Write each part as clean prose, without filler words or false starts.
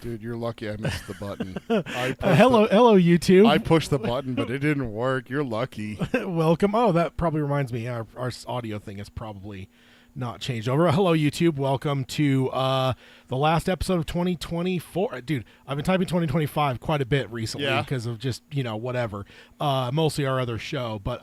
Dude, you're lucky I missed the button. Hello, YouTube. I pushed the button, but it didn't work. You're lucky. Welcome. Oh, that probably reminds me. Our audio thing has probably not changed over. Hello, YouTube. Welcome to the last episode of 2024. Dude, I've been typing 2025 quite a bit recently because of just, whatever. Mostly our other show. But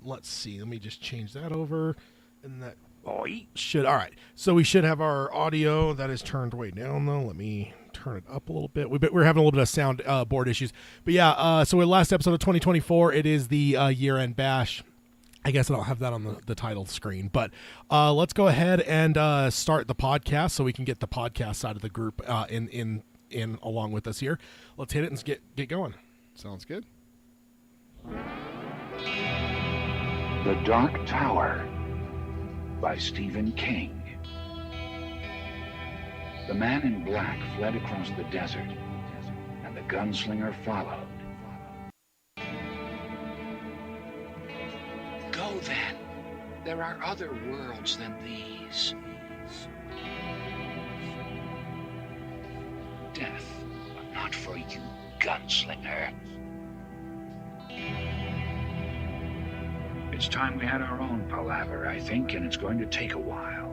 let's see. Let me just change that over. And that all right. So we should have our audio that is turned way down, though. Let me turn it up a little bit. We're having a little bit of sound board issues. But yeah, so the last episode of 2024, it is the year-end bash. I guess I don't have that on the title screen, but let's go ahead and start the podcast so we can get the podcast side of the group in along with us here. Let's hit it and get going. Sounds good. The Dark Tower by Stephen King. The man in black fled across the desert, and the gunslinger followed. Go then. There are other worlds than these. Death, but not for you, gunslinger. It's time we had our own Palaver, I think, and it's going to take a while.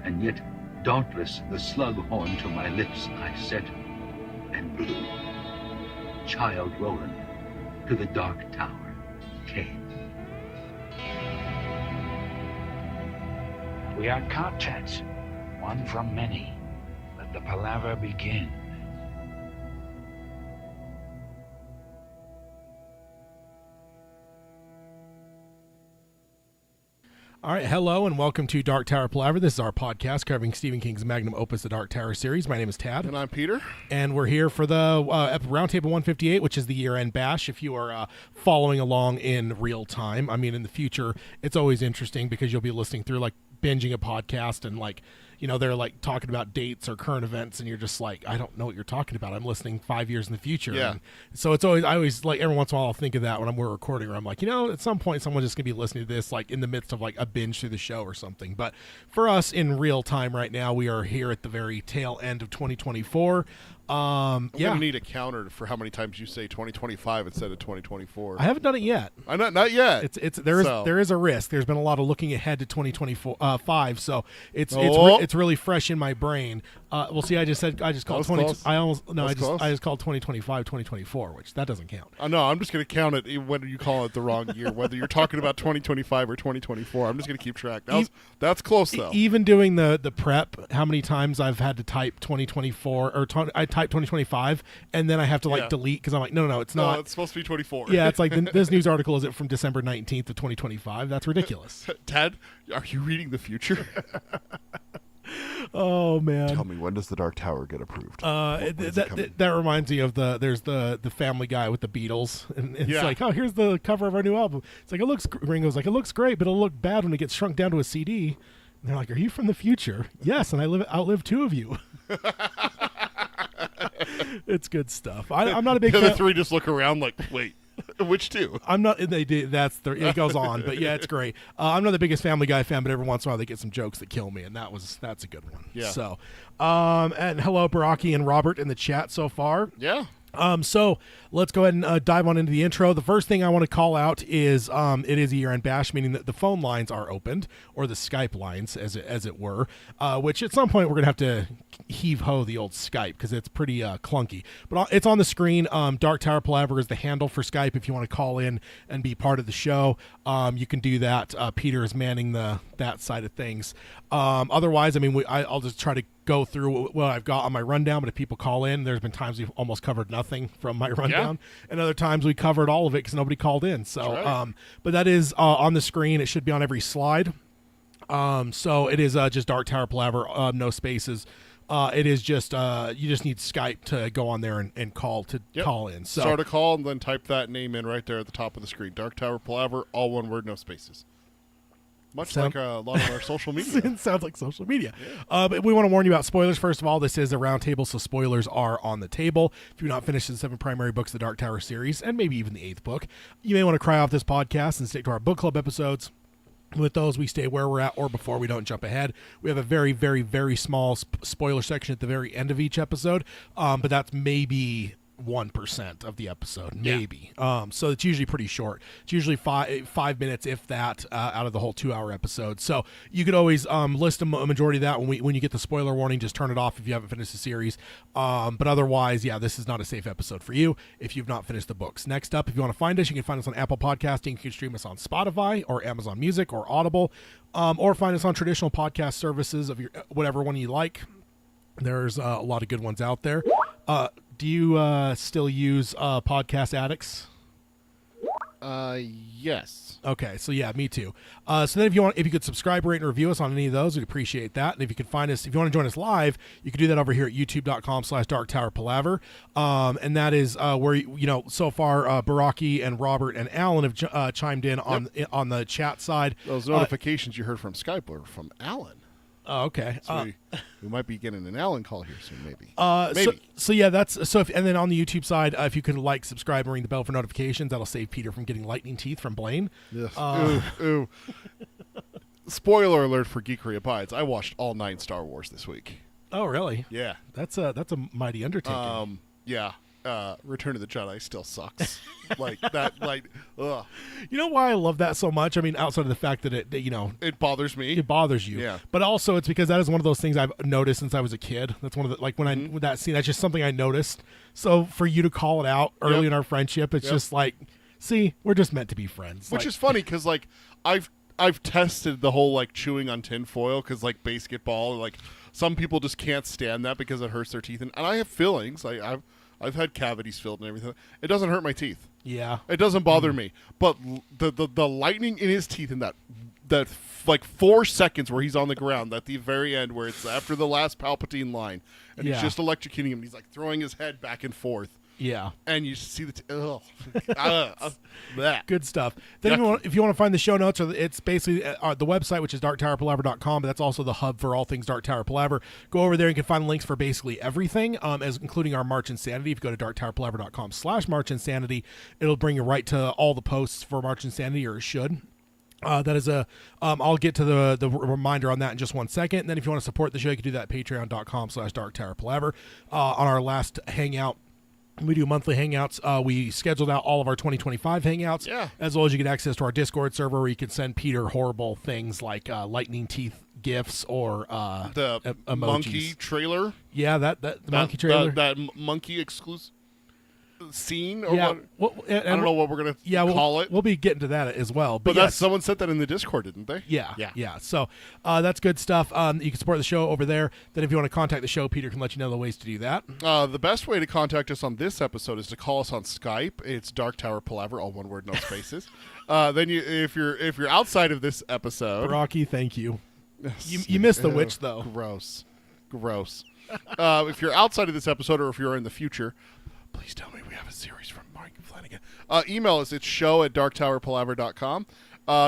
And yet, dauntless, the slug horn to my lips I set, and blew. Child Roland, to the Dark Tower came. We are content, one from many. Let the Palaver begin. All right, hello and welcome to Dark Tower Palaver. This is our podcast covering Stephen King's magnum opus, The Dark Tower series. My name is Tad. And I'm Peter. And we're here for the Roundtable 158, which is the year-end bash. If you are following along in real time, I mean, in the future, it's always interesting because you'll be listening through, like, binging a podcast and, like, they're, like, talking about dates or current events, and you're just like, I don't know what you're talking about. I'm listening 5 years in the future. Yeah. And so I always, like, every once in a while I'll think of that when we're recording, where I'm like, at some point someone's just going to be listening to this, like, in the midst of, like, a binge through the show or something. But for us in real time right now, we are here at the very tail end of 2024. I'm going to need a counter for how many times you say 2025 instead of 2024. I haven't done it yet. Not yet. There is a risk. There's been a lot of looking ahead to 2025, so it's really fresh in my brain. We'll see. I just called 20. Close. I just called 2025 2024, which that doesn't count. No, I'm just going to count it whether you call it the wrong year, whether you're talking about 2025 or 2024. I'm just going to keep track. That's close though. Even doing the prep, how many times I've had to type 2024 or I type 2025 and then I have to delete because I'm like, no, it's not. No, it's supposed to be 24. Yeah, it's like this news article is from December 19th of 2025. That's ridiculous. Ted, are you reading the future? Oh man! Tell me, when does the Dark Tower get approved? That reminds me of there's the Family Guy with the Beatles, and it's like, oh, here's the cover of our new album. It's like, Ringo's like, it looks great, but it'll look bad when it gets shrunk down to a CD. And they're like, are you from the future? Yes, and I outlived two of you. It's good stuff. I'm not a big fan. The three just look around like, wait. Which two? I'm not. They did. It goes on, but yeah, it's great. I'm not the biggest Family Guy fan, but every once in a while they get some jokes that kill me, and that's a good one. Yeah. So, and hello, Baraki and Robert in the chat so far. Yeah. So let's go ahead and dive on into the intro. The first thing I want to call out is it is a year-end bash, meaning that the phone lines are opened, or the Skype lines, as it were, which at some point we're going to have to heave-ho the old Skype because it's pretty clunky. But it's on the screen. Dark Tower Palaver is the handle for Skype if you want to call in and be part of the show. You can do that. Peter is manning that side of things. Otherwise, I mean, I'll just try to go through what I've got on my rundown, but if people call in, there's been times we've almost covered nothing from my rundown, and other times we covered all of it because nobody called in. So, right. But that is on the screen. It should be on every slide. So it is just Dark Tower Palaver, no spaces. It is just you just need Skype to go on there and call in. So start a call and then type that name in right there at the top of the screen. Dark Tower Palaver, all one word, no spaces. Much like a lot of our social media. It sounds like social media. Yeah. But we want to warn you about spoilers. First of all, this is a round table, so spoilers are on the table. If you've not finished the 7 primary books of the Dark Tower series, and maybe even the 8th book, you may want to cry off this podcast and stick to our book club episodes. With those, we stay where we're at or before. We don't jump ahead. We have a very, very, very small spoiler section at the very end of each episode, but that's maybe 1% of the episode, maybe. So it's usually pretty short. It's usually 5 minutes, if that, out of the whole 2-hour episode. So you could always list a majority of that when you get the spoiler warning. Just turn it off if you haven't finished the series. But otherwise, this is not a safe episode for you if you've not finished the books. Next up, if you want to find us, you can find us on Apple Podcasting. You can stream us on Spotify or Amazon Music or Audible, or find us on traditional podcast services of your whatever one you like. There's a lot of good ones out there. Do you still use Podcast Addicts? Yes. Okay, so yeah, me too. So then if you could subscribe, rate, and review us on any of those, we'd appreciate that. And if you could find us, if you want to join us live, you can do that over here at youtube.com/darktowerpalaver. And that is where, so far, Baraki and Robert and Alan have chimed in on the chat side. Those notifications you heard from Skype were from Alan. Oh, okay. So we might be getting an Alan call here soon, maybe. Maybe. So yeah, that's so. And then on the YouTube side, if you can like, subscribe, and ring the bell for notifications, that'll save Peter from getting lightning teeth from Blaine. Yes. Ooh. Spoiler alert for Geekery Abides. I watched all 9 Star Wars this week. Oh, really? Yeah. That's a mighty undertaking. Yeah. Return of the Jedi still sucks. Ugh. You know why I love that so much? I mean, outside of the fact that it bothers me. It bothers you. Yeah. But also, it's because that is one of those things I've noticed since I was a kid. That's one of the with that scene. That's just something I noticed. So for you to call it out early in our friendship, it's just like, see, we're just meant to be friends. Which is funny because I've tested the whole chewing on tinfoil because basketball, some people just can't stand that because it hurts their teeth, and I have fillings. I've had cavities filled and everything. It doesn't hurt my teeth. Yeah. It doesn't bother me. But the lightning in his teeth in that 4 seconds where he's on the ground at the very end where it's after the last Palpatine line and he's just electrocuting him. He's throwing his head back and forth. Yeah. And you see the good stuff. Then if you want to find the show notes, it's basically the website, which is darktowerpalaver.com, but that's also the hub for all things Dark Tower Palaver. Go over there and you can find links for basically everything, as including our March Insanity. If you go to darktowerpalaver.com/March Insanity, it'll bring you right to all the posts for March Insanity, or it should. That is I'll get to the reminder on that in just 1 second. And then if you want to support the show, you can do that at patreon.com/darktowerpalaver. On our last hangout, we do monthly hangouts. We scheduled out all of our 2025 hangouts, as well as you get access to our Discord server where you can send Peter horrible things like lightning teeth gifs or the emojis. monkey trailer. Yeah, the monkey trailer. That monkey exclusive scene. Or what? I don't know what we're going to call it. We'll be getting to that as well. But that's someone said that in the Discord, didn't they? Yeah. So that's good stuff. You can support the show over there. Then if you want to contact the show, Peter can let you know the ways to do that. The best way to contact us on this episode is to call us on Skype. It's Dark Tower Palaver, all one word, no spaces. Then if you're outside of this episode, Rocky, thank you. You missed the witch though. Gross. If you're outside of this episode, or if you're in the future, please tell me we have a series from Mike Flanagan. Email us. It's show@darktowerpalaver.com.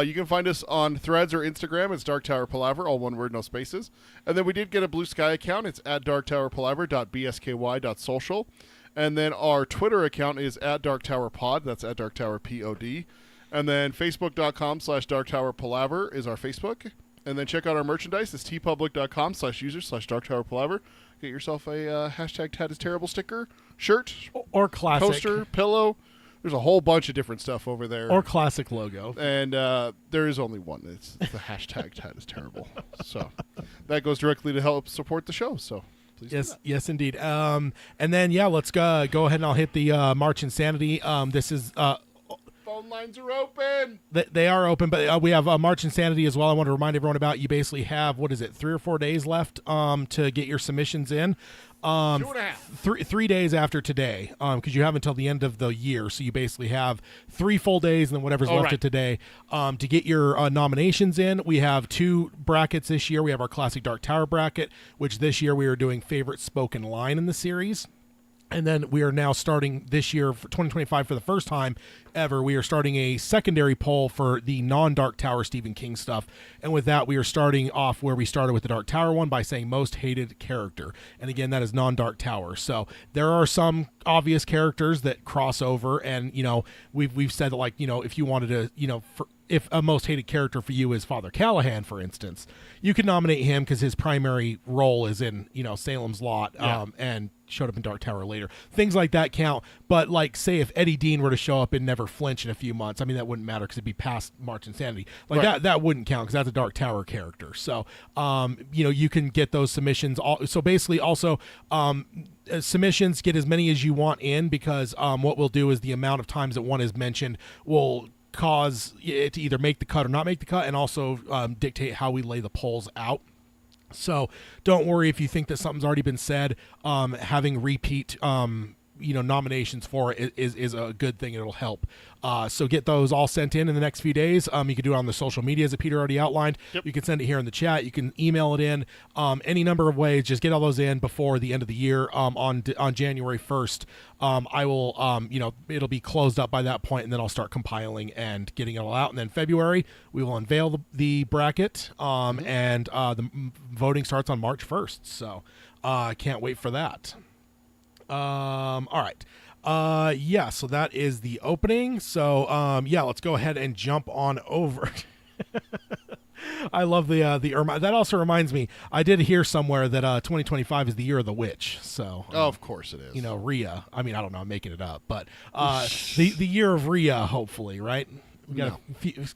You can find us on Threads or Instagram. It's Dark Tower Palaver, all one word, no spaces. And then we did get a Blue Sky account. It's at darktowerpalaver.bsky.social. And then our Twitter account is at darktowerpod. That's at darktowerpod. And then facebook.com/darktowerpalaver is our Facebook. And then check out our merchandise. It's tpublic.com/user/darktowerpalaver. Get yourself a hashtag Tad is Terrible sticker, shirt, or classic coaster, pillow. There's a whole bunch of different stuff over there. Or classic logo. And there is only one. It's the hashtag Tad is Terrible. So that goes directly to help support the show. So please. Yes, indeed. And then let's go ahead and I'll hit the March Insanity. This is. Phone lines are open. They are open, but we have March Insanity as well. I want to remind everyone about. You basically have 3 or 4 days left to get your submissions in. 2.5. 3 days after today, because you have until the end of the year, so you basically have 3 full days and then whatever's left of today to get your nominations in. We have 2 brackets this year. We have our classic Dark Tower bracket, which this year we are doing favorite spoken line in the series. And then we are now starting this year for 2025 for the first time ever. We are starting a secondary poll for the non-Dark Tower Stephen King stuff. And with that, we are starting off where we started with the Dark Tower one by saying most hated character. And again, that is non-Dark Tower. So there are some obvious characters that cross over. And, we've said that, if you wanted to, if a most hated character for you is Father Callahan, for instance, you can nominate him because his primary role is in, Salem's Lot, and showed up in Dark Tower later. Things like that count. But like, say if Eddie Dean were to show up in Never Flinch in a few months, I mean, that wouldn't matter because it'd be past March Insanity. Like that wouldn't count because that's a Dark Tower character. So, you can get those submissions. So basically also, submissions, get as many as you want in, because what we'll do is the amount of times that one is mentioned will cause it to either make the cut or not make the cut, and also dictate how we lay the polls out. So don't worry if you think that something's already been said. Having repeat nominations for it is a good thing. It'll help. So get those all sent in the next few days. You can do it on the social medias that Peter already outlined. Yep. You can send it here in the chat. You can email it in. Any number of ways. Just get all those in before the end of the year. On January 1st, I will, it'll be closed up by that point, and then I'll start compiling and getting it all out. And then February, we will unveil the bracket, and the voting starts on March 1st. So I can't wait for that. All right. So that is the opening. So, let's go ahead and jump on over. I love the Irma. That also reminds me, I did hear somewhere that 2025 is the year of the witch. So, of course it is. Rhea. I mean, I don't know, I'm making it up, but the year of Rhea, hopefully, right? We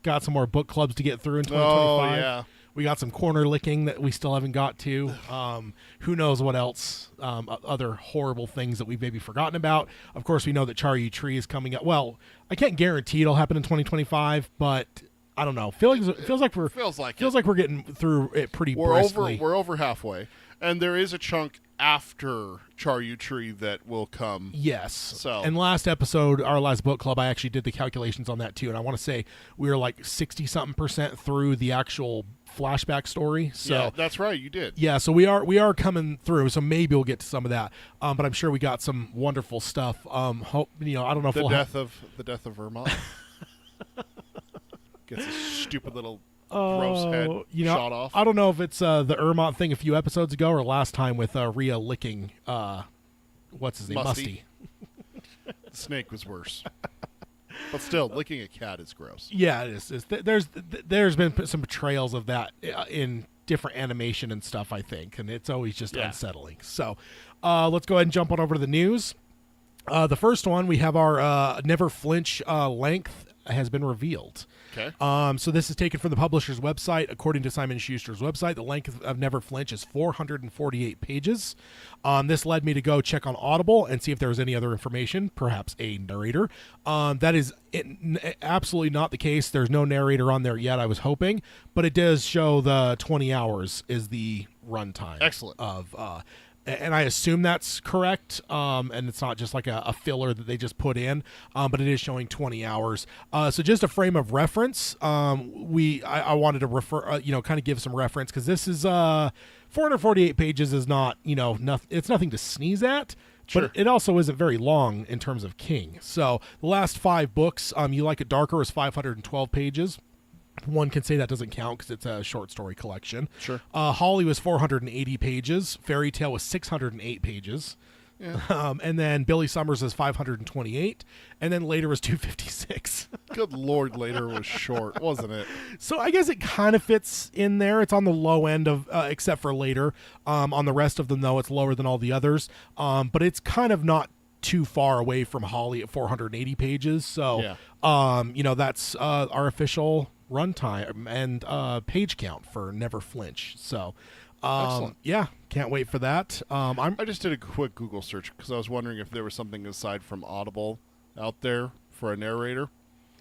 got some more book clubs to get through in 2025. Oh yeah. We got some corner licking that we still haven't got to. Who knows what else? Other horrible things that we've maybe forgotten about. Of course, we know that Char Yu Tree is coming up. Well, I can't guarantee it'll happen in 2025, but I don't know. Feels like we're getting through it pretty briskly. We're over halfway, and there is a chunk after Char Yu Tree that will come. Yes. So, and last episode, our last book club, I actually did the calculations on that too, and I want to say we were like 60-something% through the actual flashback story. So yeah, that's right, you did. Yeah, so we are coming through. So maybe we'll get to some of that. But I'm sure we got some wonderful stuff. I don't know if the death of Vermont gets a stupid little gross head shot off. I don't know if it's the Ermont thing a few episodes ago or last time with Rhea licking what's his name, Musty. The snake was worse. But still, licking a cat is gross. Yeah, it is. There's been some portrayals of that in different animation and stuff, I think, and it's always just unsettling. So let's go ahead and jump on over to the news. The first one, we have our Never Flinch length has been revealed. Okay. So this is taken from the publisher's website. According to Simon & Schuster's website, the length of Never Flinch is 448 pages. This led me to go check on Audible and see if there was any other information, perhaps a narrator. That is absolutely not the case. There's no narrator on there yet, I was hoping, but it does show the 20 hours is the runtime. Excellent. And I assume that's correct, and it's not just like a filler that they just put in, but it is showing 20 hours. So just a frame of reference, I wanted to refer, kind of give some reference, because this is 448 pages is not, it's nothing to sneeze at. Sure. But it also isn't very long in terms of King. So the last 5 books, You Like It Darker, is 512 pages. One can say that doesn't count because it's a short story collection. Sure. Holly was 480 pages. Fairy Tale was 608 pages. Yeah. And then Billy Summers is 528. And then Later was 256. Good Lord, Later was short, wasn't it? So I guess it kind of fits in there. It's on the low end of, except for Later. On the rest of them, though, it's lower than all the others. But it's kind of not too far away from Holly at 480 pages. So, that's our official runtime and page count for Never Flinch. So excellent. Can't wait for that. I just did a quick Google search because I was wondering if there was something aside from Audible out there for a narrator.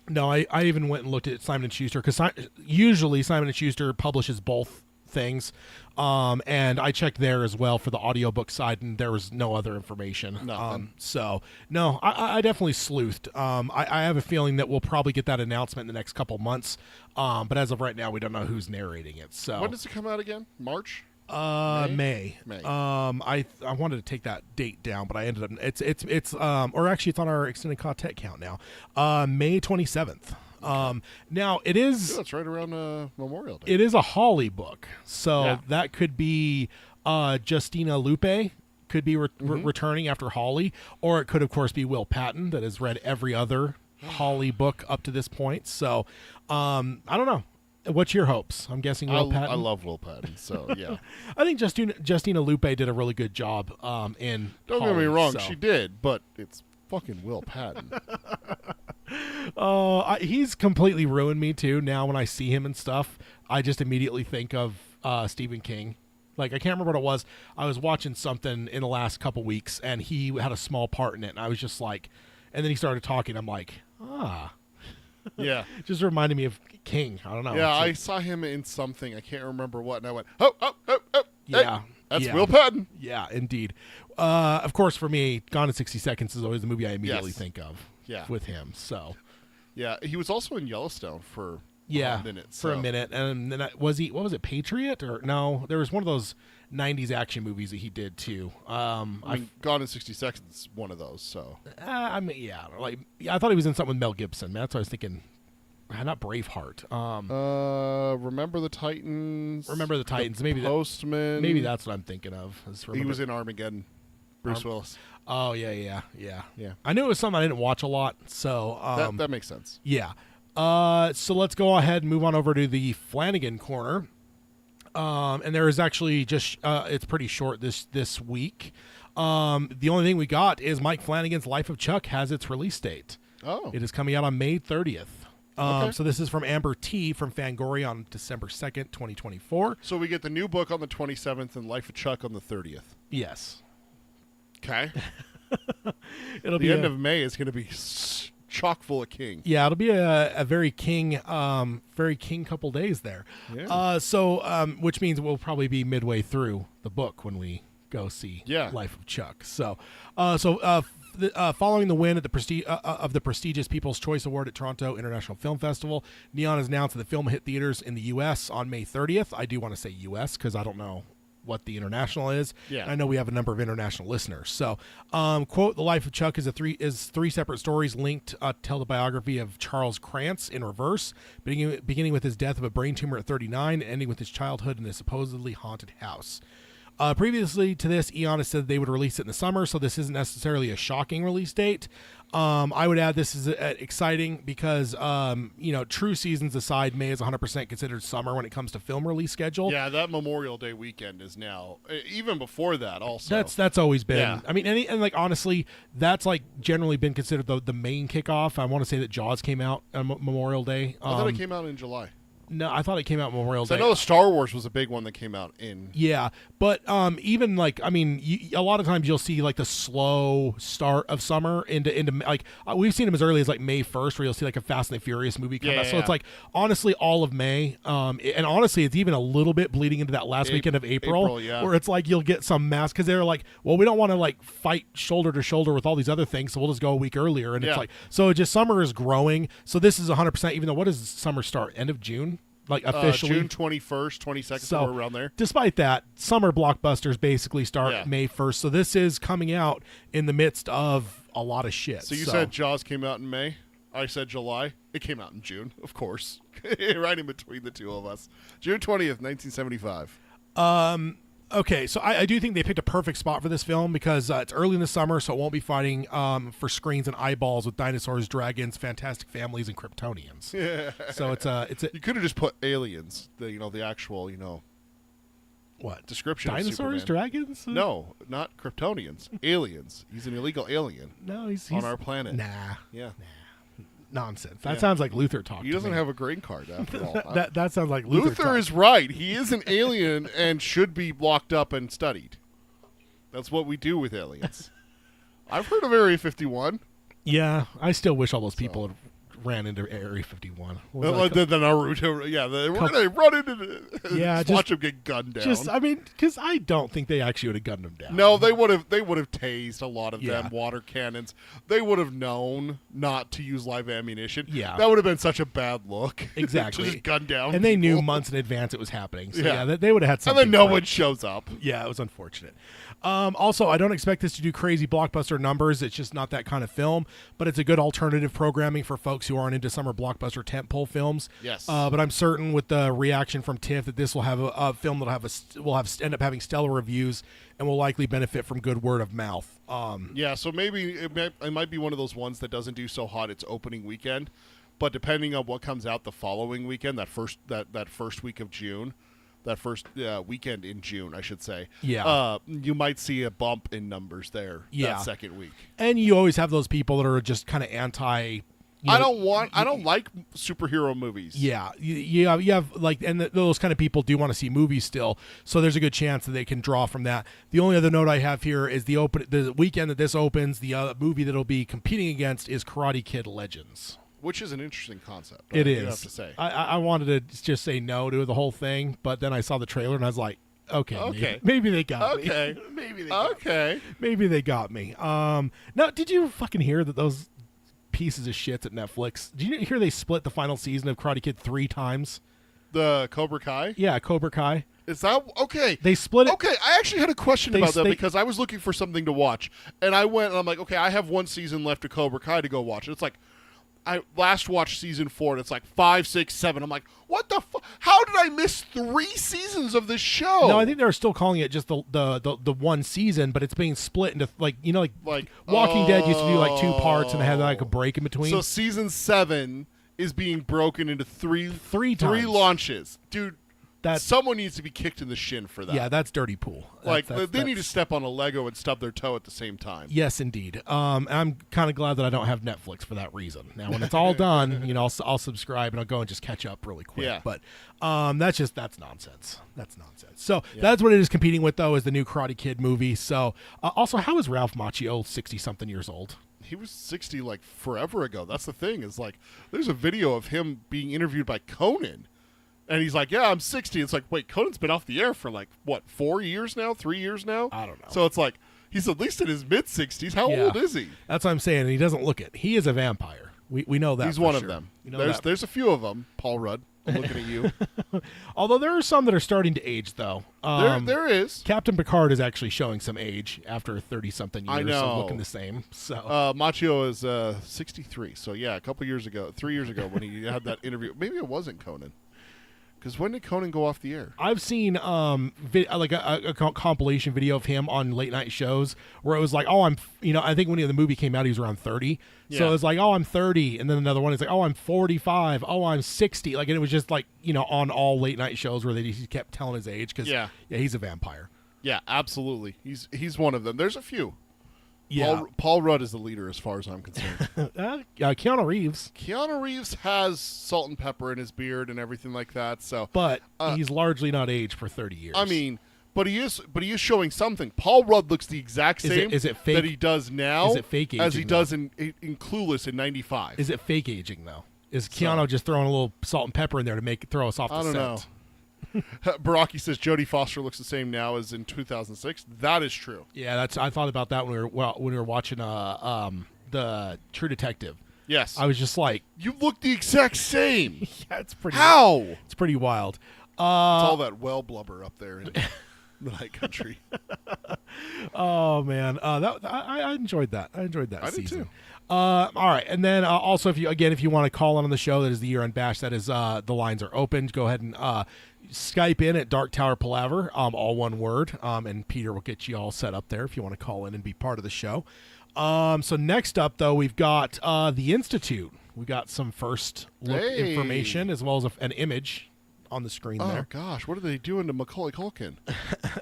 No, I even went and looked at Simon & Schuster, because usually Simon & Schuster publishes both things, and I checked there as well for the audiobook side, and there was no other information. Nothing. I definitely sleuthed. I have a feeling that we'll probably get that announcement in the next couple months, but as of right now, we don't know who's narrating it. So when does it come out again? March? May. I wanted to take that date down, but I ended up it's or actually it's on our extended content count now. May 27th. Now it is. That's right around Memorial Day. It is a Holly book, so that could be Justina Lupe could be returning after Holly, or it could, of course, be Will Patton that has read every other Holly book up to this point. So, I don't know. What's your hopes? I'm guessing Will Patton. I love Will Patton, so yeah. I think Justina Lupe did a really good job in Don't Holly, get me wrong, so. she did, but it's fucking Will Patton. He's completely ruined me too. Now when I see him and stuff, I just immediately think of Stephen King. Like, I can't remember what it was. I was watching something in the last couple weeks, and he had a small part in it, and I was just like, and then he started talking. I'm like, Yeah. just reminded me of King. I don't know. Yeah, I It's saw him in something. I can't remember what, and I went, oh, hey, Yeah, that's yeah. Will Patton. yeah, indeed. Of course, for me, Gone in 60 Seconds is always the movie I immediately Yes. think of. Yeah. With him. So Yeah, he was also in Yellowstone for yeah, a minute. for a so- minute, and then what was it, Patriot or no? There was one of those '90s action movies that he did too. I mean, Gone in 60 Seconds is one of those, so. I mean, yeah, I thought he was in something with Mel Gibson. That's what I was thinking. Not Braveheart. Remember the Titans. Remember the Titans. Maybe Postman. maybe that's what I'm thinking of. He was in Armageddon. Bruce Willis. Oh yeah. Yeah. I knew it was something I didn't watch a lot. So That makes sense. yeah. So let's go ahead and move on over to the Flanagan corner. And there is actually just it's pretty short this week. The only thing we got is Mike Flanagan's Life of Chuck has its release date. Oh. It is coming out on May 30th. Okay. So this is from Amber T. from Fangoria on December 2nd, 2024. So we get the new book on the 27th and Life of Chuck on the 30th. Yes. Okay. It'll The be end a, of May is going to be chock full of King. yeah, it'll be a very king couple days there. Yeah. Which means we'll probably be midway through the book when we go see Yeah. Life of Chuck. Following the win at the prestigious People's Choice Award at Toronto International Film Festival, Neon has announced that the film hit theaters in the U.S. on May 30th. I do want to say U.S. because I don't know what the international is. Yeah. I know we have a number of international listeners. So, quote, The Life of Chuck is three separate stories linked to tell the biography of Charles Krantz in reverse, beginning with his death of a brain tumor at 39 and ending with his childhood in a supposedly haunted house. Previously to this, Eon has said they would release it in the summer, so this isn't necessarily a shocking release date. I would add this is exciting because, true seasons aside, May is 100% considered summer when it comes to film release schedule. Yeah, that Memorial Day weekend is now, even before that also. That's always been. Yeah. I mean, and honestly, that's like generally been considered the main kickoff. I want to say that Jaws came out on Memorial Day. I thought it came out in July. No, I thought it came out Memorial So Day. I know Star Wars was a big one that came out in. Yeah, but even like a lot of times you'll see like the slow start of summer into like we've seen them as early as like May 1st, where you'll see like a Fast and the Furious movie come out. So it's like honestly all of May, and honestly it's even a little bit bleeding into that last weekend of April, yeah. where it's like you'll get some mass because they're like, well, we don't want to like fight shoulder to shoulder with all these other things, so we'll just go a week earlier, and it's like so just summer is growing. So this is 100%. Even though what does summer start? End of June. Like officially June 21st, 22nd, so somewhere around there. Despite that, summer blockbusters basically start Yeah. May 1st. So this is coming out in the midst of a lot of shit. So you said Jaws came out in May. I said July. It came out in June, of course. Right in between the two of us. June 20th, 1975. Okay, so I do think they picked a perfect spot for this film because it's early in the summer, so it won't be fighting for screens and eyeballs with dinosaurs, dragons, fantastic families, and Kryptonians. Yeah. So it's a You could have just put aliens, the actual, what description of dinosaurs, Superman. dragons? No, not Kryptonians. Aliens. He's an illegal alien No, he's on our planet. Nah, Yeah. nonsense. That Yeah. sounds like Luther talk. He to doesn't me. have a green card after all. That sounds like Luther. Luther talk. is right. He is an alien and should be locked up and studied. That's what we do with aliens. I've heard of Area 51. Yeah, I still wish all those people had ran into Area 51. Was The that Naruto. Yeah, they run into the, Yeah, watch him get gunned down. I mean, because I don't think they actually would have gunned him down. No, they would have tased a lot of Yeah. them, water cannons. They would have known not to use live ammunition. Yeah. That would have been such a bad look. Exactly. to just gun down And they knew people. months in advance it was happening. So Yeah. yeah, they would have had And something. then no for one it. shows up. Yeah, it was unfortunate. Also, I don't expect this to do crazy blockbuster numbers. It's just not that kind of film. But it's a good alternative programming for folks who who aren't into summer blockbuster tentpole films. Yes. But I'm certain with the reaction from Tiff that this will have a film that'll end up having stellar reviews and will likely benefit from good word of mouth. Yeah, so maybe it might be one of those ones that doesn't do so hot its opening weekend, but depending on what comes out the following weekend, that first week of June, that first weekend in June, I should say. Yeah. You might see a bump in numbers there. Yeah. That second week. And you always have those people that are just kind of anti. I don't like superhero movies. Yeah, you have like, and those kind of people do want to see movies still, so there's a good chance that they can draw from that. The only other note I have here is the weekend that this opens, the movie that'll be competing against is Karate Kid Legends. Which is an interesting concept. It is. You have to say. I wanted to just say no to the whole thing, but then I saw the trailer and I was like, okay. Maybe they got me. Okay. Maybe they got me. Now, did you fucking hear that those pieces of shit at Netflix? Did you hear they split the final season of Karate Kid 3 times? The Cobra Kai? Yeah, Cobra Kai. Is that okay? They split it. Okay, I actually had a question about that because I was looking for something to watch, and I went and I'm like, okay, I have one season left of Cobra Kai to go watch. And it's like, I last watched season 4, and it's like 5, 6, 7. I'm like, what the fuck? How did I miss 3 seasons of this show? No, I think they're still calling it just the one season, but it's being split into like Walking Dead used to do like 2 parts and they had like a break in between. So season 7 is being broken into three times. launches, dude. That's, someone needs to be kicked in the shin for that. Yeah, that's dirty pool. They need to step on a Lego and stub their toe at the same time. Yes, indeed. And I'm kind of glad that I don't have Netflix for that reason. Now, when it's all done, I'll subscribe and I'll go and just catch up really quick. Yeah. But that's nonsense. That's nonsense. So that's what it is competing with, though, is the new Karate Kid movie. So also, how is Ralph Macchio 60-something years old? He was 60 like forever ago. That's the thing. Is like there's a video of him being interviewed by Conan. And he's like, yeah, I'm 60. It's like, wait, Conan's been off the air for like, what, 4 years now? 3 years now? I don't know. So it's like, he's at least in his mid-60s. How old is he? That's what I'm saying. And he doesn't look it. He is a vampire. We know that. He's one sure. of them. There's there's a few of them. Paul Rudd. I'm looking at you. Although there are some that are starting to age, though. There is. Captain Picard is actually showing some age after 30-something years I know. of looking the same. So Macchio is 63. So, yeah, 3 years ago when he had that interview. Maybe it wasn't Conan. Because when did Conan go off the air? I've seen a compilation video of him on late night shows where it was like, I think when the movie came out, he was around 30. Yeah. So it was like, I'm 30. And then another one is like, I'm 45. I'm 60. Like, and it was just like, on all late night shows where he kept telling his age because, he's a vampire. Yeah, absolutely. He's one of them. There's a few. Yeah. Paul Rudd is the leader as far as I'm concerned. Keanu Reeves. Keanu Reeves has salt and pepper in his beard and everything like that. So, but he's largely not aged for 30 years. I mean, but he is showing something. Paul Rudd looks the exact same is it fake, that he does now is it fake aging, as he does in Clueless in 95. Is it fake aging, though? Is Keanu just throwing a little salt and pepper in there to throw us off the I don't scent? know. Baraki says Jodie Foster looks the same now as in 2006. That is true. Yeah, I thought about that when we were watching the True Detective. Yes, I was just like, you look the exact same. Yeah, it's pretty. How? It's pretty wild. It's all that well blubber up there in the night country. Oh man, I enjoyed that. I enjoyed that season. I did too. All right, and then also if you want to call on the show, that is the year-end bash. That is the lines are open. Go ahead and Skype in at Dark Tower Palaver, all one word, and Peter will get you all set up there if you want to call in and be part of the show. So next up, though, we've got the Institute. We got some first look information as well as an image on the screen there. Oh gosh, what are they doing to Macaulay Culkin?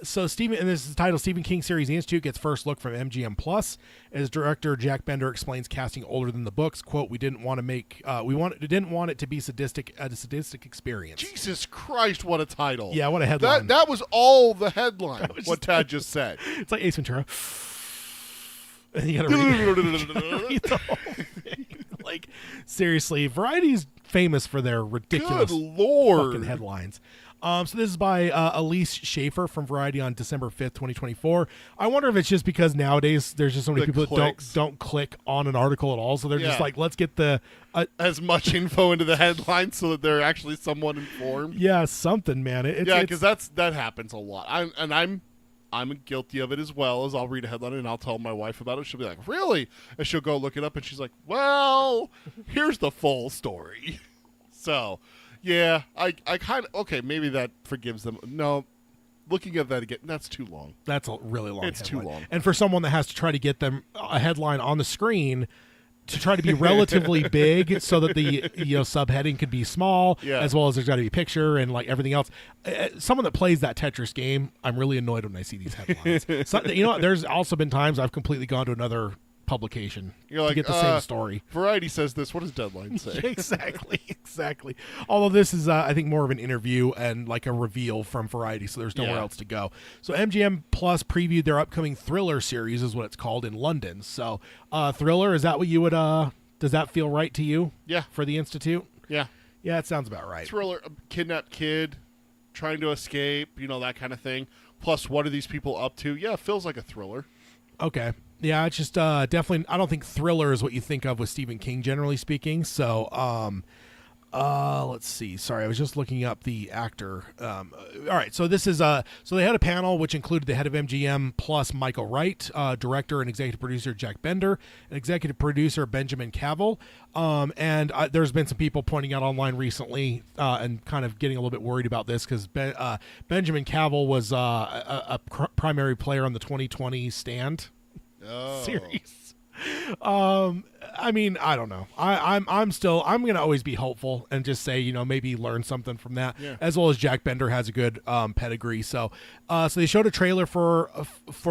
So and this is titled Stephen King series The Institute gets first look from MGM Plus. As director Jack Bender explains, casting older than the books. Quote: We didn't want to make didn't want it to be a sadistic experience. Jesus Christ, what a title! Yeah, what a headline. That was all the headline. What Tad just said. It's like Ace Ventura. And you gotta read the whole thing. Like, seriously, Variety's famous for their ridiculous fucking headlines. So this is by Elise Schaefer from Variety on December 5th, 2024. I wonder if it's just because nowadays there's just so many people that don't click on an article at all. So they're just like, let's get as much info into the headline so that they're actually somewhat informed. Yeah, something, man. Because that happens a lot. I'm guilty of it as well. As I'll read a headline and I'll tell my wife about it. She'll be like, "Really?" And she'll go look it up, and she's like, "Well, here's the full story." So, yeah, I kind of maybe that forgives them. No, looking at that again, that's too long. That's a really long. It's headline. too long. And for someone that has to try to get them a headline on the screen to try to be relatively big so that the subheading could be small, as well as there's got to be a picture and like everything else. Someone that plays that Tetris game, I'm really annoyed when I see these headlines. So, there's also been times I've completely gone to another publication to get the same story. Variety says this. What does Deadline say? Exactly. Although this is, I think, more of an interview and like a reveal from Variety, so there's nowhere else to go. So MGM Plus previewed their upcoming Thriller series, is what it's called, in London. So Thriller, is that what you would? Does that feel right to you? Yeah. For the Institute? Yeah. Yeah, it sounds about right. Thriller, kidnapped kid, trying to escape, that kind of thing. Plus, what are these people up to? Yeah, it feels like a thriller. Okay. Yeah, it's just definitely, I don't think thriller is what you think of with Stephen King, generally speaking. So, let's see. Sorry, I was just looking up the actor. All right, so this is so they had a panel which included the head of MGM Plus, Michael Wright, director and executive producer Jack Bender, and executive producer Benjamin Cavill. And there's been some people pointing out online recently and kind of getting a little bit worried about this because Benjamin Cavill was a primary player on the 2020 Stand series. I mean, I don't know. I'm gonna always be hopeful and just say, maybe learn something from that. Yeah. As well as Jack Bender has a good pedigree. So they showed a trailer for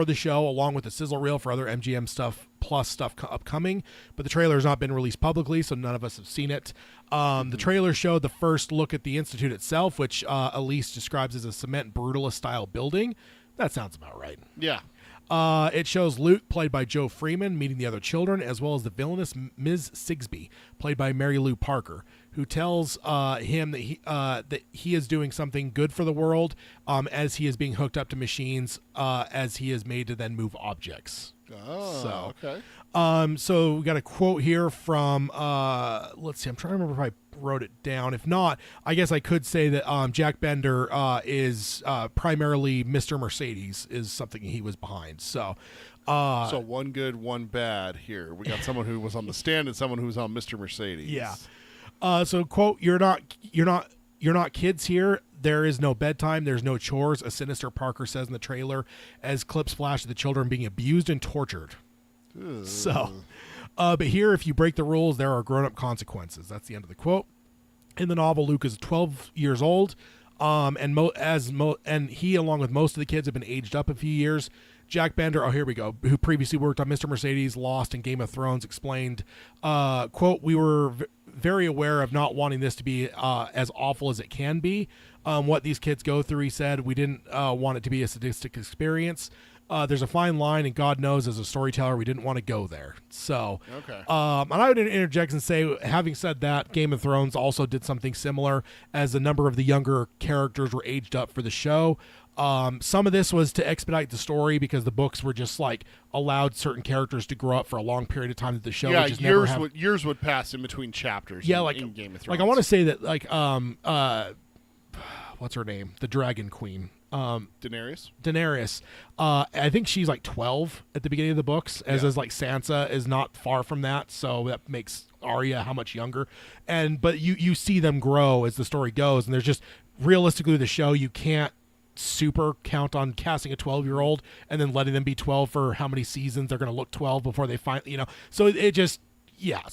the show along with a sizzle reel for other MGM stuff plus stuff upcoming, but the trailer has not been released publicly, so none of us have seen it. The trailer showed the first look at the Institute itself, which Elise describes as a cement brutalist style building. That sounds about right. Yeah. It shows Luke, played by Joe Freeman, meeting the other children, as well as the villainous Ms. Sigsby, played by Mary Lou Parker, who tells him that he is doing something good for the world as he is being hooked up to machines as he is made to then move objects. Oh, okay. So we got a quote here from, let's see, I'm trying to remember if I wrote it down. If not, I guess I could say that Jack Bender is primarily Mr. Mercedes is something he was behind. So one good, one bad here. We got someone who was on the Stand and someone who was on Mr. Mercedes. Yeah. So quote, you're not kids here. There is no bedtime. There's no chores. A sinister Parker says in the trailer as clips flash of the children being abused and tortured. Ugh. So, but here, if you break the rules, there are grown-up consequences. That's the end of the quote. In the novel, Luke is 12 years old, and he, along with most of the kids, have been aged up a few years. Jack Bender, here we go, who previously worked on Mr. Mercedes, Lost, and Game of Thrones, explained, quote, we were very aware of not wanting this to be as awful as it can be. What these kids go through, he said, we didn't want it to be a sadistic experience. There's a fine line, and God knows, as a storyteller, we didn't want to go there. So, okay. And I would interject and say, having said that, Game of Thrones also did something similar, as a number of the younger characters were aged up for the show. Some of this was to expedite the story because the books were just like allowed certain characters to grow up for a long period of time that the show. Yeah, would just years would pass in between chapters. Yeah, in Game of Thrones. Like I want to say that what's her name? The Dragon Queen. Daenerys. I think she's like 12 at the beginning of the books, as is like Sansa is not far from that, so that makes Arya how much younger. But you see them grow as the story goes, and there's just realistically the show you can't super count on casting a 12-year-old and then letting them be 12 for how many seasons they're going to look 12 before they find so it just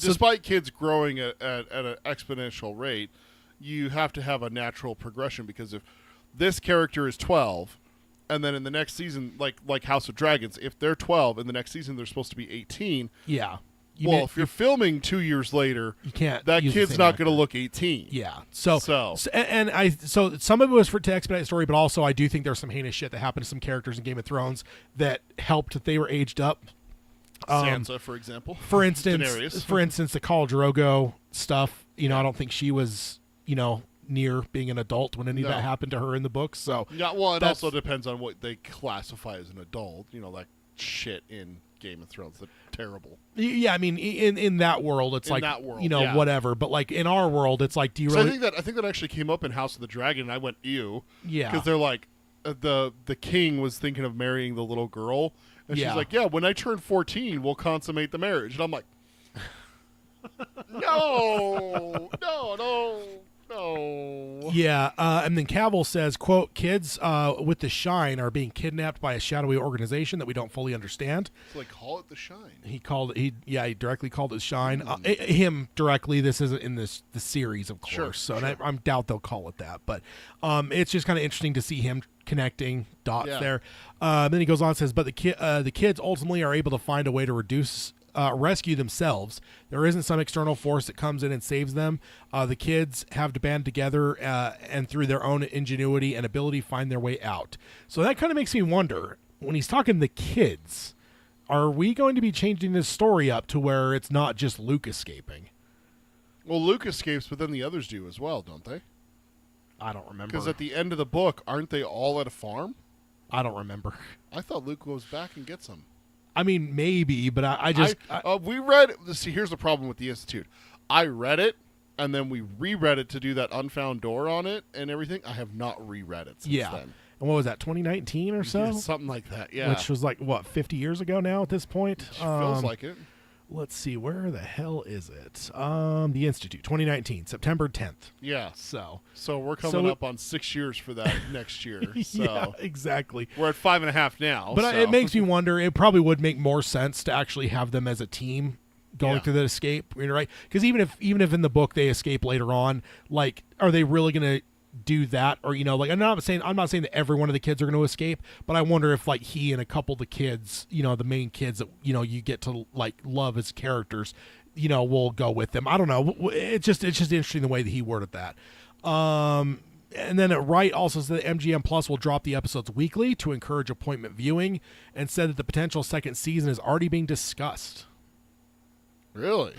despite kids growing at an exponential rate, you have to have a natural progression, because if this character is 12 and then in the next season, like House of Dragons, if they're 12 in the next season they're supposed to be 18, if you're filming 2 years later, you can't. That kid's not going to look 18. Yeah. So some of it was to expedite the story, but also I do think there's some heinous shit that happened to some characters in Game of Thrones that helped that they were aged up. Sansa, for example. For instance, Daenerys. the Khal Drogo stuff. I don't think she was near being an adult when any of that happened to her in the books. So it also depends on what they classify as an adult. Like shit in Game of Thrones, that's terrible. Yeah, I mean, in that world, it's whatever. But like in our world, it's like, do you really? I think that actually came up in House of the Dragon, and I went ew. Yeah, because they're like, the king was thinking of marrying the little girl, and Yeah. she's like, "Yeah, when I turn 14, we'll consummate the marriage." And I'm like, "No, no, no, no." Yeah, and then Cavill says, quote, "Kids with the shine are being kidnapped by a shadowy organization that we don't fully understand." It's like, call it the shine. He directly called it shine. Him directly. This isn't in the series, of course. Sure, So sure. And I doubt they'll call it that. But it's just kind of interesting to see him connecting dots Yeah. there. Then he goes on and says, but the kids ultimately are able to find a way to rescue themselves. There isn't some external force that comes in and saves them. The kids have to band together and through their own ingenuity and ability find their way out. So that kind of makes me wonder, when he's talking the kids, are we going to be changing this story up to where it's not just Luke escaping? Well, Luke escapes, but then the others do as well, don't they? I don't remember. Because at the end of the book, aren't they all at a farm? I don't remember. I thought Luke goes back and gets them. I mean, maybe, but I we read. See, here's the problem with the Institute. I read it, and then we reread it to do that Unfound Door on it and everything. I have not reread it since then. And what was that, 2019 or so? Yeah, something like that, yeah. Which was like, what, 50 years ago now at this point? Feels like it. Let's see, where the hell is it? The Institute, 2019, September 10th. Yeah. So we're coming up on 6 years for that next year. So yeah, exactly. we're at 5.5 now. But so. it makes me wonder, it probably would make more sense to actually have them as a team going through the escape, right? Because even if in the book they escape later on, like, are they really going to do that? Or, like, I'm not saying that every one of the kids are going to escape, but I wonder if, like, he and a couple of the kids, the main kids that you get to, like, love as characters, will go with them. I don't know. It's just interesting the way that he worded that. And then Wright also said that MGM Plus will drop the episodes weekly to encourage appointment viewing, and said that the potential second season is already being discussed. Really?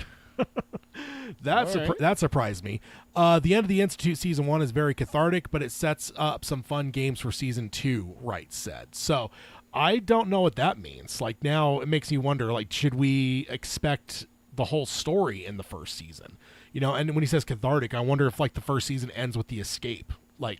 That surprised me. The end of the Institute season 1 is very cathartic, but it sets up some fun games for season 2, Wright said. So I don't know what that means. Like, now it makes me wonder, like, should we expect the whole story in the first season? And when he says cathartic, I wonder if, like, the first season ends with the escape. Like,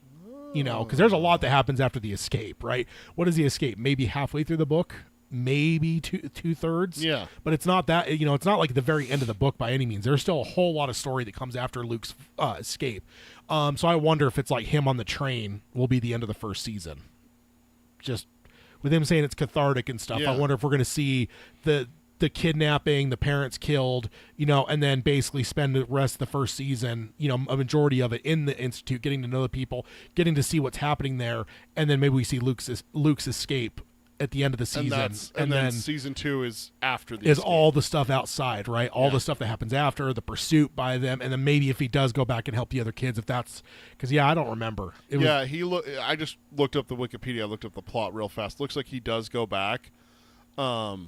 because there's a lot that happens after the escape, right? What is the escape? Maybe halfway through the book? Maybe two-thirds. Yeah. But it's not that, it's not like the very end of the book by any means. There's still a whole lot of story that comes after Luke's escape. So I wonder if it's like him on the train will be the end of the first season. Just with him saying it's cathartic and stuff, Yeah. I wonder if we're going to see the kidnapping, the parents killed, and then basically spend the rest of the first season, a majority of it in the Institute, getting to know the people, getting to see what's happening there, and then maybe we see Luke's escape at the end of the season, and then season 2 is after the is escape. all the stuff outside, right? All the stuff that happens after the pursuit by them, and then maybe if he does go back and help the other kids, if that's because I don't remember. I just looked up the Wikipedia. I looked up the plot real fast. Looks like he does go back, and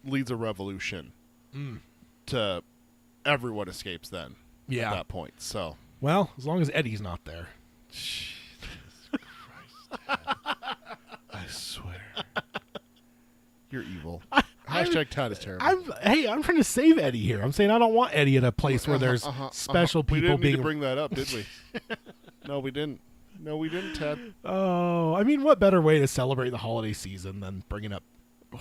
leads a revolution. To everyone escapes then. Yeah. At that point. So well, as long as Eddie's not there. I swear. You're evil. Hashtag Todd is terrible. I'm trying to save Eddie here. I'm saying I don't want Eddie at a place where there's special We people didn't need being. to bring that up, did we? No, we didn't. No, we didn't, Ted. Oh, I mean, what better way to celebrate the holiday season than bringing up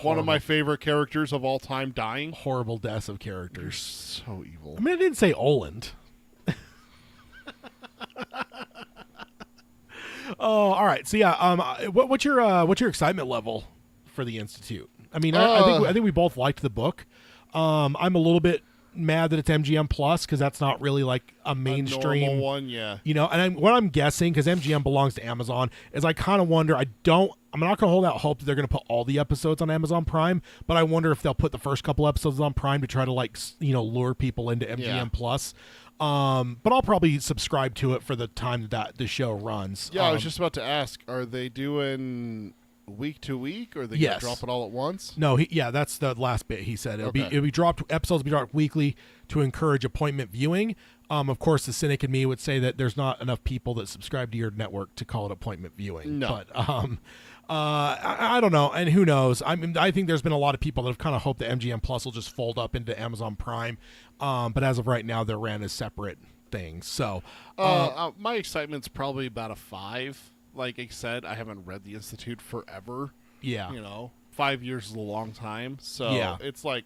One of my favorite characters of all time dying. horrible deaths of You're characters? so evil. I mean, I didn't say Oland. Oh, all right. So yeah, what's your excitement level for the Institute? I mean, I think we both liked the book. I'm a little bit mad that it's MGM Plus because that's not really like a mainstream normal one, yeah. And what I'm guessing, because MGM belongs to Amazon, is I kind of wonder. I'm not going to hold out hope that they're going to put all the episodes on Amazon Prime, but I wonder if they'll put the first couple episodes on Prime to try to lure people into MGM Plus. But I'll probably subscribe to it for the time that the show runs. Yeah, I was just about to ask, are they doing week to week, or are they going to drop it all at once? No, that's the last bit he said. It'll be dropped, episodes will be dropped weekly to encourage appointment viewing. Of course, the cynic in me would say that there's not enough people that subscribe to your network to call it appointment viewing. No. But I don't know, and who knows? I mean, I think there's been a lot of people that have kind of hoped that MGM Plus will just fold up into Amazon Prime. But as of right now, they're ran as separate things. So my excitement's probably about a 5. like I said, I haven't read the Institute forever. Yeah. 5 years is a long time. So Yeah. it's like,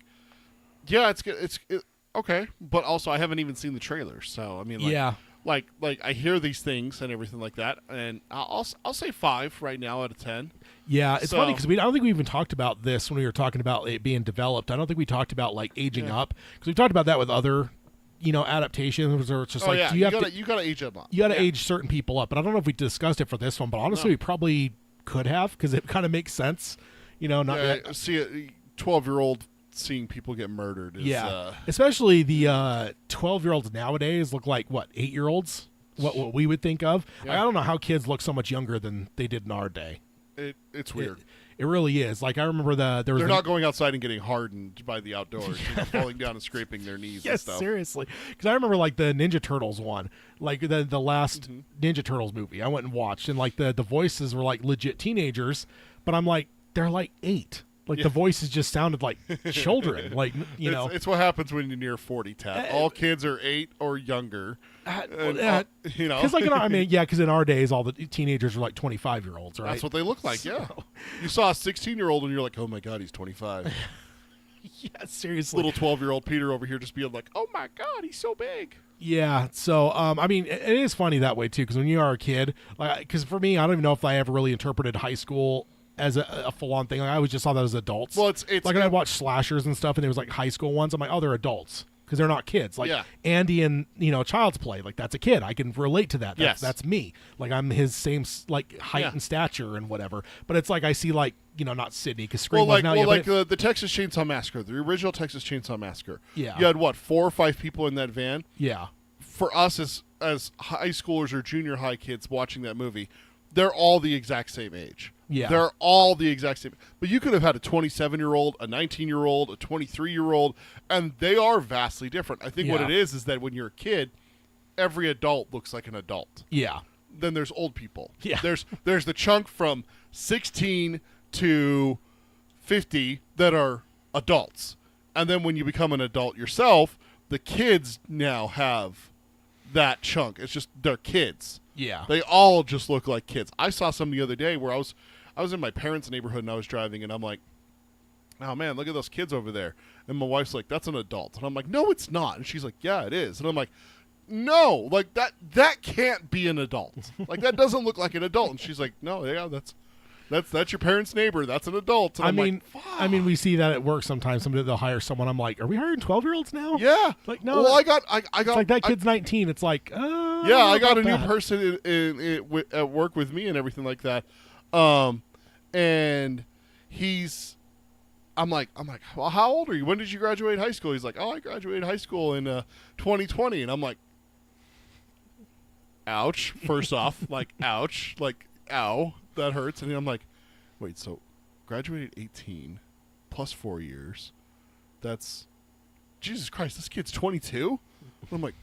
yeah, it's good. Okay. But also I haven't even seen the trailer. So, I mean, like, Yeah. like I hear these things and everything like that. And I'll say 5 right now out of 10. Yeah, it's So- funny because I don't think we even talked about this when we were talking about it being developed. I don't think we talked about like aging up because we talked about that with other, adaptations where it's just Oh, like yeah. do You have gotta, to you gotta age them up. you got to Yeah. age certain people up. But I don't know if we discussed it for this one. But honestly, No. we probably could have because it kind of makes sense. Not Yeah, see a 12-year-old seeing people get murdered is especially the 12-year-olds nowadays look like what 8-year-olds. What we would think of. Yeah. I don't know how kids look so much younger than they did in our day. it's weird. It really is. Like I remember there was They're not going outside and getting hardened by the outdoors, falling down and scraping their knees and Yes, stuff. seriously. Because I remember like the Ninja Turtles one, like the last Ninja Turtles movie. I went and watched, and like the voices were like legit teenagers, but I'm like they're like 8. Like the voices just sounded like children. Like It's what happens when you're near 40, Tat. All kids are 8 or younger. because like because in our days all the teenagers were like 25-year-olds, right? That's what they look like. Yeah, you saw a 16-year-old and you're like, oh my god, he's 25. Yeah, seriously. Little 12-year-old Peter over here just being like, oh my god, he's so big. Yeah, so it is funny that way too, because when you are a kid, like, because for me, I don't even know if I ever really interpreted high school as a full-on thing. Like, I always just saw that as adults. Well, it's like when I watched slashers and stuff, and there was like high school ones. I'm like, oh, they're adults because they're not kids. Like Yeah. Andy and Child's Play, like that's a kid. I can relate to that. Yes. That's me. Like I'm his same like height Yeah. and stature and whatever. But it's like I see like not Sydney because Scream Well, was like, now. well, yeah, like but the Texas Chainsaw Massacre, the original Texas Chainsaw Massacre. Yeah. You had what, 4 or 5 people in that van? yeah, For us as high schoolers or junior high kids watching that movie, they're all the exact same age. Yeah. They're all the exact same. But you could have had a 27-year-old, a 19-year-old, a 23-year-old, and they are vastly different. I think what Yeah. it is that when you're a kid, every adult looks like an adult. yeah, Then there's old people. Yeah. There's the chunk from 16 to 50 that are adults. And then when you become an adult yourself, the kids now have that chunk. It's just they're kids. yeah. They all just look like kids. I saw some the other day where I was in my parents' neighborhood and I was driving and I'm like, oh man, look at those kids over there. And my wife's like, that's an adult. And I'm like, no, it's not. And she's like, yeah, it is. And I'm like, no, like that can't be an adult. Like that doesn't look like an adult. And she's like, no, yeah, that's your parents' neighbor. That's an adult. And I'm like, I mean, we see that at work sometimes. Somebody they'll hire someone. I'm like, are we hiring 12-year-olds now? yeah. Like, no. Well, I got It's like that kid's 19. It's like, yeah, I got a new that. person at work with me and everything like that. And I'm like, well, how old are you? When did you graduate high school? He's like, oh, I graduated high school in 2020. And I'm like, ouch. First off, like, ouch. Like, ow, that hurts. And I'm like, wait, so graduated 18 plus 4 years. That's, Jesus Christ, this kid's 22? I'm like,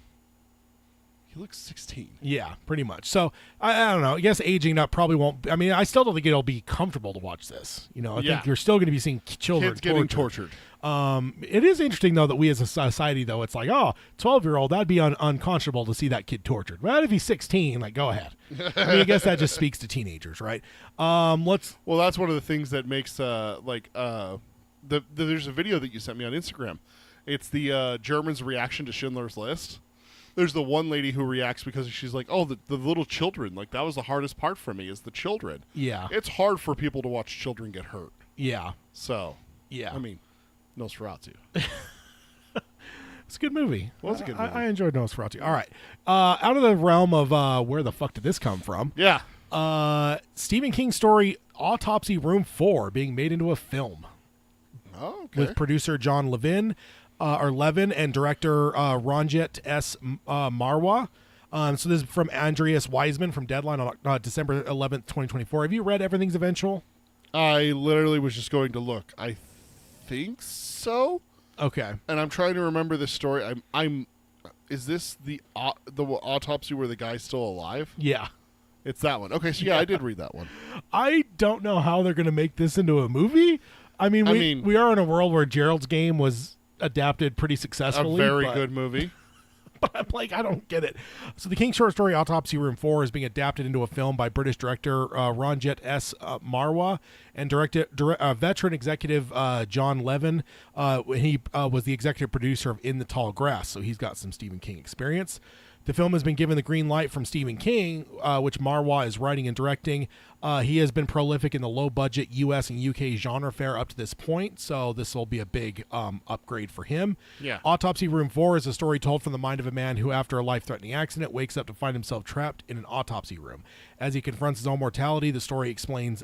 he looks 16. Yeah, pretty much. So I don't know. I guess aging up probably won't. I mean, I still don't think it'll be comfortable to watch this. I Yeah. think you're still going to be seeing children Kids getting tortured. It is interesting though that we as a society though it's like 12-year-old that'd be unconscionable to see that kid tortured. Well, if he's 16, like go ahead. I mean, I guess that just speaks to teenagers, right? Well, that's one of the things that makes there's a video that you sent me on Instagram. It's the Germans' reaction to Schindler's List. There's the one lady who reacts because she's like, oh, the little children. Like, that was the hardest part for me is the children. Yeah. It's hard for people to watch children get hurt. Yeah. So, Yeah. I mean, Nosferatu. It's a good movie. It was a good movie. I enjoyed Nosferatu. All right. Out of the realm of where the fuck did this come from? Yeah. Stephen King's story Autopsy Room 4 being made into a film Oh, okay. with producer John Levin and director Ranjit S. Marwa. So this is from Andreas Wiseman from Deadline on December 11th, 2024. Have you read Everything's Eventual? I literally was just going to look. I think so. Okay. And I'm trying to remember this story. Is this the autopsy where the guy's still alive? Yeah. It's that one. Okay, so yeah, I did read that one. I don't know how they're going to make this into a movie. I mean, we are in a world where Gerald's Game was adapted pretty A successfully. very but, good movie. but I'm like, I don't get it. So the King short story Autopsy Room 4 is being adapted into a film by British director Ranjit S. Marwa and veteran executive John Levin. He was the executive producer of In the Tall Grass, so he's got some Stephen King experience. The film has been given the green light from Stephen King, which Marwa is writing and directing. He has been prolific in the low-budget U.S. and U.K. genre fare up to this point, so this will be a big upgrade for him. Yeah. Autopsy Room 4 is a story told from the mind of a man who, after a life-threatening accident, wakes up to find himself trapped in an autopsy room. As he confronts his own mortality, the story explores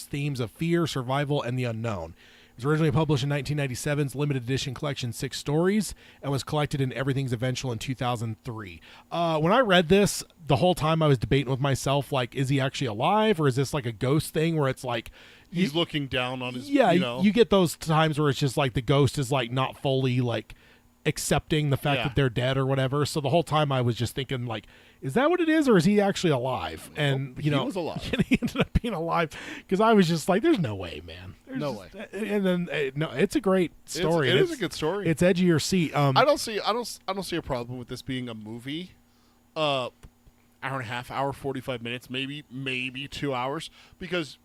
themes of fear, survival, and the unknown. It was originally published in 1997's limited edition collection 6 Stories and was collected in Everything's Eventual in 2003. When I read this, the whole time I was debating with myself, like, is he actually alive or is this like a ghost thing where it's like... He's looking down on his... Yeah, you know. you get those times where it's just like the ghost is like not fully like accepting the fact that they're dead or whatever. So the whole time I was just thinking like, is that what it is or is he actually alive? And he was alive. He ended up being alive because I was just like, there's no way, man. No way. And then no, it's a great story. It is a good story. It's edge of your seat. I don't see a problem with this being a movie. Hour and a half, hour 45 minutes, maybe 2 hours, because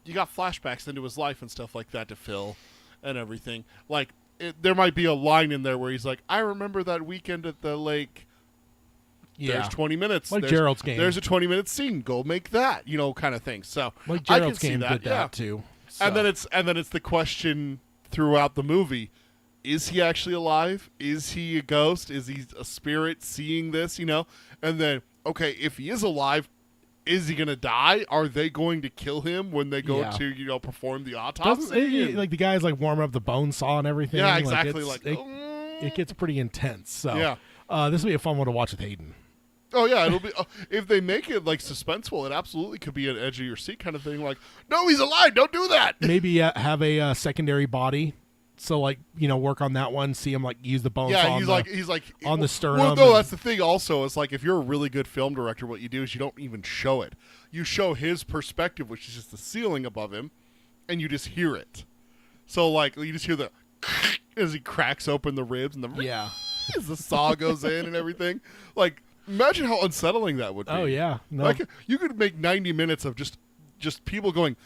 you got flashbacks into his life and stuff like that to fill and everything. Like there might be a line in there where he's like, I remember that weekend at the lake. Yeah. There's 20 minutes. Like Gerald's Game. There's a 20-minute scene. Go make that, kind of thing. So like I Gerald's can see Game that, did that too. So. And then it's the question throughout the movie: is he actually alive? Is he a ghost? Is he a spirit seeing this? And then if he is alive, is he gonna die? Are they going to kill him when they go to perform the autopsy? Like the guy's like warming up the bone saw and everything. Yeah, exactly. It gets pretty intense. So yeah, this will be a fun one to watch with Hayden. Oh yeah, it'll be if they make it like suspenseful, it absolutely could be an edge of your seat kind of thing. Like, no, he's alive. Don't do that. Maybe have a secondary body. So work on that one. See him use the bones. Yeah, on he's like on the sternum. Well, no, that's the thing. Also, it's like if you're a really good film director, what you do is you don't even show it. You show his perspective, which is just the ceiling above him, and you just hear it. So you just hear the as he cracks open the ribs and as the saw goes in and everything. Like, imagine how unsettling that would be. Oh yeah, no. Like you could make 90 minutes of just people going,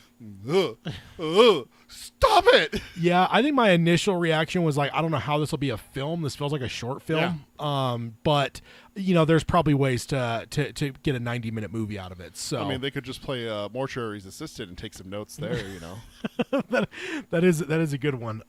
ugh, ugh, stop it. Yeah, I think my initial reaction was like, I don't know how this will be a film. This feels like a short film. Yeah. But there's probably ways to get a 90-minute movie out of it. So I mean, they could just play Mortuary's assistant and take some notes there. that is a good one.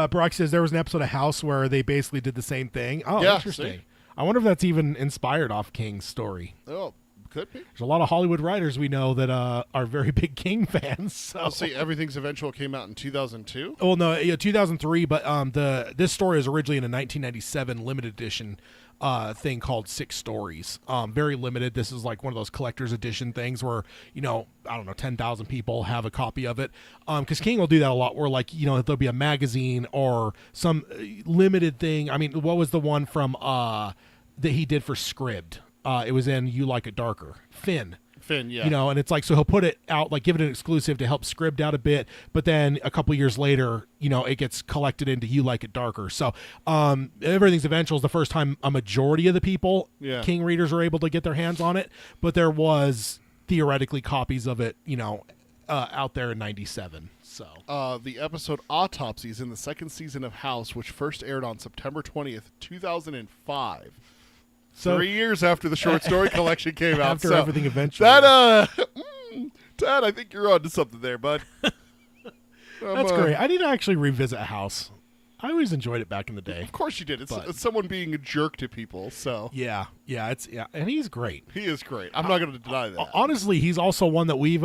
Brock says there was an episode of House where they basically did the same thing. Oh, yeah, interesting. See? I wonder if that's even inspired off King's story. Oh, could be. There's a lot of Hollywood writers we know that are very big King fans. So. I'll see. Everything's Eventual came out in 2002. Oh no, 2003. But this story is originally in a 1997 limited edition thing called 6 Stories. Very limited. This is like one of those collector's edition things where I don't know, 10,000 people have a copy of it. Because King will do that a lot. Where there'll be a magazine or some limited thing. I mean, what was the one from that he did for Scribd? It was in You Like It Darker. Finn, yeah. And it's like, so he'll put it out, like give it an exclusive to help Scribd out a bit, but then a couple years later, it gets collected into You Like It Darker. So Everything's Eventual is the first time a majority of the people, King readers, are able to get their hands on it, but there was theoretically copies of it, out there in 97. So the episode Autopsy is in the second season of House, which first aired on September 20th, 2005. So 3 years after the short story collection came out. After Everything Eventual. That, Tad, I think you're onto something there, bud. That's great. I need to actually revisit House. I always enjoyed it back in the day. Of course you did. It's someone being a jerk to people, so. Yeah, and he's great. He is great. I'm not going to deny that. Honestly, he's also one that we've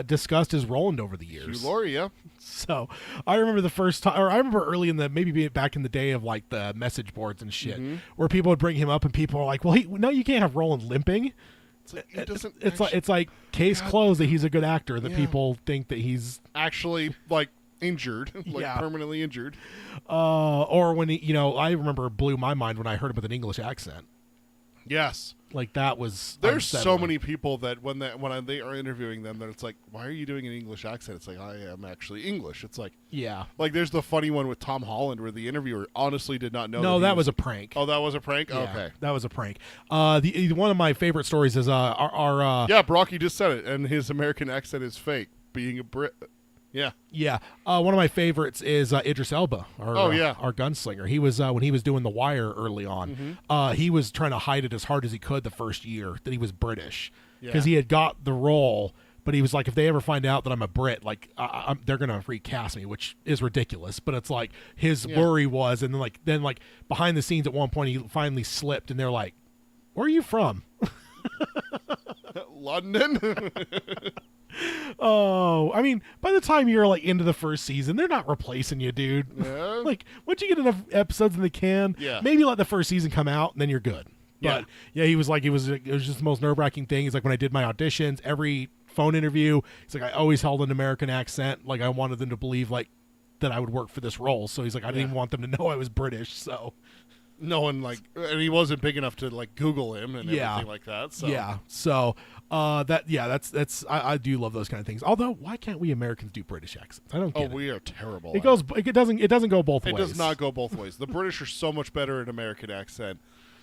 discussed as Roland over the years. Hugh Laurie, yeah. So, I remember the first time, or I remember early in the, maybe back in the day of like the message boards and shit, where people would bring him up and people are like, well, no, you can't have Roland limping. It's like case closed that he's a good actor, that people think that he's actually injured, permanently injured. Or when he, I remember it blew my mind when I heard him with an English accent. Yes. Like that was. There's so unsettling. many people that when they are interviewing them, that it's like, why are you doing an English accent? It's like, I am actually English. It's like, Yeah. like there's the funny one with Tom Holland where the interviewer honestly did not know. No, that that was a prank. Oh, that was a prank. Yeah, Okay. that was a prank. The one of my favorite stories is our Yeah, Brocky just said it, and his American accent is fake. Being a Brit. Yeah. Yeah, one of my favorites is Idris Elba, our gunslinger. He was when he was doing The Wire early on. He was trying to hide it as hard as he could the first year that he was British, because he had got the role. But he was like, if they ever find out that I'm a Brit, like they're gonna recast me, which is ridiculous. But it's like his worry was, and then behind the scenes at one point he finally slipped, and they're like, "Where are you from?" London. Oh, I mean, by the time you're like into the first season, they're not replacing you, dude. Yeah. Like, once you get enough episodes in the can, maybe let the first season come out, and then you're good. But yeah, he was like, it was just the most nerve-wracking thing. He's like, when I did my auditions, every phone interview, he's like, I always held an American accent. Like, I wanted them to believe like that I would work for this role. So he's like, I didn't even want them to know I was British. So. No one and he wasn't big enough to like Google him and everything like that. So. Yeah. So that's I do love those kind of things. Although, why can't we Americans do British accents? I don't get it. We are terrible. It doesn't go both ways. It does not go both ways. The British are so much better at American accent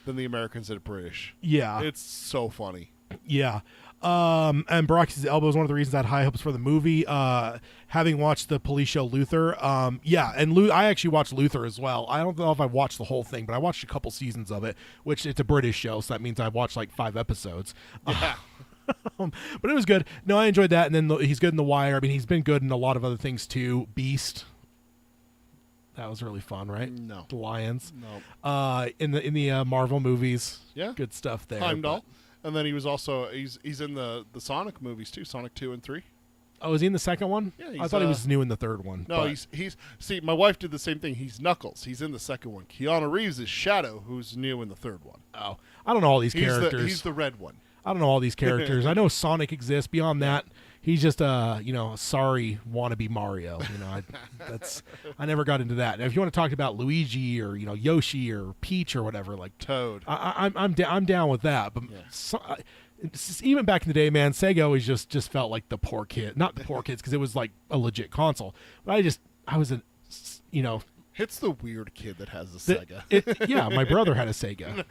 than the Americans at British. Yeah. It's so funny. Yeah. And Brock's Elbow is one of the reasons I had high hopes for the movie. Having watched the police show Luther, and I actually watched Luther as well. I don't know if I watched the whole thing, but I watched a couple seasons of it, which it's a British show, so that means I watched like 5 episodes. Yeah. But it was good. No, I enjoyed that, and then he's good in The Wire. I mean, he's been good in a lot of other things too. Beast. That was really fun, right? No. The Lions. No. In the Marvel movies. Yeah. Good stuff there. Heimdall. And then he was also he's in the Sonic movies too, Sonic 2 and 3. Oh, is he in the second one? Yeah, I thought he was new in the third one. No, but. he's see, my wife did the same thing. He's Knuckles. He's in the second one. Keanu Reeves is Shadow, who's new in the third one. Oh, I don't know all these characters. He's the red one. I don't know all these characters. I know Sonic exists. Beyond that, he's just a sorry wannabe Mario. I never got into that. Now, if you want to talk about Luigi or Yoshi or Peach or whatever, like Toad, I'm down with that. But even back in the day, man, Sega always just felt like the poor kid. Not the poor kids, because it was like a legit console. But I was It's the weird kid that has the Sega. Yeah, my brother had a Sega.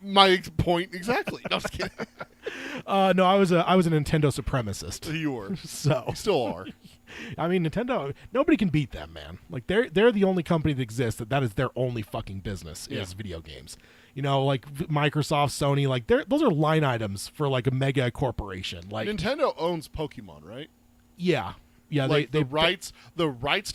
My point exactly. No, I'm just kidding. No, I was a Nintendo supremacist. You were. So you still are. I mean, Nintendo. Nobody can beat them, man. Like they're the only company that exists that is their only fucking business is video games. Like Microsoft, Sony, like those are line items for like a mega corporation. Like Nintendo owns Pokemon, right? Yeah. Yeah, like the rights to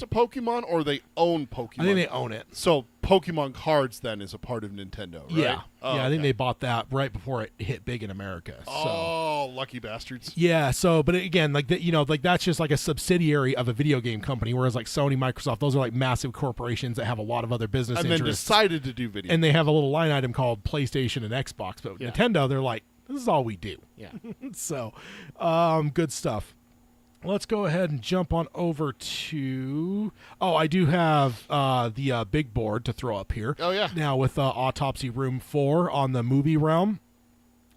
Pokemon, or they own Pokemon. I think they own it. So Pokemon cards then is a part of Nintendo, right? Yeah, I think they bought that right before it hit big in America. Oh, lucky bastards! Yeah. So, but again, like that's just like a subsidiary of a video game company, whereas like Sony, Microsoft, those are like massive corporations that have a lot of other business and interests. then decided to do video. And they have a little line item called PlayStation and Xbox, but Nintendo, they're like, this is all we do. Yeah. So, good stuff. Let's go ahead and jump on over to... Oh, I do have the big board to throw up here. Oh, yeah. Now with Autopsy Room 4 on the movie realm.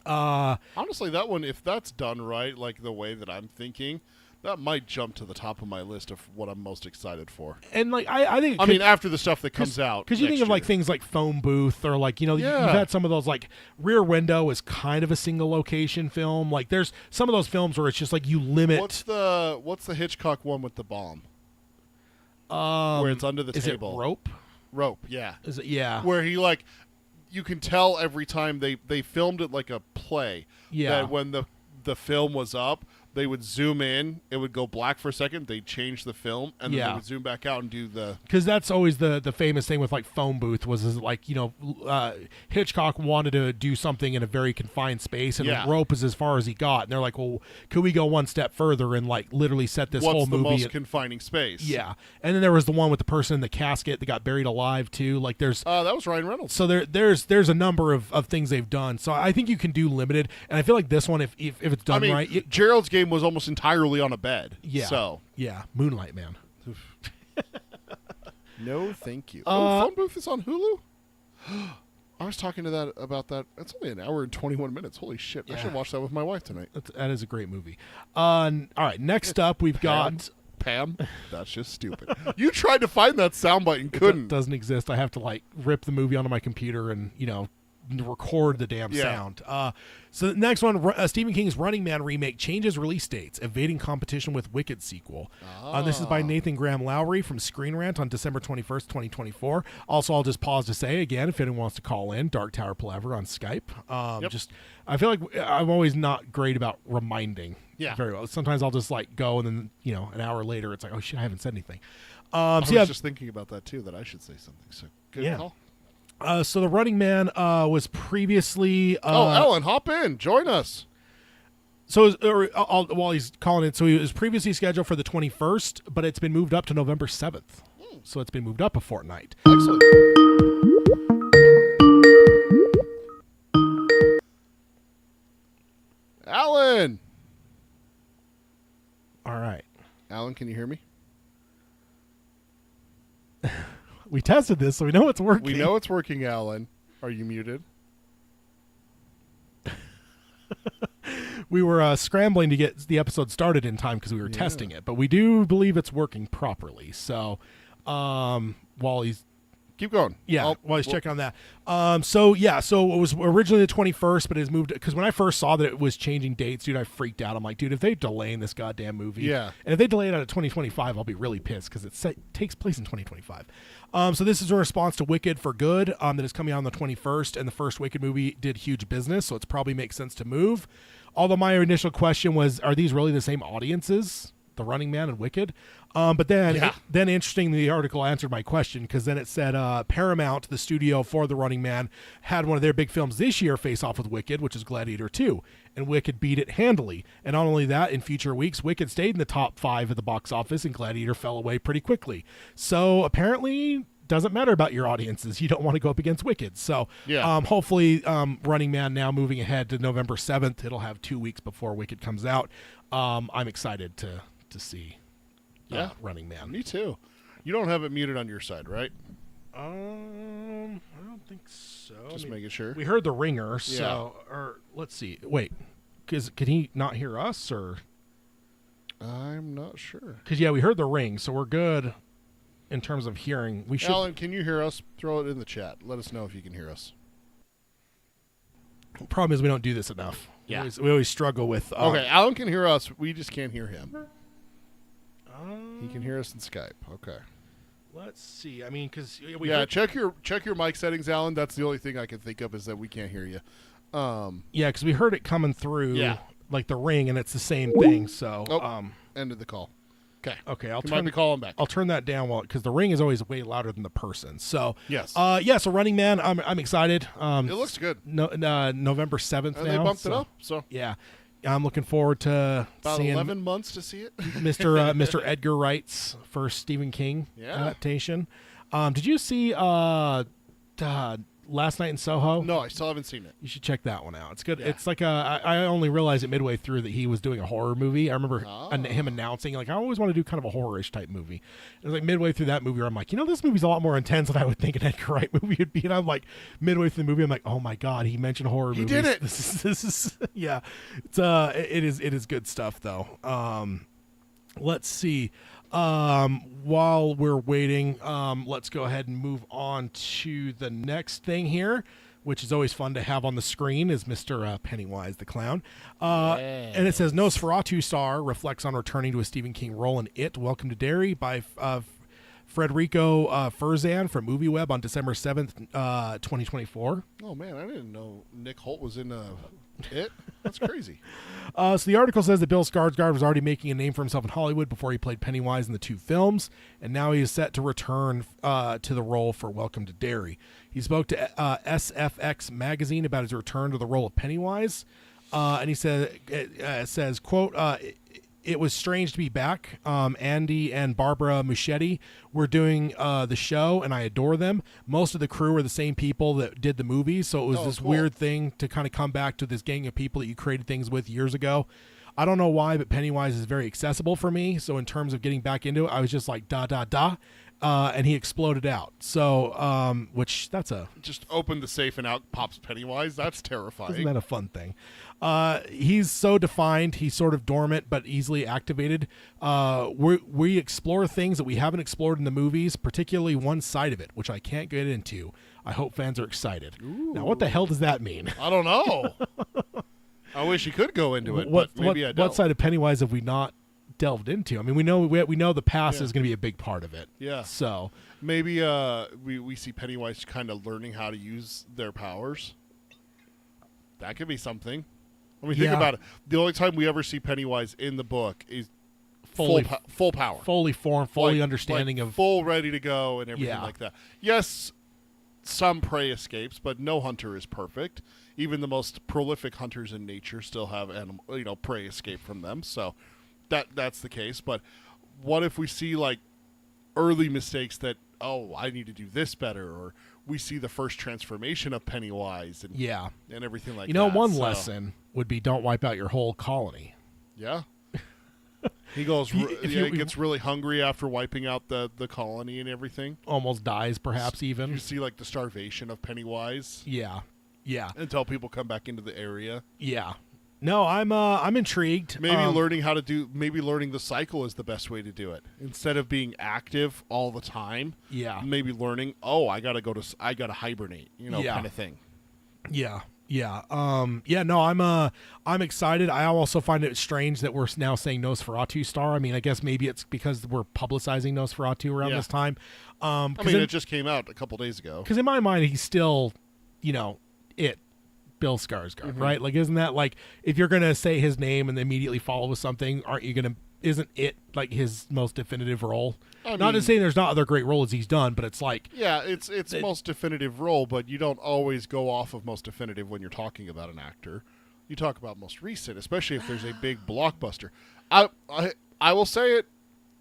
Honestly, that one, if that's done right, like the way that I'm thinking, that might jump to the top of my list of what I'm most excited for. And like I think... I mean, after the stuff that comes out. Because you think of like things like Phone Booth or like, you've had some of those like Rear Window is kind of a single location film. Like there's some of those films where it's just like you limit... What's the Hitchcock one with the bomb? Where it's under the table. Is it Rope? Rope, yeah. Is it? Yeah. Where he like... You can tell every time they filmed it like a play. Yeah. That when the film was up, they would zoom in, it would go black for a second, they'd change the film, and then they would zoom back out and do the... Because that's always the famous thing with, like, Phone Booth was like, Hitchcock wanted to do something in a very confined space, and Rope is as far as he got. And they're like, well, could we go one step further and, like, literally set this whole movie... What's the most confining space? Yeah. And then there was the one with the person in the casket that got buried alive, too. Like, there's... that was Ryan Reynolds. So there's a number of things they've done. So I think you can do limited, and I feel like this one, if it's done right... Gerald's Game was almost entirely on a bed. Yeah. So. Yeah. Moonlight, man. No, thank you. Phone Booth is on Hulu? I was talking to that about that. It's only an hour and 21 minutes. Holy shit! I Yeah. should watch that with my wife tonight. That is a great movie. All right, next up we've got. Pam. That's just stupid. You tried to find that soundbite and It couldn't. doesn't exist. I have to like rip the movie onto my computer and record the damn Yeah. sound. So the next one, Stephen King's Running Man remake changes release dates, evading competition with Wicked sequel. This is by Nathan Graham Lowry from Screen Rant on December 21st, 2024. Also, I'll just pause to say again, if anyone wants to call in, Dark Tower Palaver on Skype. Yep. Just, I feel like I'm always not great about reminding. Yeah. Very well. Sometimes I'll just like go and then an hour later it's like, oh shit, I haven't said anything. I was So yeah, just thinking about that too, that I should say something. So good Yeah. call. so the Running Man was previously. Ellen, hop in, join us. So while he's calling it, so he was previously scheduled for the 21st, but it's been moved up to November 7th. So it's been moved up a fortnight. Excellent. Alan. All right. Alan, can you hear me? We tested this, so we know it's working. We know it's working, Alan. Are you muted? We were scrambling to get the episode started in time because we were testing it, but we do believe it's working properly. So while he's Keep going. while he's checking on that. So it was originally the 21st, but it was moved because when I first saw that it was changing dates, dude, I freaked out. I'm like, dude, if they delaying this goddamn movie, Yeah. and if they delay it out of 2025, I'll be really pissed because it takes place in 2025. So this is a response to Wicked for Good that is coming out on the 21st, and the first Wicked movie did huge business, so it's probably makes sense to move. Although my initial question was, are these really the same audiences? The Running Man and Wicked. But then interestingly, the article answered my question because then it said Paramount, the studio for The Running Man, had one of their big films this year face off with Wicked, which is Gladiator 2. And Wicked beat it handily. And not only that, in future weeks, Wicked stayed in the top 5 at the box office and Gladiator fell away pretty quickly. So apparently doesn't matter about your audiences. You don't want to go up against Wicked. So hopefully Running Man now moving ahead to November 7th. It'll have 2 weeks before Wicked comes out. I'm excited to see Running Man. Me too. You don't have it muted on your side, right? I don't think so. Just making sure. We heard the ringer, so or let's see. Wait, could he not hear us or? I'm not sure. Because we heard the ring, so we're good in terms of hearing. We should. Alan, can you hear us? Throw it in the chat. Let us know if you can hear us. The problem is we don't do this enough. Yeah. We always struggle with. Okay, Alan can hear us. We just can't hear him. He can hear us in Skype. Okay. Let's see. I mean, because check your mic settings, Alan. That's the only thing I can think of is that we can't hear you. Because we heard it coming through. Like the ring, and it's the same thing. So. Ended the call. Okay. Okay. You might be calling back. I'll turn that down because the ring is always way louder than the person. So. Yes. So Running Man. I'm excited. It looks good. November 7th. And now, they bumped it up. So. Yeah. I'm looking forward to about seeing 11 months to see it. Mr. Edgar Wright's first Stephen King adaptation. Did you see Last Night in Soho? No, I still haven't seen it. You should check that one out. It's good. Yeah. It's like I only realized it midway through that he was doing a horror movie. I remember him announcing, like, I always want to do kind of a horror-ish type movie. It was like midway through that movie where I'm like, this movie's a lot more intense than I would think an Edgar Wright movie would be. And I'm like, midway through the movie, I'm like, oh my God, he mentioned horror movies. He did it. This is yeah. It is good stuff though. Let's see. While we're waiting, let's go ahead and move on to the next thing here, which is always fun to have on the screen, is Mr. Pennywise the Clown. And it says, Nosferatu star reflects on returning to a Stephen King role in It, Welcome to Derry by Frederico Furzan from MovieWeb on December 7th, 2024. Oh, man, I didn't know Nick Holt was in It. That's crazy. So the article says that Bill Skarsgård was already making a name for himself in Hollywood before he played Pennywise in the 2 films, and now he is set to return to the role for Welcome to Derry. He spoke to SFX magazine about his return to the role of Pennywise, and he said, it says, quote, it was strange to be back. Andy and Barbara Muschietti were doing the show, and I adore them. Most of the crew were the same people that did the movie, so it was this weird thing to kind of come back to this gang of people that you created things with years ago. I don't know why, but Pennywise is very accessible for me, so in terms of getting back into it, I was just like, da, da, da. and he exploded out. So, which that's a Just open the safe and out pops Pennywise. That's terrifying. isn't that a fun thing? He's so defined. He's sort of dormant but easily activated. We explore things that we haven't explored in the movies, particularly one side of it, which I can't get into. I hope fans are excited. Now, what the hell does that mean? I don't know. I wish you could go into it, but maybe I don't. What side of Pennywise have we not delved into? I mean, we know the past is going to be a big part of it. Yeah. So Maybe we see Pennywise kind of learning how to use their powers. That could be something. I mean, think about it. The only time we ever see Pennywise in the book is full power. fully formed, fully understanding of full ready to go and everything Yeah. like that. Yes, some prey escapes, but no hunter is perfect. Even the most prolific hunters in nature still have prey escape from them. So that's the case. But what if we see like early mistakes that, oh, I need to do this better, or we see the first transformation of Pennywise and and everything like that. One lesson would be don't wipe out your whole colony. Yeah. He goes. He gets really hungry after wiping out the colony and everything. Almost dies, perhaps even. You see like the starvation of Pennywise. Yeah. Until people come back into the area. Yeah. No, I'm intrigued. Maybe learning the cycle is the best way to do it. Instead of being active all the time. Yeah. Maybe learning, I gotta hibernate, kind of thing. Yeah. No, I'm excited. I also find it strange that we're now saying Nosferatu star. I mean, I guess maybe it's because we're publicizing Nosferatu around this time. I mean, it just came out a couple days ago. Because in my mind, he's still, Bill Skarsgård, right? Like, isn't that like, if you're gonna say his name and immediately follow with something, isn't it like his most definitive role? Not to say there's not other great roles he's done, but it's like, yeah, it's most definitive role, but you don't always go off of most definitive when you're talking about an actor. You talk about most recent, especially if there's a big blockbuster. I will say it.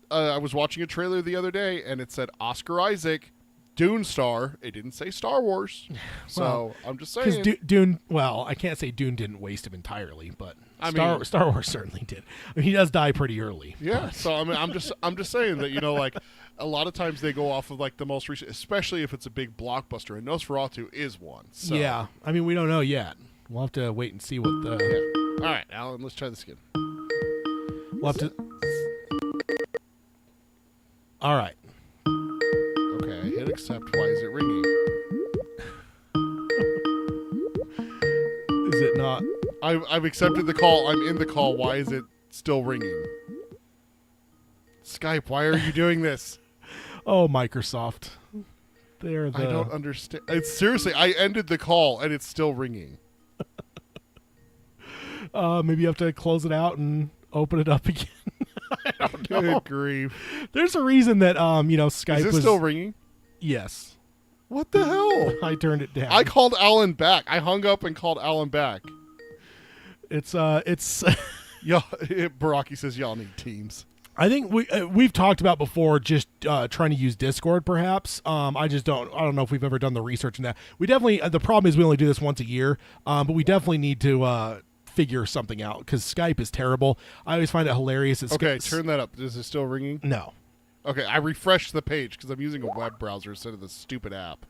I was watching a trailer the other day, and it said Oscar Isaac, Dune star. It didn't say Star Wars. So I'm just saying. Because Dune, well, I can't say Dune didn't waste him entirely, but Star Wars certainly did. I mean, he does die pretty early. Yeah. So I mean, I'm just saying that, like a lot of times they go off of like the most recent, especially if it's a big blockbuster, and Nosferatu is one. So. Yeah. I mean, we don't know yet. We'll have to wait and see what the. All right, Alan, let's try this again. We'll have to. All right. Okay, I hit accept. Why is it ringing? Is it not? I've accepted the call. I'm in the call. Why is it still ringing? Skype, why are you doing this? Oh, Microsoft. I don't understand. It's seriously, I ended the call and it's still ringing. Maybe you have to close it out and open it up again. I don't know. Good grief. There's a reason that Skype Is this was still ringing? Yes. What the hell? I turned it down. I called Alan back. I hung up and called Alan back. It's Y'all, Baraki says y'all need Teams. I think we've talked about before just trying to use Discord perhaps. I don't know if we've ever done the research in that. We definitely, the problem is we only do this once a year, but we definitely need to figure something out because Skype is terrible. I always find it hilarious. Okay, turn that up. Is it still ringing? No. Okay, I refreshed the page because I'm using a web browser instead of the stupid app.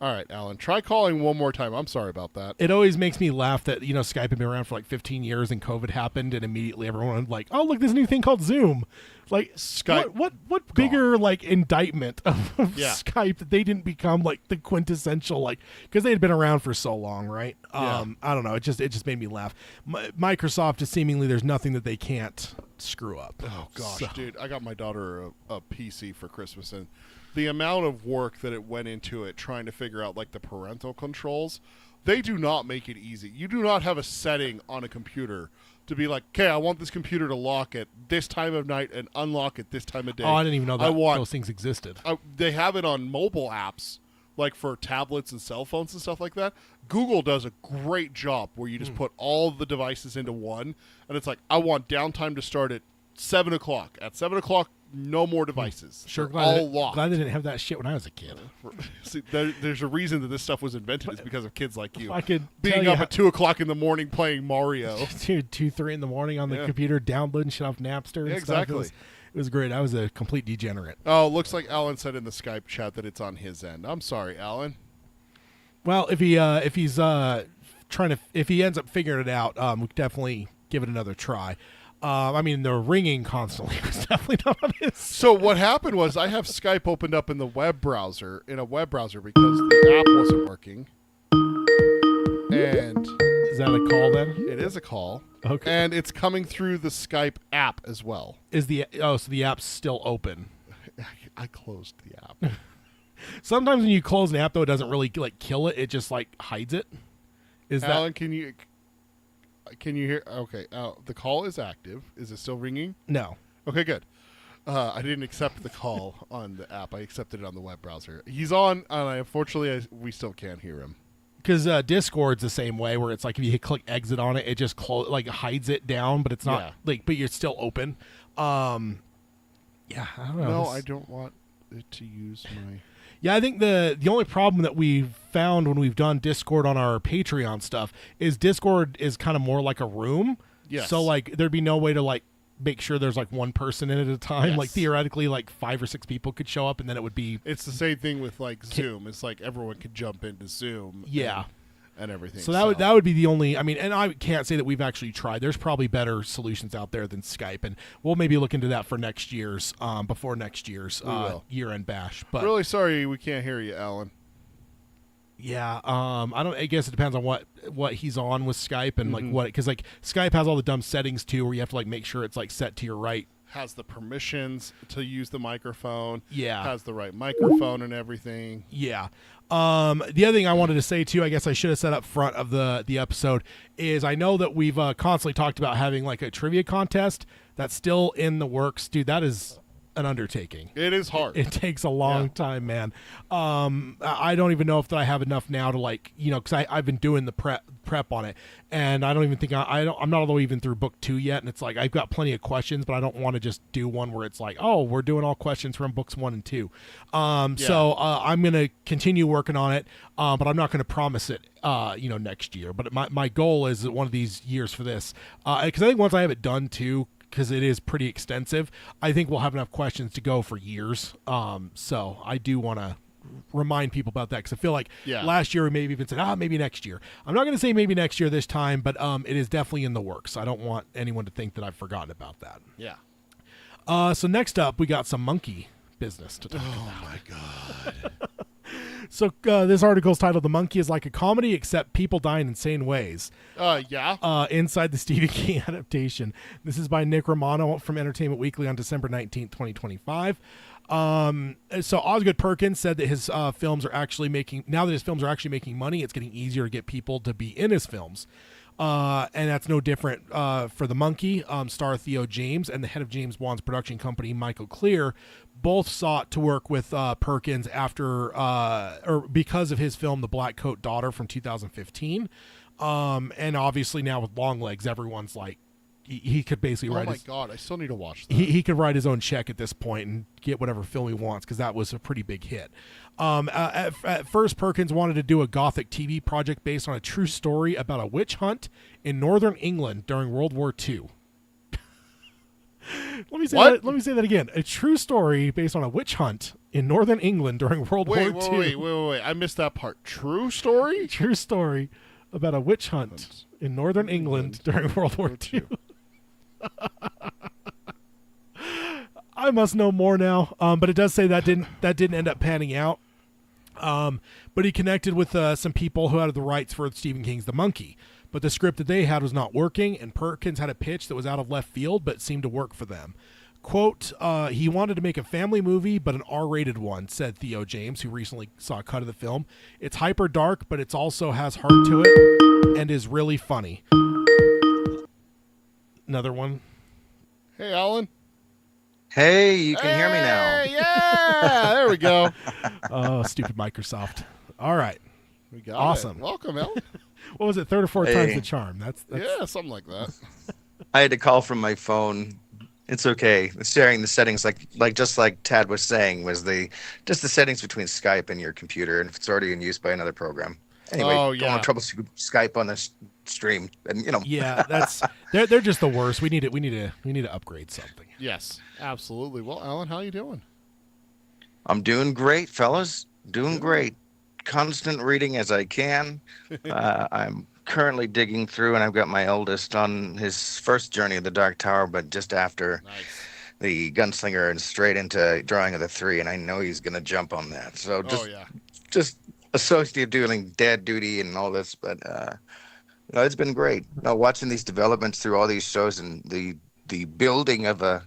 All right, Alan, try calling one more time. I'm sorry about that. It always makes me laugh that, Skype had been around for like 15 years and COVID happened and immediately everyone was like, oh, look, this new thing called Zoom. Like, Skype. What bigger, like, indictment of Skype that they didn't become, like, the quintessential, like, because they had been around for so long, right? Yeah. I don't know. It just made me laugh. Microsoft is seemingly there's nothing that they can't screw up. Oh, gosh, dude. I got my daughter a PC for Christmas, and the amount of work that it went into it trying to figure out, like, the parental controls, they do not make it easy. You do not have a setting on a computer to be like, okay, I want this computer to lock at this time of night and unlock at this time of day. Oh, I didn't even know that those things existed. They have it on mobile apps, like for tablets and cell phones and stuff like that. Google does a great job where you just put all of the devices into one, and it's like, I want downtime to start at 7 o'clock. At 7 o'clock, no more devices. Sure, They're all locked. glad they didn't have that shit when I was a kid. See, there's a reason that this stuff was invented. Is because of kids like you. I could being up at 2:00 in the morning playing Mario. 2-3 in the morning on the computer, downloading shit off Napster. And Exactly. Stuff. It was great. I was a complete degenerate. Oh, looks like Alan said in the Skype chat that it's on his end. I'm sorry, Alan. Well, if he ends up figuring it out, we could definitely give it another try. I mean, the ringing constantly was definitely not on his. So what happened was I have Skype opened up in the web browser because the app wasn't working. And is that a call then? it is a call. Okay. And it's coming through the Skype app as well. So the app's still open. I closed the app. Sometimes when you close an app, though, it doesn't really like kill it. It just like hides it. Is Alan, can you hear? Okay, the call is active. Is it still ringing? No. Okay, good. I didn't accept the call on the app. I accepted it on the web browser. He's on, and unfortunately, we still can't hear him. Because Discord's the same way, where it's like if you click exit on it, it just hides it down, but it's not but you're still open. Yeah, I don't know. No, I don't want it to use my. Yeah, I think the only problem that we've found when we've done Discord on our Patreon stuff is Discord is kind of more like a room. Yes. So like there'd be no way to like make sure there's like one person in it at a time. Yes. Like theoretically, like 5 or 6 people could show up, and then it would be. It's the same thing with like Zoom. It's like everyone could jump into Zoom. Yeah. And everything. So that would be the only. I mean, and I can't say that we've actually tried. There's probably better solutions out there than Skype, and we'll maybe look into that for next year's, before next year's year-end bash. But really sorry we can't hear you, Alan. Yeah, I guess it depends on what he's on with Skype and like what, because like Skype has all the dumb settings too, where you have to like make sure it's like set to your right. Has the permissions to use the microphone. Yeah. Has the right microphone and everything. Yeah. The other thing I wanted to say too, I guess I should have said up front of the episode, is I know that we've constantly talked about having like a trivia contest. That's still in the works, dude. That is an undertaking. It is hard. It takes a long time, man. I don't even know if I have enough now to like, because I've been doing the prep on it, and I don't even think I'm not all the way even through book 2 yet, and it's like I've got plenty of questions, but I don't want to just do one where it's like, oh, we're doing all questions from books 1 and 2. So I'm gonna continue working on it, but I'm not gonna promise it next year. But my goal is one of these years for this, because I think once I have it done too, because it is pretty extensive, I think we'll have enough questions to go for years. So I do want to remind people about that, because I feel like last year we maybe even said, maybe next year. I'm not going to say maybe next year this time, but it is definitely in the works. I don't want anyone to think that I've forgotten about that. Yeah. So next up, we got some monkey business to talk about. Oh, my God. So this article is titled "The Monkey is Like a Comedy, Except People Die in Insane Ways." Inside the Stephen King adaptation. This is by Nick Romano from Entertainment Weekly on December 19th, 2025. So Osgood Perkins said that his films are actually making money, it's getting easier to get people to be in his films. And that's no different for The Monkey. Star Theo James and the head of James Wan's production company, Michael Clear, both sought to work with Perkins because of his film The Black Coat Daughter from 2015. And obviously now with Longlegs, everyone's like, he could basically write. Oh my God! I still need to watch that. He could write his own check at this point and get whatever film he wants, because that was a pretty big hit. At first, Perkins wanted to do a gothic TV project based on a true story about a witch hunt in northern England during World War II. Let me say that again. A true story based on a witch hunt in northern England during World War II. Wait! I missed that part. True story? True story about a witch hunt in northern England during World War II. I must know more now, but it does say that didn't end up panning out. But he connected with some people who had the rights for Stephen King's The Monkey, but the script that they had was not working, and Perkins had a pitch that was out of left field but seemed to work for them. Quote, he wanted to make a family movie, but an R-rated one, said Theo James, who recently saw a cut of the film. It's hyper dark, but it also has heart to it and is really funny. Another one. Hey, Alan. Hey, you can hear me now. Yeah, there we go. Oh, stupid Microsoft. All right. We got awesome. It. Welcome, Alan. What was it? 3rd or 4th times the charm. That's yeah, something like that. I had to call from my phone It's okay. Sharing the settings, just like Tad was saying, was the settings between Skype and your computer, and if it's already in use by another program. Anyway, Oh don't want yeah. to troubleshoot Skype on this stream, and Yeah, that's they're just the worst. We need to upgrade something. Yes, absolutely. Well, Alan, how you doing? I'm doing great, fellas. Doing Good. great. Constant reading as I can. I'm currently digging through, and I've got my eldest on his first journey of the Dark Tower, but just after Nice. the Gunslinger and straight into Drawing of the Three, and I know he's going to jump on that. So Oh yeah. just associate doing dad duty and all this, but it's been great. Watching these developments through all these shows and the building of a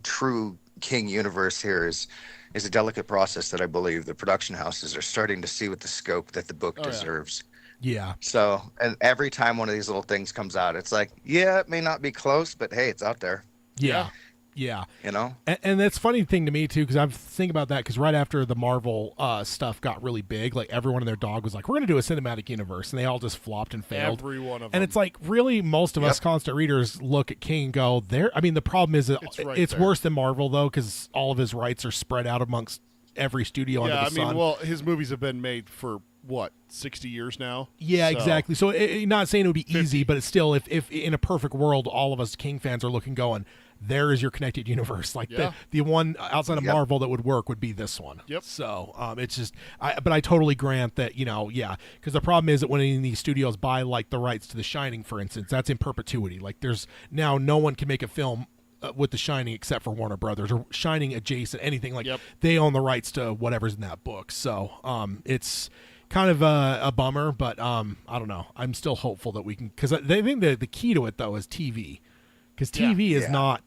true King universe here is a delicate process that I believe the production houses are starting to see with the scope that the book Oh, yeah. deserves. Yeah, So, and every time one of these little things comes out, it's like, yeah, it may not be close, but hey, it's out there. yeah. And that's funny thing to me too, because I'm thinking about that because right after the Marvel stuff got really big, like everyone and their dog was like, "We're going to do a cinematic universe," and they all just flopped and failed. Every one of them. And it's like, really, most of us constant readers look at King and go, "There." I mean, the problem is that It's right it's there. worse than Marvel though, because all of his rights are spread out amongst every studio yeah, under the sun. well, his movies have been made for what 60 years now. Yeah, So- exactly. So, not saying it would be easy, but it's still, if in a perfect world, all of us King fans are looking, going, there is your connected universe. Like Yeah. the one outside of Yep. Marvel that would work would be this one. Yep. So, it's just, but I totally grant that, yeah, because the problem is that when any of these studios buy like the rights to The Shining, for instance, that's in perpetuity. Like there's now no one can make a film with The Shining except for Warner Brothers or Shining adjacent, anything like Yep. they own the rights to whatever's in that book. So, it's kind of a bummer, but I don't know. I'm still hopeful that we can, because they think the key to it though is TV, because TV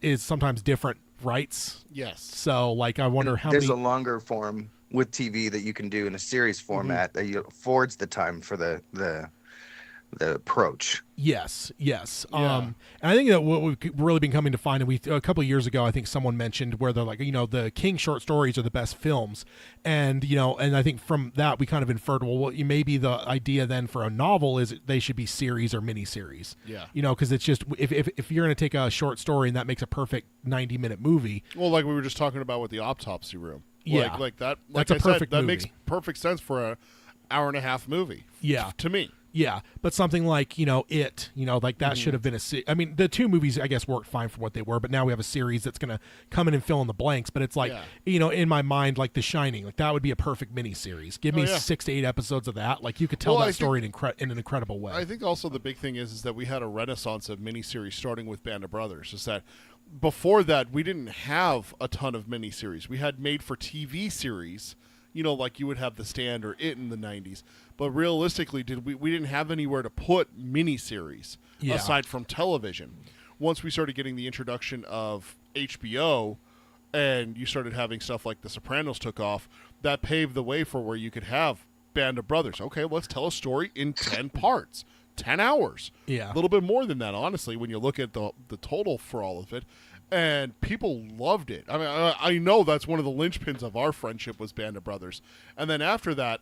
is sometimes different rights. Yes. So like I wonder how There's many. a longer form with TV that you can do in a series format that affords the time for the approach. Yes. Yeah. And I think that what we've really been coming to find, and a couple of years ago, I think someone mentioned where they're like, the King short stories are the best films, and and I think from that we kind of inferred, well, maybe the idea then for a novel is they should be series or miniseries. Yeah. Because it's just if you're going to take a short story and that makes a perfect 90-minute movie. Well, like we were just talking about with the autopsy room. Yeah. Like that. That's Like a I perfect said, that movie. makes perfect sense for a hour and a half movie. Yeah. To me. Yeah, but something like it, like that should have been I mean, the two movies I guess worked fine for what they were, but now we have a series that's going to come in and fill in the blanks. But it's like in my mind, like The Shining, like that would be a perfect miniseries. Give me 6 to 8 episodes of that. Like you could tell that story in an incredible way. I think also the big thing is that we had a renaissance of miniseries starting with Band of Brothers. Is that before that we didn't have a ton of miniseries. We had made-for-TV series. Like you would have The Stand or It in the 90s. But realistically, we didn't have anywhere to put miniseries aside from television. Once we started getting the introduction of HBO and you started having stuff like The Sopranos took off, that paved the way for where you could have Band of Brothers. Okay, let's tell a story in 10 parts, 10 hours. Yeah. A little bit more than that, honestly, when you look at the total for all of it. And people loved it. I mean, I know that's one of the linchpins of our friendship was Band of Brothers. And then after that,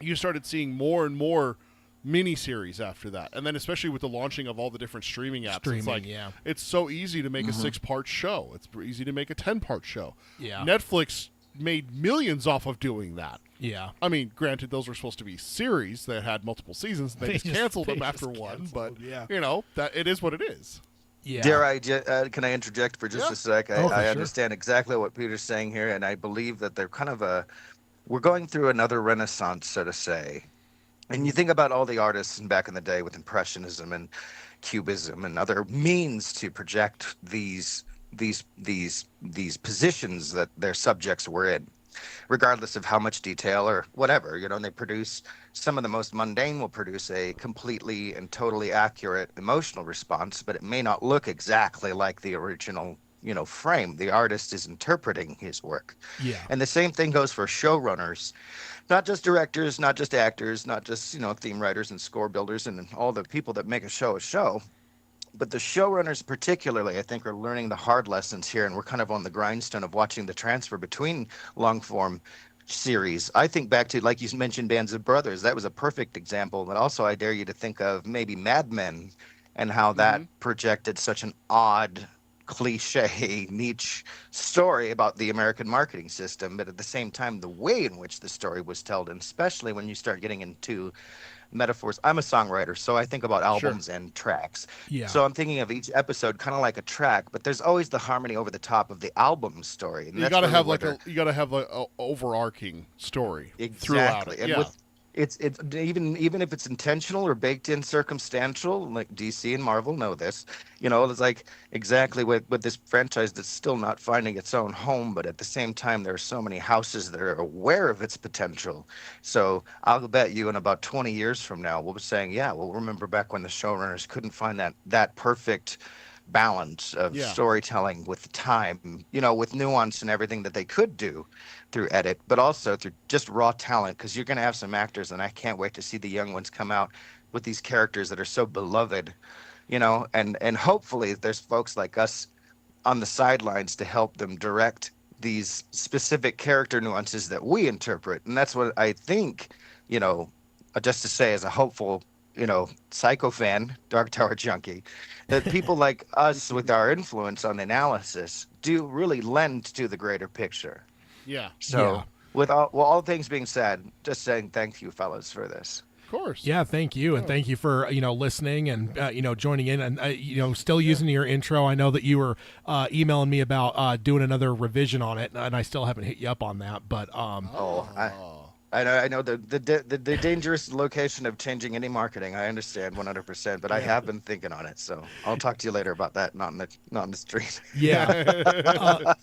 you started seeing more and more miniseries after that. And then especially with the launching of all the different streaming apps, it's like it's so easy to make a 6-part show. It's easy to make a 10-part show. Yeah. Netflix made millions off of doing that. Yeah. I mean, granted, those were supposed to be series that had multiple seasons. They just canceled them after one. But, that it is what it is. Yeah. Dare I, can I interject for just a sec? For I sure. understand exactly what Peter's saying here, and I believe that they're kind of we're going through another renaissance, so to say. And you think about all the artists back in the day with Impressionism and Cubism and other means to project these positions that their subjects were in, regardless of how much detail or whatever. And they produce, some of the most mundane will produce a completely and totally accurate emotional response, but it may not look exactly like the original frame. The artist is interpreting his work. Yeah. And the same thing goes for showrunners, not just directors, not just actors, not just theme writers and score builders and all the people that make a show, but the showrunners particularly, I think, are learning the hard lessons here, and we're kind of on the grindstone of watching the transfer between long form series. I think back to, like you mentioned, Bands of Brothers. That was a perfect example. But also I dare you to think of maybe Mad Men and how that projected such an odd cliche niche story about the American marketing system, but at the same time, the way in which the story was told, and especially when you start getting into metaphors. I'm a songwriter, so I think about Sure. albums and tracks. Yeah. So I'm thinking of each episode kind of like a track, but there's always the harmony over the top of the album story. And You that's got to really have where like they're- you got to have like a overarching story throughout exactly. it. And Yeah. with it's even if it's intentional or baked in circumstantial, like DC and Marvel know this. It's like exactly with this franchise that's still not finding its own home, but at the same time, there are so many houses that are aware of its potential. So I'll bet you in about 20 years from now, we'll be saying, yeah, well, remember back when the showrunners couldn't find that perfect balance of Yeah. storytelling with time, with nuance and everything that they could do through edit, but also through just raw talent, because you're going to have some actors, and I can't wait to see the young ones come out with these characters that are so beloved, and hopefully there's folks like us on the sidelines to help them direct these specific character nuances that we interpret. And that's what I think, just to say as a hopeful, psycho fan, Dark Tower junkie, that people like us with our influence on analysis do really lend to the greater picture. Yeah. So Yeah. with all things being said, just saying thank you, fellas, for this. Of course. Yeah, thank you, and thank you for listening and joining in, and still using your intro. I know that you were emailing me about doing another revision on it, and I still haven't hit you up on that. But I know the dangerous location of changing any marketing. I understand 100%, but I have been thinking on it. So I'll talk to you later about that. Not in the street. yeah,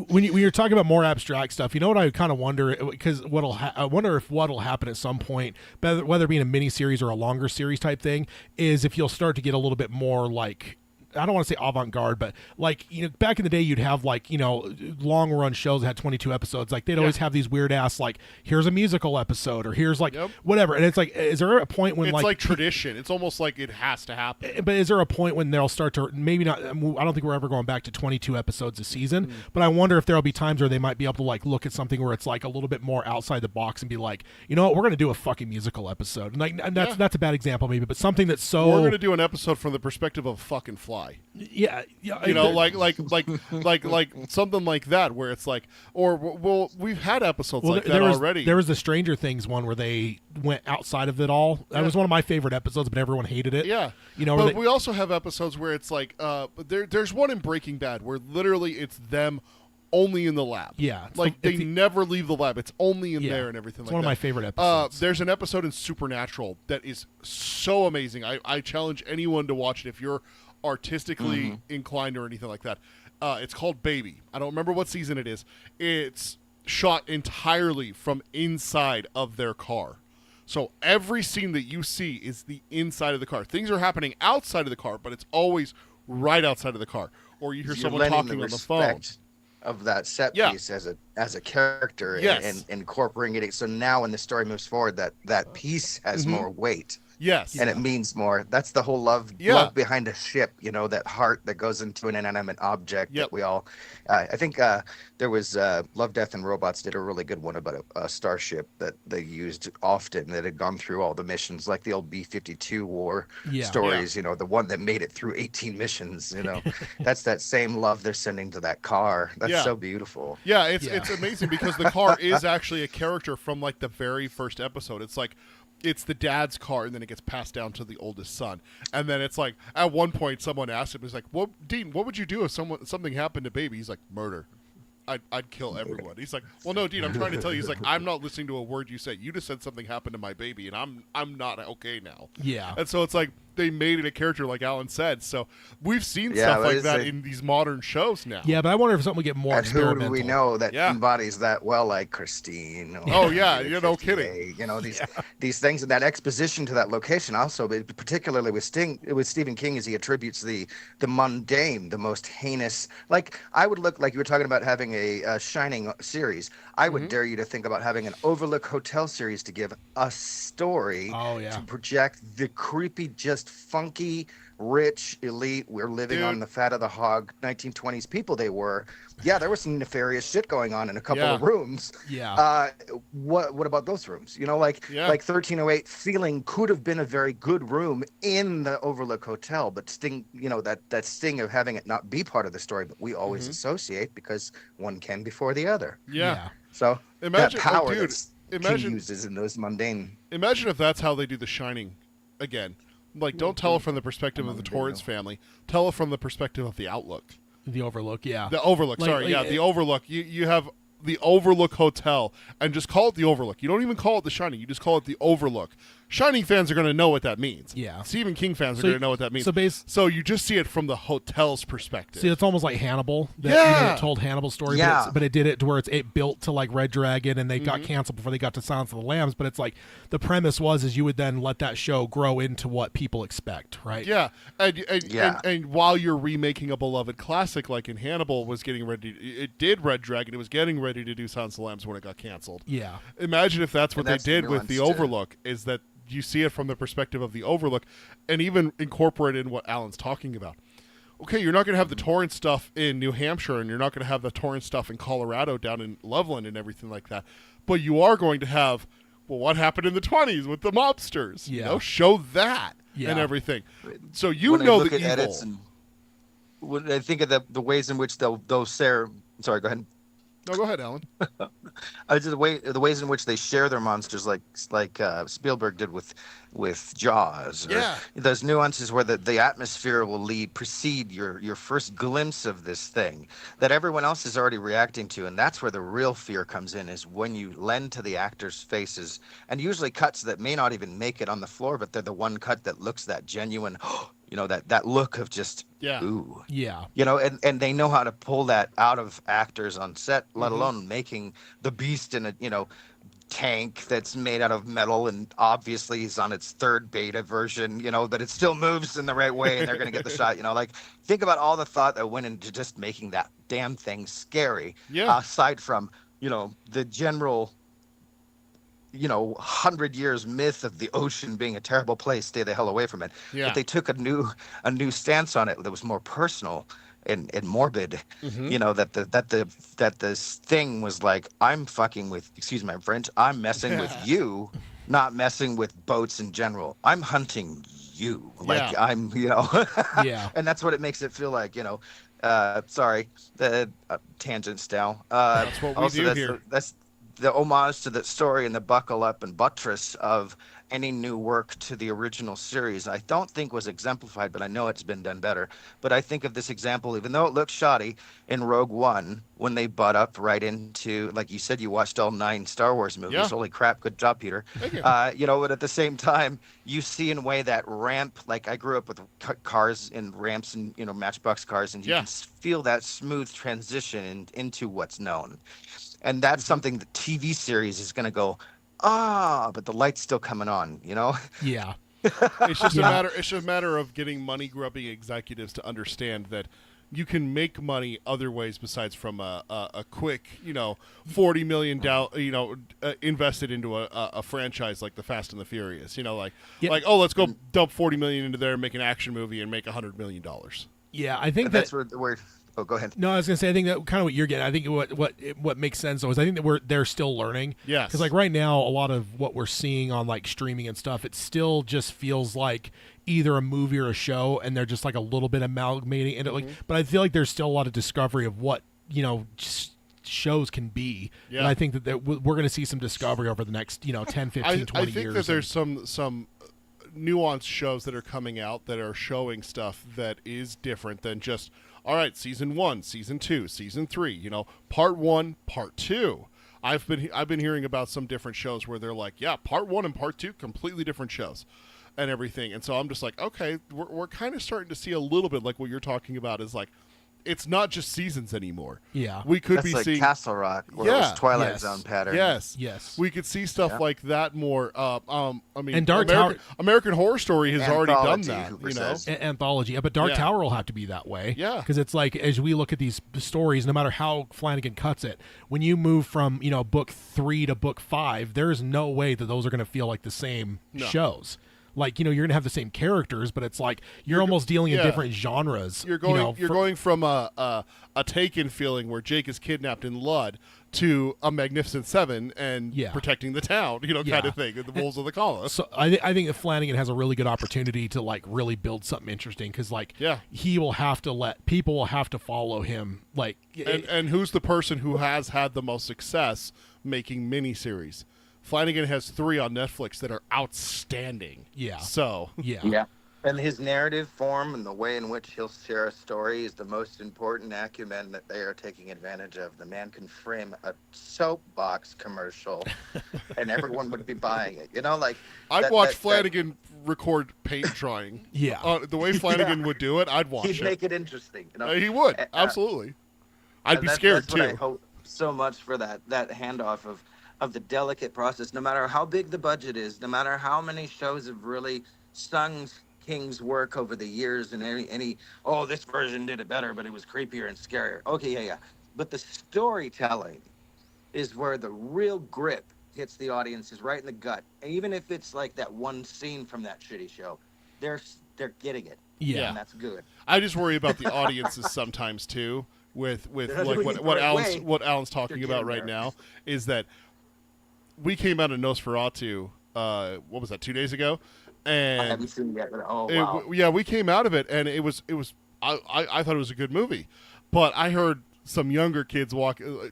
when you're talking about more abstract stuff, you know what I kind of wonder, because I wonder if what'll happen at some point, whether it be in a mini series or a longer series type thing, is if you'll start to get a little bit more like, I don't want to say avant-garde, but like, back in the day, you'd have like, long run shows that had 22 episodes. Like they'd always have these weird ass, like, here's a musical episode, or here's like whatever. And it's like, is there a point when It's like tradition. It's almost like it has to happen. but is there a point when they'll start to, maybe not, I don't think we're ever going back to 22 episodes a season, but I wonder if there'll be times where they might be able to like look at something where it's like a little bit more outside the box and be like, you know what, we're going to do a fucking musical episode. And like, and that's a bad example maybe, but something that's so. We're gonna do an episode from the perspective of a fucking fly. Yeah. Like something like that, where it's like, or well, we've had episodes like that already. There was the Stranger Things one where they went outside of it all. That was one of my favorite episodes, but everyone hated it. Yeah, but we also have episodes where it's like, there's one in Breaking Bad where literally it's them only in the lab. Yeah, like they never leave the lab. It's only in there and everything. It's like one that. of my favorite episodes. There's an episode in Supernatural that is so amazing. I challenge anyone to watch it if you're artistically inclined or anything like that. It's called Baby. I don't remember what season it is. It's shot entirely from inside of their car. So every scene that you see is the inside of the car. Things are happening outside of the car, but it's always right outside of the car. Or you hear someone talking on the phone. Of that set piece as a character and incorporating it. So now when the story moves forward, that piece has more weight. Yes. And it means more. That's the whole love behind a ship, that heart that goes into an inanimate object that we all, I think there was Love, Death, and Robots did a really good one about a starship that they used often that had gone through all the missions, like the old B-52 war stories, the one that made it through 18 missions, that's that same love they're sending to that car. That's so beautiful. Yeah, it's amazing because the car is actually a character from like the very first episode. It's like, it's the dad's car, and then it gets passed down to the oldest son. And then it's like, at one point, someone asked him, he's like, Dean, what would you do if something happened to Baby? He's like, murder. I'd kill everyone. He's like, well, no, Dean, I'm trying to tell you. He's like, I'm not listening to a word you said. You just said something happened to my baby, and I'm not okay now. Yeah. And so it's like, they made it a character like Alan said. So we've seen stuff like that in these modern shows now. Yeah, but I wonder if something will get more and experimental. Who do we know that embodies that well, like Christine? Oh yeah, no kidding. These things and that exposition to that location also, but particularly with Stephen King, as he attributes the mundane, the most heinous. Like I would look like you were talking about having a Shining series. I would dare you to think about having an Overlook Hotel series to give a story to project the creepy, just just funky, rich, elite, we're living Dude. on the fat of the hog 1920s people they were. Yeah, there was some nefarious shit going on in a couple of rooms. Yeah. What about those rooms? You know, like 1308 feeling could have been a very good room in the Overlook Hotel, but sting, you know, that sting of having it not be part of the story, but we always associate because one came before the other. Yeah. So Imagine, that power dude, that King uses in those mundane. Imagine if that's how they do The Shining again. Like, don't tell it from the perspective of the Torrance family. Tell it from the perspective of the Outlook. The Overlook, yeah. The Overlook, the Overlook. You have the Overlook Hotel, and just call it the Overlook. You don't even call it The Shining. You just call it the Overlook. Shining fans are going to know what that means. Yeah. Stephen King fans are going to know what that means. So you just see it from the hotel's perspective. See, it's almost like Hannibal. It told Hannibal's story, but it did it to where it built to like Red Dragon, and they got canceled before they got to Silence of the Lambs. But it's like the premise is you would then let that show grow into what people expect, right? Yeah, and while you're remaking a beloved classic, like in Hannibal was getting ready, it did Red Dragon. It was getting ready to do Silence of the Lambs when it got canceled. Yeah. Imagine if that's what they did with the Overlook. Is that you see it from the perspective of the Overlook, and even incorporate in what Alan's talking about. Okay, you're not going to have the Torrance stuff in New Hampshire, and you're not going to have the Torrance stuff in Colorado down in Loveland and everything like that. But you are going to have, well, what happened in the 20s with the mobsters? Yeah. You know, show that and everything. So you know the evil. Edits and when I think of the ways in which they'll share. Sorry, go ahead. No, go ahead, Alan. Just the ways in which they share their monsters, like Spielberg did with Jaws. Yeah. Those nuances where the atmosphere will precede your first glimpse of this thing that everyone else is already reacting to, and that's where the real fear comes in. Is when you lend to the actors' faces, and usually cuts that may not even make it on the floor, but they're the one cut that looks that genuine. You know, that look of just ooh. Yeah. You know, and they know how to pull that out of actors on set, let alone making the beast in a, you know, tank that's made out of metal, and obviously he's on its third beta version, you know, but it still moves in the right way and they're going to get the shot, you know, like think about all the thought that went into just making that damn thing scary. Yeah. Aside from, you know, the general, you know, 100 years myth of the ocean being a terrible place, stay the hell away from it. Yeah. But they took a new stance on it that was more personal and morbid. You know, that this thing was like, I'm fucking with, excuse my French, I'm messing with you, not messing with boats in general. I'm hunting you. Like I'm, you know. And that's what it makes it feel like, you know. Sorry, the tangent style. That's what we do here. That's the homage to the story and the buckle up and buttress of any new work to the original series. I don't think was exemplified, but I know it's been done better. But I think of this example, even though it looks shoddy, in Rogue One, when they butt up right into, like you said, you watched all 9 Star Wars movies. Yeah. Holy crap, good job, Peter. Thank you. You know, but at the same time, you see in a way that ramp, like I grew up with cars and ramps and, you know, Matchbox cars, and you can feel that smooth transition into what's known. And that's something the TV series is going to go, but the light's still coming on, you know? Yeah. It's just a matter of getting money grubbing executives to understand that you can make money other ways besides from a quick, you know, $40 million invested into a franchise like the Fast and the Furious. You know, like let's go dump $40 million into there and make an action movie and make $100 million. Yeah, I think that's where oh, go ahead. No, I was gonna say, I think that kind of what you're getting. I think what makes sense though is I think that they're still learning. Yes. Because like right now, a lot of what we're seeing on like streaming and stuff, it still just feels like either a movie or a show, and they're just like a little bit amalgamating. And like, but I feel like there's still a lot of discovery of what, you know, shows can be. Yeah. And I think that we're going to see some discovery over the next, you know, 10, 15, 20 years. I think that there's some nuanced shows that are coming out that are showing stuff that is different than just, all right, season 1, season 2, season 3, you know, part 1, part 2. I've been hearing about some different shows where they're like, yeah, part 1 and part 2, completely different shows and everything. And so I'm just like, okay, we're kind of starting to see a little bit like what you're talking about is like, it's not just seasons anymore. Yeah. We could That's be like seeing Castle Rock, where it was Twilight Zone pattern. Yes. We could see stuff like that more. I mean, and American Horror Story has already done that. You know, anthology. But Dark Tower will have to be that way. Yeah. Because it's like, as we look at these stories, no matter how Flanagan cuts it, when you move from, you know, book 3 to book 5, there is no way that those are going to feel like the same shows. like, you're gonna have the same characters, but it's like you're almost dealing in different genres. You're going from a Taken feeling where Jake is kidnapped in Lud to a Magnificent Seven and protecting the town, kind of thing, and the wolves of the Kala. So I think that Flanagan has a really good opportunity to like really build something interesting, because he will have to people will have to follow him, like, and who's the person who has had the most success making miniseries? Flanagan has 3 on Netflix that are outstanding. Yeah. So yeah. And his narrative form and the way in which he'll share a story is the most important acumen that they are taking advantage of. The man can frame a soapbox commercial, and everyone would be buying it. Like I'd watch Flanagan record paint drawing. The way Flanagan would do it, I'd watch it. He'd make it interesting. He would absolutely. I'd be scared that's too. What I hope so much for that handoff of the delicate process. No matter how big the budget is, no matter how many shows have really sung King's work over the years, and any this version did it better, but it was creepier and scarier. Okay, yeah. But the storytelling is where the real grip hits the audiences right in the gut. And even if it's like that one scene from that shitty show, they're getting it. Yeah, and that's good. I just worry about the audiences sometimes too. With like what Alan's talking about right now is that we came out of Nosferatu. What was that? 2 days ago. And I haven't seen it yet, but wow. We came out of it, and it was. I thought it was a good movie, but I heard some younger kids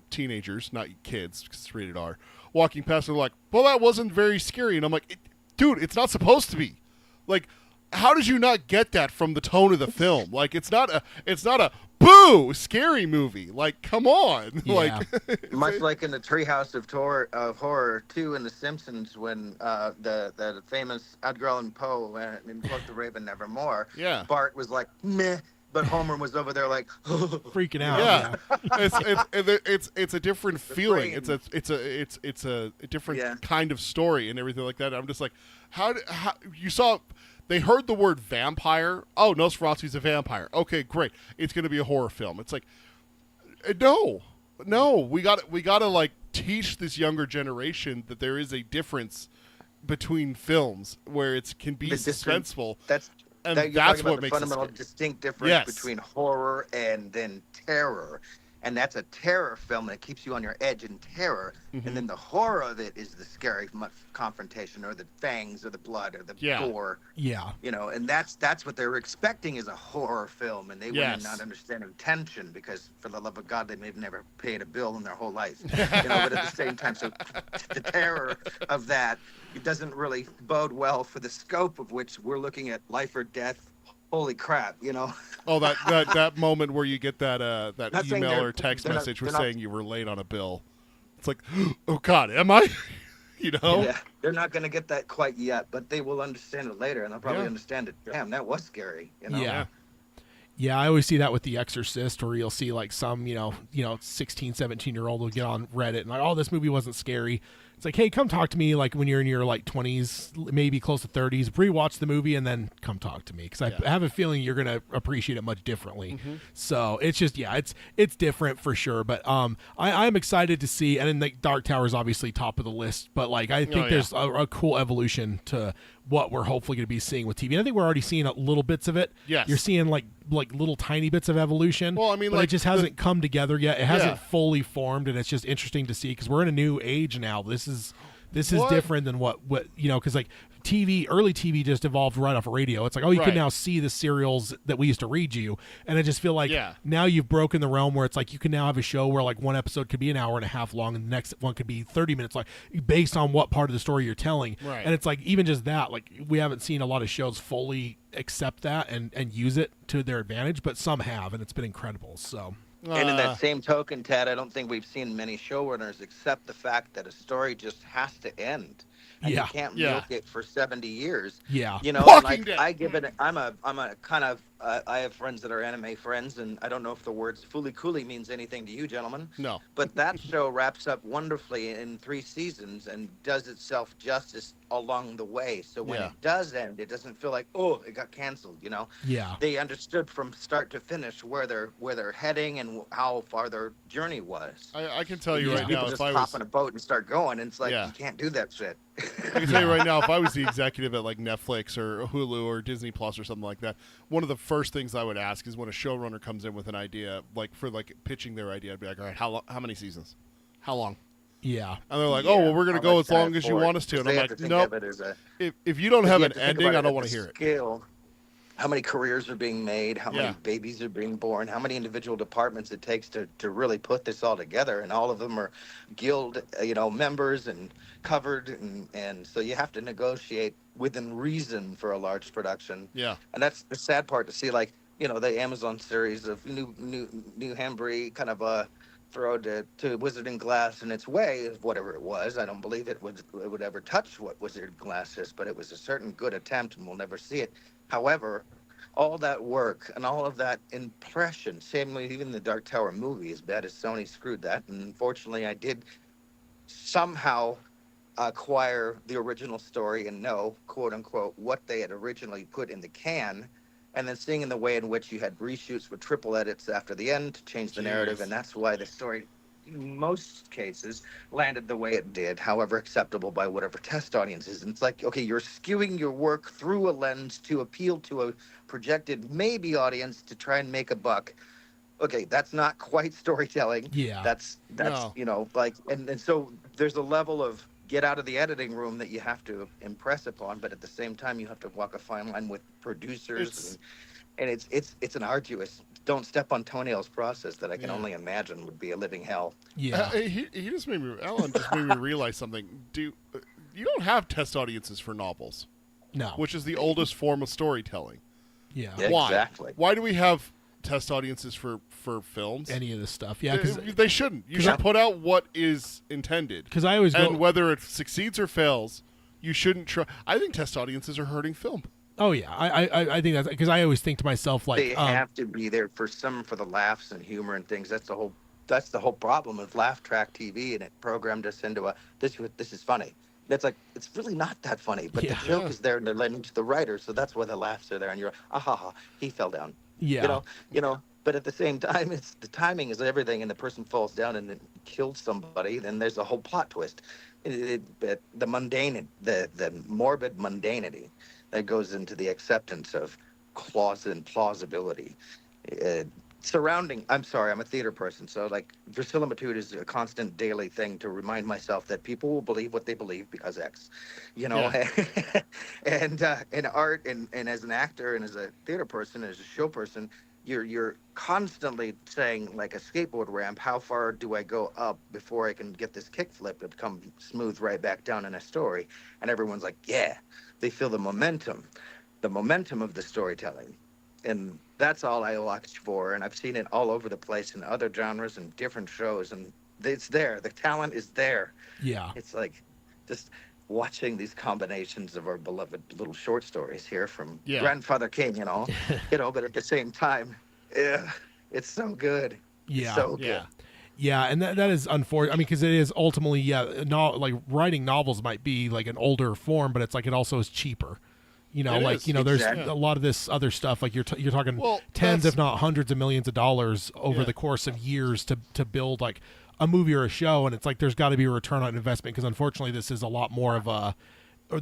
teenagers, not kids, because it's rated R, walking past and they're like, "Well, that wasn't very scary," and I'm like, "Dude, it's not supposed to be. Like, how did you not get that from the tone of the film? Like, it's not a boo scary movie. Like, come on." Yeah. Like, much like in the Treehouse of Horror 2 in The Simpsons, when the famous Edgar Allan Poe in Quote the Raven Nevermore, Bart was like meh, but Homer was over there like freaking out. Yeah, it's a different feeling. It's a different kind of story and everything like that. I'm just like, how you saw. They heard the word vampire. Oh, Nosferatu's a vampire. Okay, great. It's going to be a horror film. It's like, no. We got to like teach this younger generation that there is a difference between films where it can be suspenseful. That's what makes the fundamental distinct difference between horror and then terror. And that's a terror film that keeps you on your edge in terror. Mm-hmm. And then the horror of it is the scary confrontation, or the fangs, or the blood, or the gore. Yeah. And that's what they were expecting is a horror film. And they were not understanding tension, because for the love of God, they've never paid a bill in their whole life. But at the same time, so the terror of that, it doesn't really bode well for the scope of which we're looking at life or death. Holy crap, Oh, that moment where you get that email or text message saying you were late on a bill. It's like, oh God, am I? Yeah, they're not going to get that quite yet, but they will understand it later, and they'll probably understand it. Damn, that was scary. Yeah, I always see that with The Exorcist, where you'll see like some, 16, 17-year-old will get on Reddit and like, oh, this movie wasn't scary. It's like, hey, come talk to me like when you're in your like 20s, maybe close to 30s, rewatch the movie and then come talk to me, because I have a feeling you're going to appreciate it much differently. Mm-hmm. So it's just, it's different for sure. But I'm excited to see, and then the Dark Tower is obviously top of the list, but like I think there's a cool evolution to what we're hopefully going to be seeing with TV. And I think we're already seeing little bits of it. Yes. You're seeing like little tiny bits of evolution. Well, I mean, but like it just hasn't come together yet. It hasn't fully formed, and it's just interesting to see, because we're in a new age now. This is different than what because like early TV just evolved right off of radio. It's like, oh, you can now see the serials that we used to read you, and I just feel like now you've broken the realm where it's like you can now have a show where like one episode could be an hour and a half long, and the next one could be 30 minutes long, based on what part of the story you're telling. Right. And it's like, even just that, like we haven't seen a lot of shows fully accept that and use it to their advantage, but some have, and it's been incredible. So. And in that same token, Ted, I don't think we've seen many showrunners accept the fact that a story just has to end. And you can't milk it for 70 years. Yeah. Walking Dead. I give it. I'm a kind of. I have friends that are anime friends, and I don't know if the words "fooly cooly" means anything to you, gentlemen. No. But that show wraps up wonderfully in 3 seasons and does itself justice along the way. So when it does end, it doesn't feel like, oh, it got canceled. Yeah. They understood from start to finish where they're heading and how far their journey was. I can tell you right now, people just hop on a boat and start going, and it's like you can't do that shit. I can tell you right now, if I was the executive at like Netflix or Hulu or Disney Plus or something like that, one of the first things I would ask is when a showrunner comes in with an idea, like for like pitching their idea, I'd be like, all right, how many seasons? How long? Yeah. And they're like, oh, well, we're going to go as long as you want us to. And I'm like, nope. If you don't have an ending, I don't want to hear it. Scale. How many careers are being made? How many Yeah. babies are being born? How many individual departments it takes to really put this all together? And all of them are guild, members and covered, and so you have to negotiate within reason for a large production. Yeah. And that's the sad part to see, like, the Amazon series of New Hambry kind of throw to Wizard and Glass in its way, whatever it was. I don't believe it would ever touch what Wizard and Glass is, but it was a certain good attempt, and we'll never see it. However, all that work and all of that impression, same way even the Dark Tower movie, as bad as Sony screwed that, and unfortunately I did somehow acquire the original story and know, quote unquote, what they had originally put in the can, and then seeing in the way in which you had reshoots with triple edits after the end to change the narrative, and that's why the story in most cases landed the way it did, however acceptable by whatever test audience is. And it's like, okay, you're skewing your work through a lens to appeal to a projected maybe audience to try and make a buck. Okay, that's not quite storytelling. Yeah. That's No. and so there's a level of get out of the editing room that you have to impress upon, but at the same time you have to walk a fine line with producers, and it's an arduous, don't step on toenails process that I can only imagine would be a living hell. Yeah. He just made me. Alan just made me realize something. You don't have test audiences for novels, No. which is the oldest form of storytelling. Yeah. Yeah. Why? Exactly. Why do we have test audiences for films? Any of this stuff. Yeah. Because They shouldn't. You should put out what is intended. I always go. And whether it succeeds or fails, you shouldn't try. I think test audiences are hurting film. Oh yeah, I think that's because I always think to myself like They have to be there for the laughs and humor and things. That's the whole problem with laugh track TV, and it programmed us into this is funny. That's like, it's really not that funny, but the joke is there and they're letting to the writer, so that's why the laughs are there, and you're he fell down. Yeah. But at the same time, it's the timing is everything, and the person falls down and it kills somebody, then there's a whole plot twist. The mundane, the morbid mundanity that goes into the acceptance of clause and plausibility. I'm sorry, I'm a theater person, so like verisimilitude is a constant daily thing to remind myself that people will believe what they believe because X, and in art and as an actor and as a theater person, as a show person, you're constantly saying, like a skateboard ramp, how far do I go up before I can get this kickflip and come smooth right back down in a story? And everyone's like, yeah, they feel the momentum of the storytelling. And that's all I watch for. And I've seen it all over the place in other genres and different shows. And it's there. The talent is there. Yeah. It's like just watching these combinations of our beloved little short stories here from Grandfather King, but at the same time, it's so good. Yeah. It's so good. Yeah, and that is unfortunate. I mean, because it is ultimately, like writing novels might be like an older form, but it's like it also is cheaper. There's a lot of this other stuff. Like you're talking tens, if not hundreds of millions of dollars over the course of years to build like a movie or a show, and it's like there's got to be a return on investment because unfortunately this is a lot more of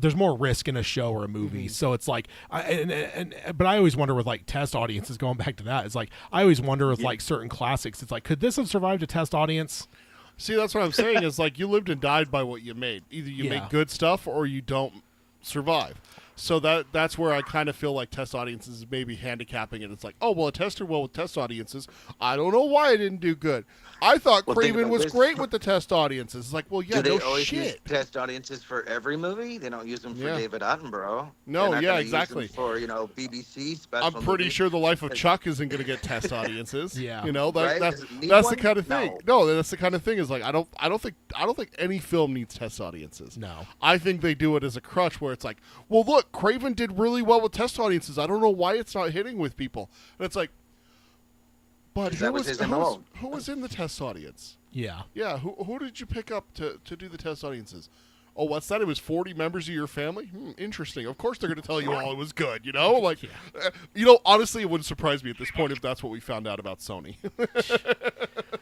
there's more risk in a show or a movie. So it's like, but I always wonder with like test audiences, going back to that, it's like I always wonder with like certain classics, it's like, could this have survived a test audience? See, that's what I'm saying is like you lived and died by what you made. Either you make good stuff or you don't survive. So that's where I kind of feel like test audiences is maybe handicapping it. It's like, oh, well, it tested well with test audiences. I don't know why it didn't do good. I thought Craven was great with the test audiences. It's like, well, yeah, do they no always shit. use test audiences for every movie? They don't use them for David Attenborough. No, They're not exactly. Use them for BBC special. I'm pretty movies. sure The Life of Chuck isn't going to get test audiences. Yeah, right? That's the kind of thing. No, that's the kind of thing. Is like I don't think any film needs test audiences. No, I think they do it as a crutch where it's like, well, look, Craven did really well with test audiences. I don't know why it's not hitting with people. And it's like, but who was in the test audience? Yeah. Yeah, who did you pick up to do the test audiences? Oh, what's that? It was 40 members of your family? Interesting. Of course they're going to tell you all it was good, Like, honestly, it wouldn't surprise me at this point if that's what we found out about Sony.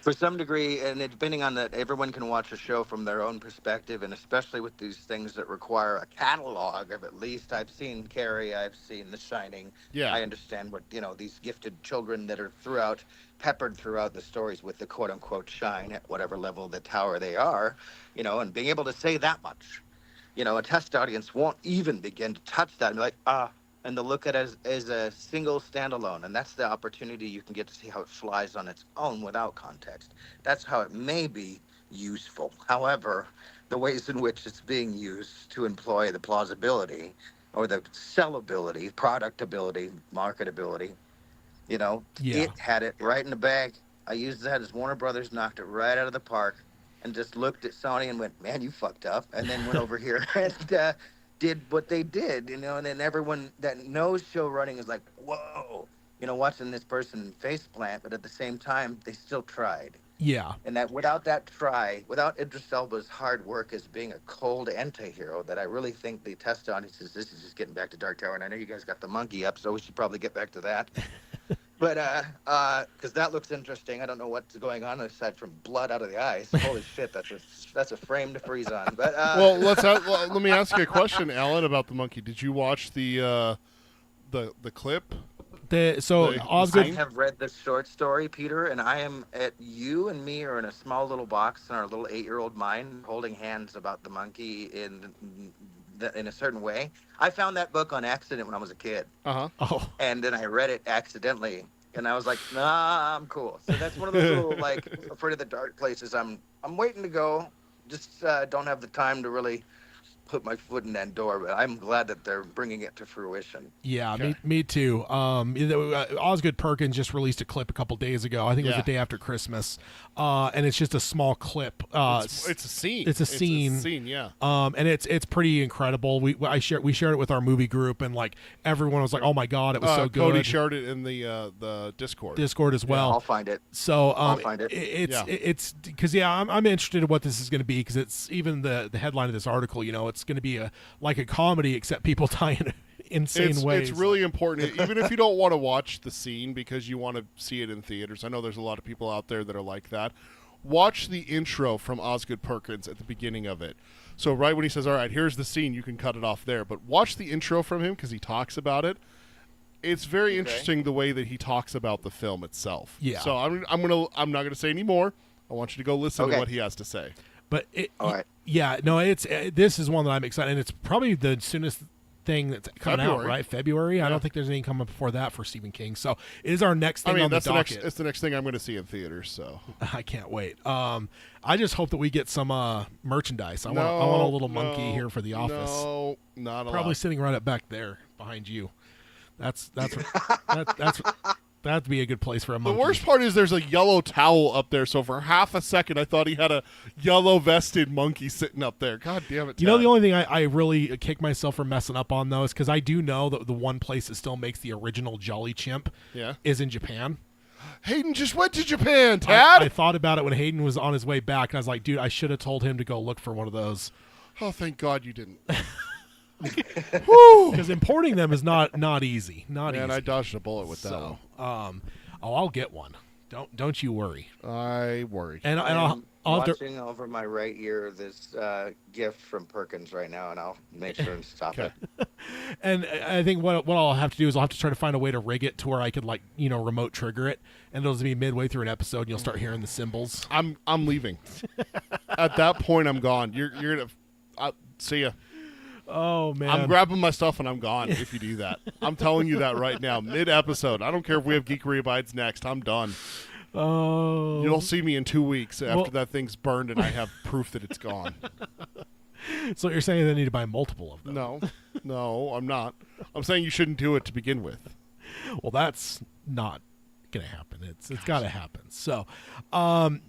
For some degree, and depending on that, everyone can watch a show from their own perspective, and especially with these things that require a catalog of at least. I've seen Carrie, I've seen The Shining. Yeah. I understand what these gifted children that are peppered throughout the stories with the quote unquote shine at whatever level of the tower they are, and being able to say that much, a test audience won't even begin to touch that and be like, and they'll look at it as a single standalone. And that's the opportunity you can get to see how it flies on its own without context. That's how it may be useful. However, the ways in which it's being used to employ the plausibility or the sellability, productability, marketability, it had it right in the bag. I used that as Warner Brothers knocked it right out of the park and just looked at Sony and went, man, you fucked up. And then went over here and did what they did, and then everyone that knows show running is like, whoa, watching this person face plant, but at the same time, they still tried. Yeah. And that without Idris Elba's hard work as being a cold anti-hero, that I really think the test audiences, this is just getting back to Dark Tower, and I know you guys got the monkey up, so we should probably get back to that. But, because that looks interesting. I don't know what's going on aside from blood out of the eyes. Holy shit, that's a frame to freeze on. But well, let me ask you a question, Alan, about the monkey. Did you watch the clip? Osgood, I have read the short story, Peter, and you and me are in a small little box in our little 8-year-old mind, holding hands about the monkey in a certain way. I found that book on accident when I was a kid. Oh. And then I read it accidentally, and I was like, nah, I'm cool. So that's one of those little, afraid of the dark places. I'm waiting to go. Just don't have the time to really put my foot in that door, but I'm glad that they're bringing it to fruition. Yeah, okay. me too. Osgood Perkins just released a clip a couple days ago. I think it was the day after Christmas, and it's just a small clip. It's a scene. It's a scene. It's a scene, yeah. And it's pretty incredible. We shared it with our movie group, and everyone was like, "Oh my god, it was so good." Cody shared it in the Discord as well. Yeah, I'll find it. So I'll find it. It's because I'm interested in what this is going to be, because it's even the headline of this article. It's going to be like a comedy, except people die in insane ways. It's really important, even if you don't want to watch the scene because you want to see it in theaters. I know there's a lot of people out there that are like that. Watch the intro from Osgood Perkins at the beginning of it. So right when he says, all right, here's the scene, you can cut it off there. But watch the intro from him because he talks about it. It's very interesting the way that he talks about the film itself. Yeah. So I'm not gonna say any more. I want you to go listen to what he has to say. But all right. Yeah, no, this is one that I'm excited, and it's probably the soonest thing that's coming out, right? February. Yeah. I don't think there's anything coming before that for Stephen King. So it is our next thing on the docket. It's the next thing I'm going to see in theaters. So I can't wait. I just hope that we get some merchandise. I want a little monkey here for the office. No, not allowed. Probably sitting right up back there behind you. That's that'd be a good place for a monkey. The worst part is there's a yellow towel up there, so for half a second I thought he had a yellow vested monkey sitting up there. God damn it, Ted. You know, the only thing I really kick myself for messing up on, though, is because I do know that the one place that still makes the original Jolly Chimp is in Japan. Hayden just went to Japan, Tad! I thought about it when Hayden was on his way back, and I was like, dude, I should have told him to go look for one of those. Oh, thank God you didn't. Because importing them is not easy. Not easy. Man, I dodged a bullet with that one. I'll get one. Don't you worry. I worry. And I'll watching over my right ear this gift from Perkins right now, and I'll make sure and stop it. And I think what I'll have to do is I'll have to try to find a way to rig it to where I could remote trigger it, and it'll just be midway through an episode, and you'll start hearing the cymbals. I'm leaving. At that point, I'm gone. You're gonna see ya. Oh, man. I'm grabbing my stuff and I'm gone if you do that. I'm telling you that right now. Mid-episode. I don't care if we have Geekery Abides next. I'm done. Oh. You'll see me in 2 weeks after that thing's burned and I have proof that it's gone. So you're saying they need to buy multiple of them? No, I'm not. I'm saying you shouldn't do it to begin with. Well, that's not gonna happen. It's got to happen. So, I'm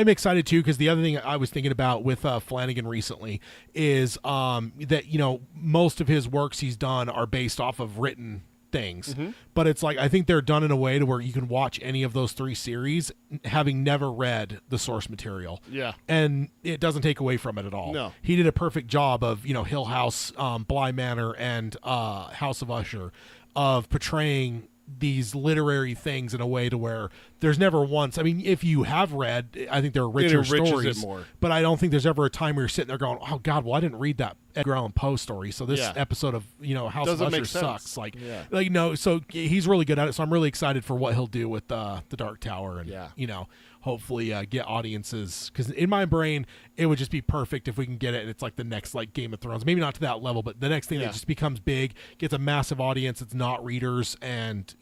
excited too, because the other thing I was thinking about with Flanagan recently is that most of his works he's done are based off of written things, but it's like I think they're done in a way to where you can watch any of those 3 series having never read the source material. Yeah, and it doesn't take away from it at all. No, he did a perfect job of Hill House, Bly Manor, and House of Usher, of portraying these literary things in a way to where there's never once. I mean, if you have read, I think there are richer enriches stories, it more. but I don't think there's ever a time where you're sitting there going, "Oh God, well I didn't read that Edgar Allan Poe story, so this Yeah. episode of House Doesn't of Usher make sense. sucks." Like, Yeah. no. So he's really good at it. So I'm really excited for what he'll do with the Dark Tower, and Yeah. hopefully get audiences, because in my brain it would just be perfect if we can get it and it's like the next like Game of Thrones, maybe not to that level, but the next thing Yeah. that just becomes big, gets a massive audience, it's not readers, and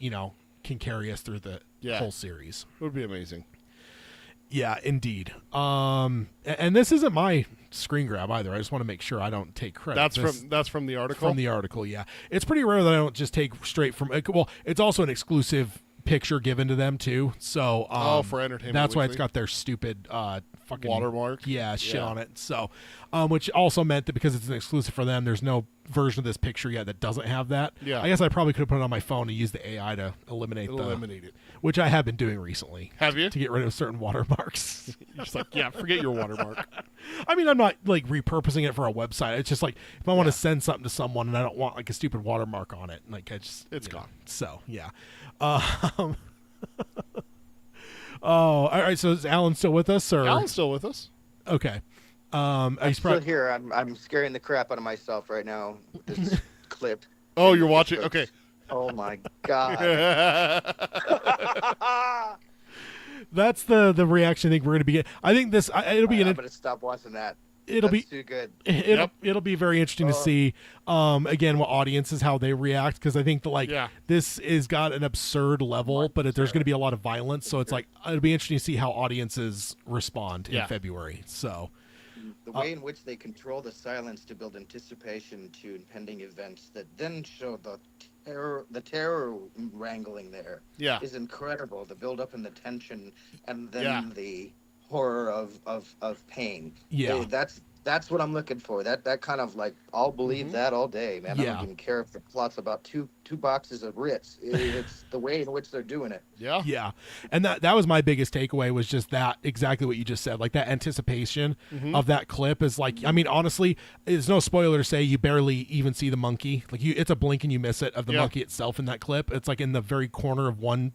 can carry us through the whole series. It would be amazing. Yeah, indeed. And this isn't my screen grab either. I just want to make sure I don't take credit. That's from the article. From the article, yeah. It's pretty rare that I don't just take straight from. Well, it's also an exclusive picture given to them too. So for Entertainment that's why Weekly. it's got their stupid fucking Watermark? shit Yeah. on it. So which also meant that because it's an exclusive for them, there's no version of this picture yet that doesn't have that. Yeah. I guess I probably could have put it on my phone and used the AI to eliminate it. which I have been doing recently. Have you? To get rid of certain watermarks. You're just like, yeah, forget your watermark. I mean, I'm not like repurposing it for a website. It's just like if I want to send something to someone and I don't want like a stupid watermark on it, like it's gone. So yeah. Oh, all right. So is Alan still with us, or Alan's still with us. okay? I'm He's still probably here. I'm scaring the crap out of myself right now with this clip. Oh, you're watching? Okay. Oh my god. that's the reaction I think we're going to be getting. I think this it'll be I'm gonna stop watching that. it'll That's be too good. it'll be very interesting to see again what audiences, how they react, because I think that this is got an absurd level, but there's going to be a lot of violence, so it's like it'll be interesting to see how audiences respond in February. So The way in which they control the silence to build anticipation to impending events that then show the terror wrangling there is incredible. The build up and the tension, and then the horror of pain. Yeah. That's what I'm looking for. That kind of like, I'll believe that all day, man. I don't even care if the plot's about two boxes of Ritz. It's the way in which they're doing it. Yeah. And that was my biggest takeaway, was just that, exactly what you just said. Like that anticipation of that clip is like, I mean, honestly, it's no spoiler to say you barely even see the monkey. Like it's a blink and you miss it of the monkey itself in that clip. It's like in the very corner of one,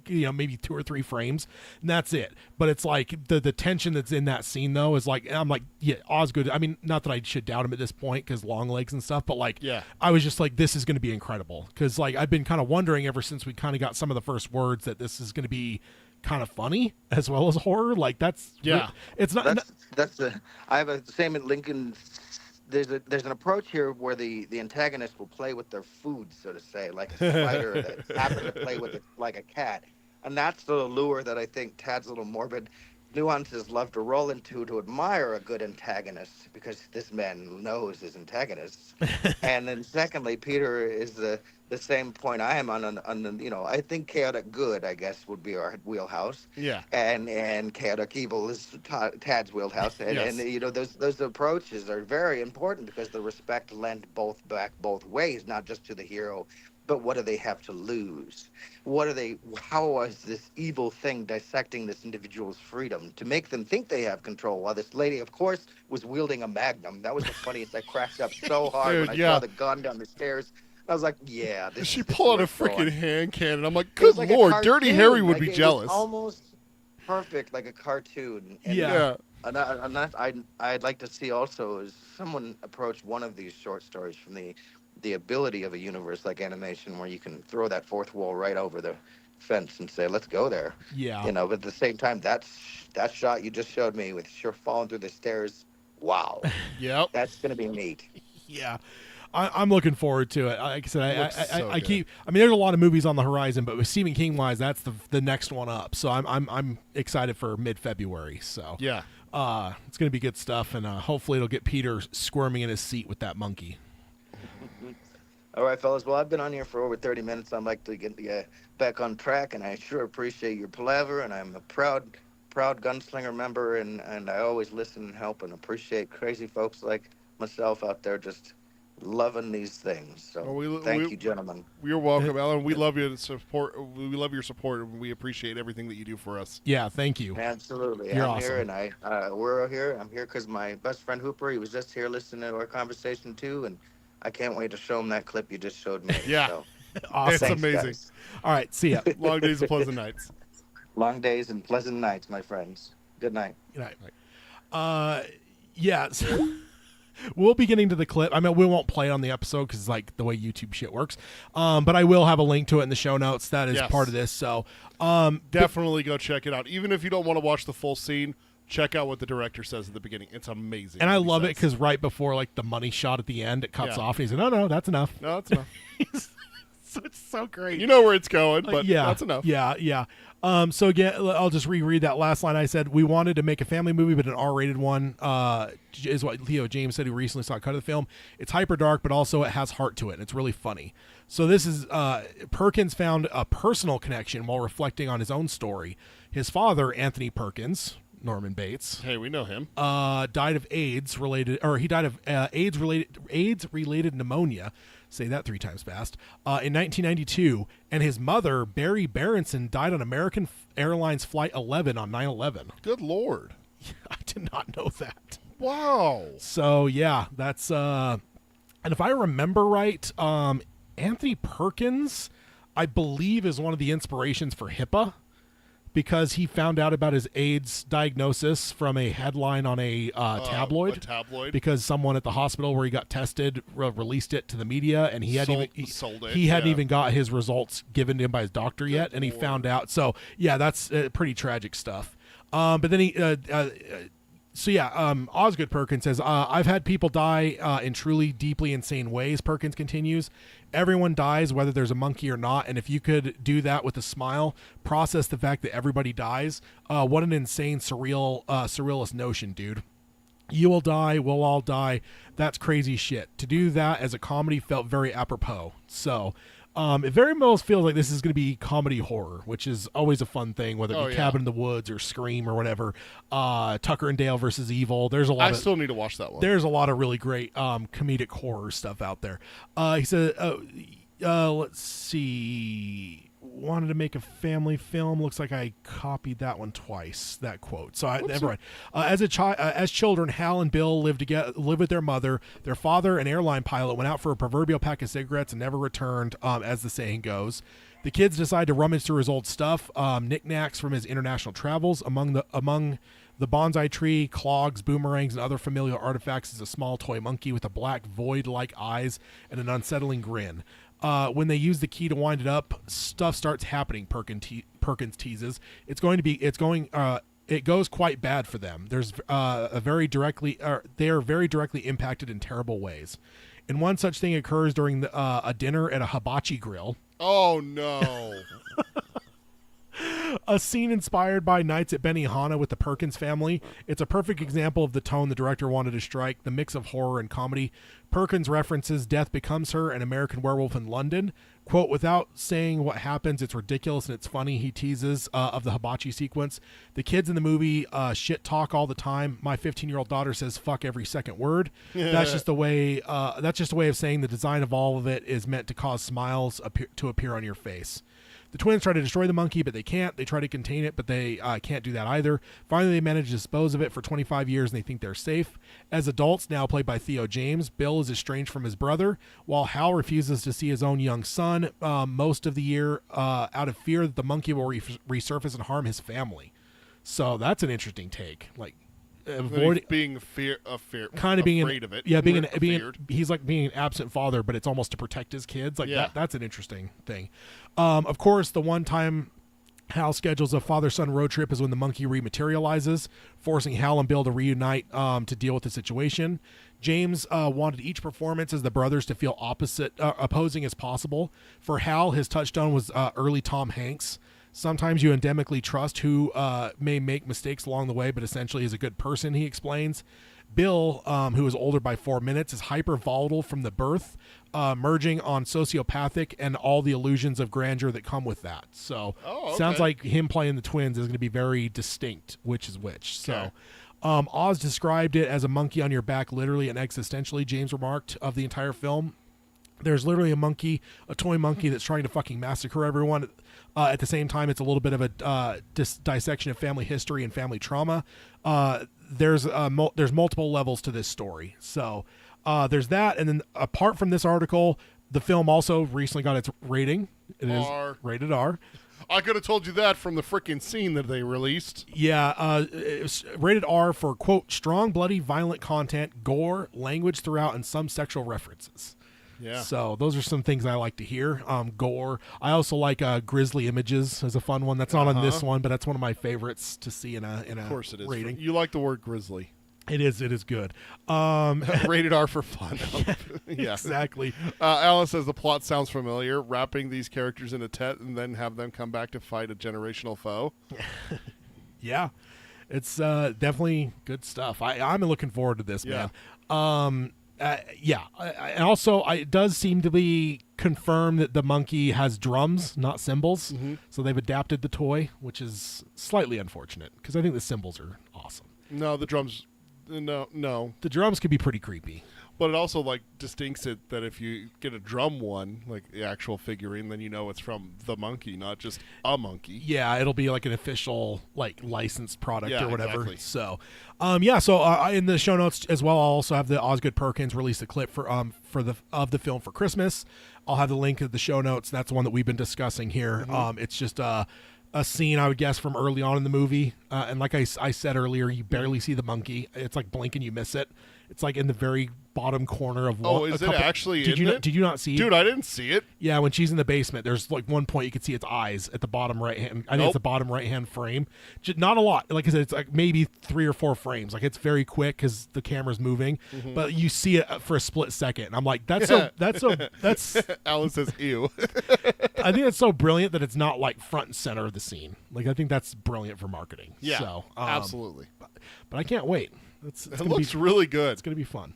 maybe 2 or 3 frames, and that's it. But it's like the tension that's in that scene though is like, I'm like, yeah, Osgood. I mean, not that I should doubt him at this point because long legs and stuff, but like, I was just like, this is going to be incredible, because like I've been kind of wondering ever since we kind of got some of the first words that this is going to be kind of funny as well as horror. Like that's it's not. That's the I have the same in Lincoln. There's an approach here where the antagonist will play with their food, so to say, like a spider that happens to play with it like a cat. And that's the lure that I think Tad's little morbid nuances love to roll into, to admire a good antagonist, because this man knows his antagonists. And then secondly, Peter is the same point I am on the, I think chaotic good, I guess, would be our wheelhouse. Yeah. And chaotic evil is Tad's wheelhouse. And those approaches are very important, because the respect lent back both ways, not just to the hero, but what do they have to lose? How was this evil thing dissecting this individual's freedom to make them think they have control, while this lady, of course, was wielding a magnum? That was the funniest. I cracked up so hard when I saw the gun down the stairs. I was like, yeah. She pulled out a freaking hand cannon. I'm like, It was good like lord, Dirty Harry would like, be it jealous. was almost perfect, like a cartoon. And, Yeah. And I'd like to see also is someone approach one of these short stories from the ability of a universe like animation, where you can throw that fourth wall right over the fence and say, let's go there. Yeah. But at the same time, that shot you just showed me with her falling through the stairs, wow. Yep. That's going to be neat. Yeah. I'm looking forward to it. Like I said, I good. there's a lot of movies on the horizon, but with Stephen King wise, that's the next one up. So I'm excited for mid-February. So Yeah. it's gonna be good stuff, and hopefully it'll get Peter squirming in his seat with that monkey. All right, fellas. Well, I've been on here for over 30 minutes. I'd like to get back on track, and I sure appreciate your palaver, and I'm a proud gunslinger member, and I always listen and help and appreciate crazy folks like myself out there just loving these things. So thank you, gentlemen. You're welcome, Alan. We love your support. We love your support, and we appreciate everything that you do for us. Yeah, thank you. Absolutely. You're I'm awesome. here, and we're here. I'm here because my best friend Hooper, he was just here listening to our conversation too, and I can't wait to show him that clip you just showed me. Yeah. So Awesome. It's Thanks, amazing. guys. All right, see ya. Long days and pleasant nights. Long days and pleasant nights, my friends. Good night. Good night. Yeah. So we'll be getting to the clip. I mean, we won't play it on the episode because it's like the way YouTube shit works. But I will have a link to it in the show notes. That is Yes. part of this. So, Definitely go check it out. Even if you don't want to watch the full scene, check out what the director says at the beginning. It's amazing. and I what he love it says. because right before like the money shot at the end, it cuts Yeah. off. And he's like, no, that's enough. No, that's enough. So it's so great. You know where it's going, but yeah, that's enough. Yeah. So again, I'll just reread that last line I said. We wanted to make a family movie, but an R-rated one is what Theo James said. He recently saw a cut of the film. It's hyper dark, but also it has heart to it, and it's really funny. So this is Perkins found a personal connection while reflecting on his own story. His father, Anthony Perkins, Norman Bates, Hey, we know him. died of AIDS related pneumonia. Say that 3 times fast. In 1992, and his mother, Barry Berenson, died on American Airlines Flight 11 on 9/11. Good Lord. I did not know that. Wow. So yeah, that's and if I remember right, Anthony Perkins, I believe, is one of the inspirations for HIPAA, because he found out about his AIDS diagnosis from a headline on a tabloid. A tabloid. Because someone at the hospital where he got tested released it to the media, and he hadn't Sold it, he hadn't yeah. even got his results given to him by his doctor yet, and he Lord. found out. So yeah, that's pretty tragic stuff. But then he. Osgood Perkins says, I've had people die in truly deeply insane ways. Perkins continues, everyone dies whether there's a monkey or not, and if you could do that with a smile, process the fact that everybody dies, what an insane surrealist notion, dude. You will die, we'll all die. That's crazy shit. To do that as a comedy felt very apropos. So it very much feels like this is going to be comedy horror, which is always a fun thing, whether it be Cabin in the Woods or Scream or whatever. Tucker and Dale versus Evil. There's a lot. I still need to watch that one. There's a lot of really great comedic horror stuff out there. He said, let's see. Wanted to make a family film. Looks like I copied that one twice. That quote. So never mind. As children, Hal and Bill lived with their mother. Their father, an airline pilot, went out for a proverbial pack of cigarettes and never returned, as the saying goes. The kids decide to rummage through his old stuff, knickknacks from his international travels. Among the bonsai tree, clogs, boomerangs, and other familiar artifacts is a small toy monkey with a black void-like eyes and an unsettling grin. When they use the key to wind it up, stuff starts happening. Perkins teases. It goes quite bad for them. They are very directly impacted in terrible ways. And one such thing occurs during a dinner at a hibachi grill. Oh, no. A scene inspired by Nights at Benihana with the Perkins family. It's a perfect example of the tone the director wanted to strike, the mix of horror and comedy. Perkins references Death Becomes Her and American Werewolf in London. Quote, without saying what happens, it's ridiculous and it's funny, he teases of the hibachi sequence. The kids in the movie shit talk all the time. My 15-year-old daughter says fuck every second word. That's just a way of saying the design of all of it is meant to cause smiles to appear on your face. The twins try to destroy the monkey, but they can't. They try to contain it, but they can't do that either. Finally, they manage to dispose of it for 25 years, and they think they're safe. As adults, now played by Theo James, Bill is estranged from his brother, while Hal refuses to see his own young son most of the year out of fear that the monkey will resurface and harm his family. So that's an interesting take. Like, being afraid of it. Yeah, he's like being an absent father, but it's almost to protect his kids. Like that's an interesting thing. Of course, the one time Hal schedules a father-son road trip is when the monkey rematerializes, forcing Hal and Bill to reunite to deal with the situation. James wanted each performance as the brothers to feel opposing as possible. For Hal, his touchstone was early Tom Hanks. Sometimes you endemically trust who may make mistakes along the way, but essentially is a good person, he explains. Bill, who is older by 4 minutes, is hyper volatile from the birth, merging on sociopathic and all the illusions of grandeur that come with that. So sounds like him playing the twins is going to be very distinct, which is which. So Oz described it as a monkey on your back, literally and existentially, James remarked, of the entire film. There's literally a toy monkey that's trying to fucking massacre everyone. At the same time, it's a little bit of a dissection of family history and family trauma. There's multiple levels to this story. So there's that. And then apart from this article, The film also recently got its rating. It is R. rated R. I could have told you that from the freaking scene that they released. Yeah, it's rated R for, quote, strong, bloody, violent content, gore, language throughout, and some sexual references. Yeah. So those are some things I like to hear. Gore. I also like grisly images as a fun one. That's not on this one, but that's one of my favorites to see in a Of course it is. rating. You like the word grizzly. It is good. Rated R for fun. Yeah. Exactly. Alan says the plot sounds familiar. Wrapping these characters in a tent and then have them come back to fight a generational foe. Yeah. It's definitely good stuff. I'm looking forward to this, Yeah. man. Yeah. And also, it does seem to be confirmed that the monkey has drums, not cymbals. Mm-hmm. So they've adapted the toy, which is slightly unfortunate because I think the cymbals are awesome. No, the drums. No. The drums could be pretty creepy. But it also like distincts it that if you get a drum one, like the actual figurine, then you know it's from the monkey, not just a monkey. Yeah, it'll be like an official like licensed product Yeah, or whatever. exactly. So, in the show notes as well, I'll also have the Osgood Perkins release a clip for the film for Christmas. I'll have the link of the show notes. That's the one that we've been discussing here. Mm-hmm. It's just a scene I would guess from early on in the movie, and like I said earlier, you barely see the monkey. It's like blink and you miss it. It's like in the very bottom corner of one. Oh, is it actually Did in you it? Did you not see? Dude, I didn't see it. Yeah, when she's in the basement, there's like one point you can see its eyes at the bottom right hand. I think it's the bottom right hand frame. Not a lot. Like I said, it's like maybe 3 or 4 frames. Like it's very quick because the camera's moving, but you see it for a split second. And I'm like, that's Alan says, ew. I think that's so brilliant that it's not like front and center of the scene. Like I think that's brilliant for marketing. Yeah, So, absolutely. But I can't wait. It looks really good. It's going to be fun.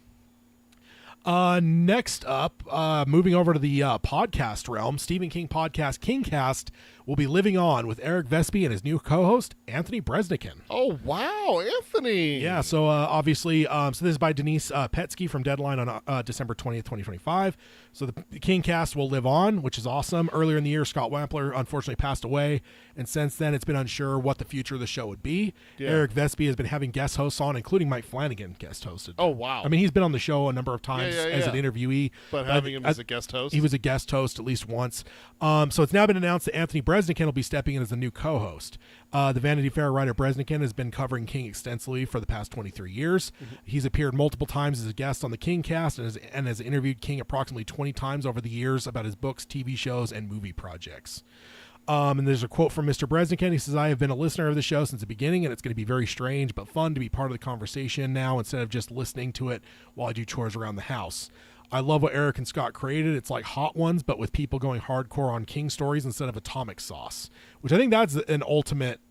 Next up, moving over to the podcast realm, Stephen King podcast Kingcast will be living on with Eric Vespi and his new co-host, Anthony Bresnikan. Oh, wow, Anthony. Yeah, so obviously, so this is by Denise Petsky from Deadline on December 20th, 2025. So the Kingcast will live on, which is awesome. Earlier in the year, Scott Wampler unfortunately passed away, and since then it's been unsure what the future of the show would be. Yeah. Eric Vespi has been having guest hosts on, including Mike Flanagan guest hosted. Oh, wow. I mean, he's been on the show a number of times as an interviewee. But having him as a guest host? He was a guest host at least once. So it's now been announced that Anthony Bresnikan will be stepping in as the new co-host. The Vanity Fair writer Bresnikan has been covering King extensively for the past 23 years. Mm-hmm. He's appeared multiple times as a guest on the Kingcast and has interviewed King approximately 20 times over the years about his books, TV shows, and movie projects. And there's a quote from Mr. Bresnikan. He says, "I have been a listener of the show since the beginning, and it's going to be very strange but fun to be part of the conversation now instead of just listening to it while I do chores around the house. I love what Eric and Scott created. It's like Hot Ones, but with people going hardcore on King stories instead of Atomic Sauce," which I think that's an ultimate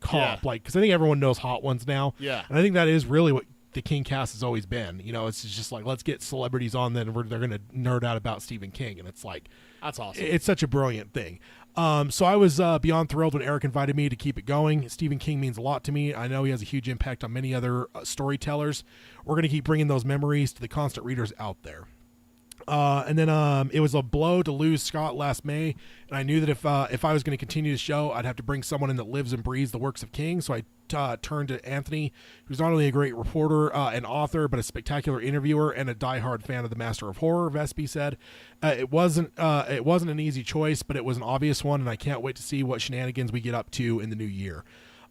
comp. Yeah. Like, because I think everyone knows Hot Ones now. Yeah. And I think that is really what the King cast has always been. You know, it's just like, let's get celebrities on then they're going to nerd out about Stephen King. And it's like, that's awesome. It's such a brilliant thing. So I was beyond thrilled when Eric invited me to keep it going. Stephen King means a lot to me. I know he has a huge impact on many other storytellers. We're going to keep bringing those memories to the constant readers out there. And then it was a blow to lose Scott last May, and I knew that if I was going to continue the show, I'd have to bring someone in that lives and breathes the works of King. So I turned to Anthony, who's not only a great reporter and author, but a spectacular interviewer and a diehard fan of the Master of Horror. Vespi said it wasn't an easy choice, but it was an obvious one, and I can't wait to see what shenanigans we get up to in the new year.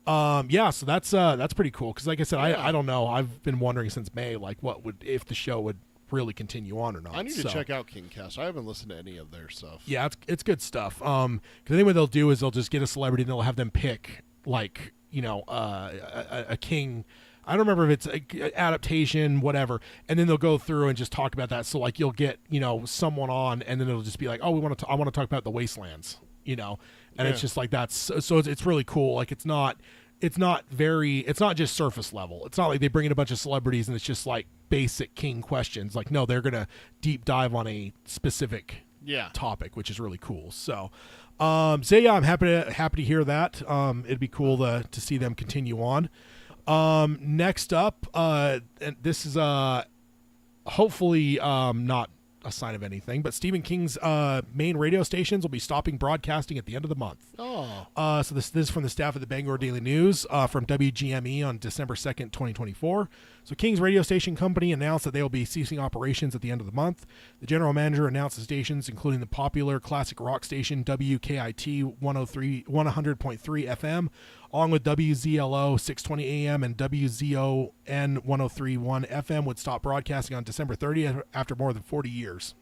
So that's pretty cool because, like I said, I don't know. I've been wondering since May, like, if the show would really continue on or not. I need to check out Kingcast. I haven't listened to any of their stuff. Yeah, it's good stuff. Because I think what they'll do is they'll just get a celebrity and they'll have them pick, like, you know, a King. I don't remember if it's a adaptation, whatever, and then they'll go through and just talk about that. So like you'll get, you know, someone on, and then it'll just be like, oh, I want to talk about the Wastelands, you know, and it's just like that's so it's really cool. Like it's not just surface level. It's not like they bring in a bunch of celebrities and it's just like basic King questions. Like, no, they're gonna deep dive on a specific topic, which is really cool. So yeah, I'm happy to hear that. It'd be cool to see them continue on. Next up, and this is hopefully not a sign of anything. But Stephen King's main radio stations will be stopping broadcasting at the end of the month. Oh. So this is from the staff of the Bangor Daily News from WGME on December 2nd, 2024. So King's radio station company announced that they will be ceasing operations at the end of the month. The general manager announced the stations, including the popular classic rock station WKIT 100.3 FM, along with WZLO 620 AM and WZON 103.1 FM, would stop broadcasting on December 30th after more than 40 years.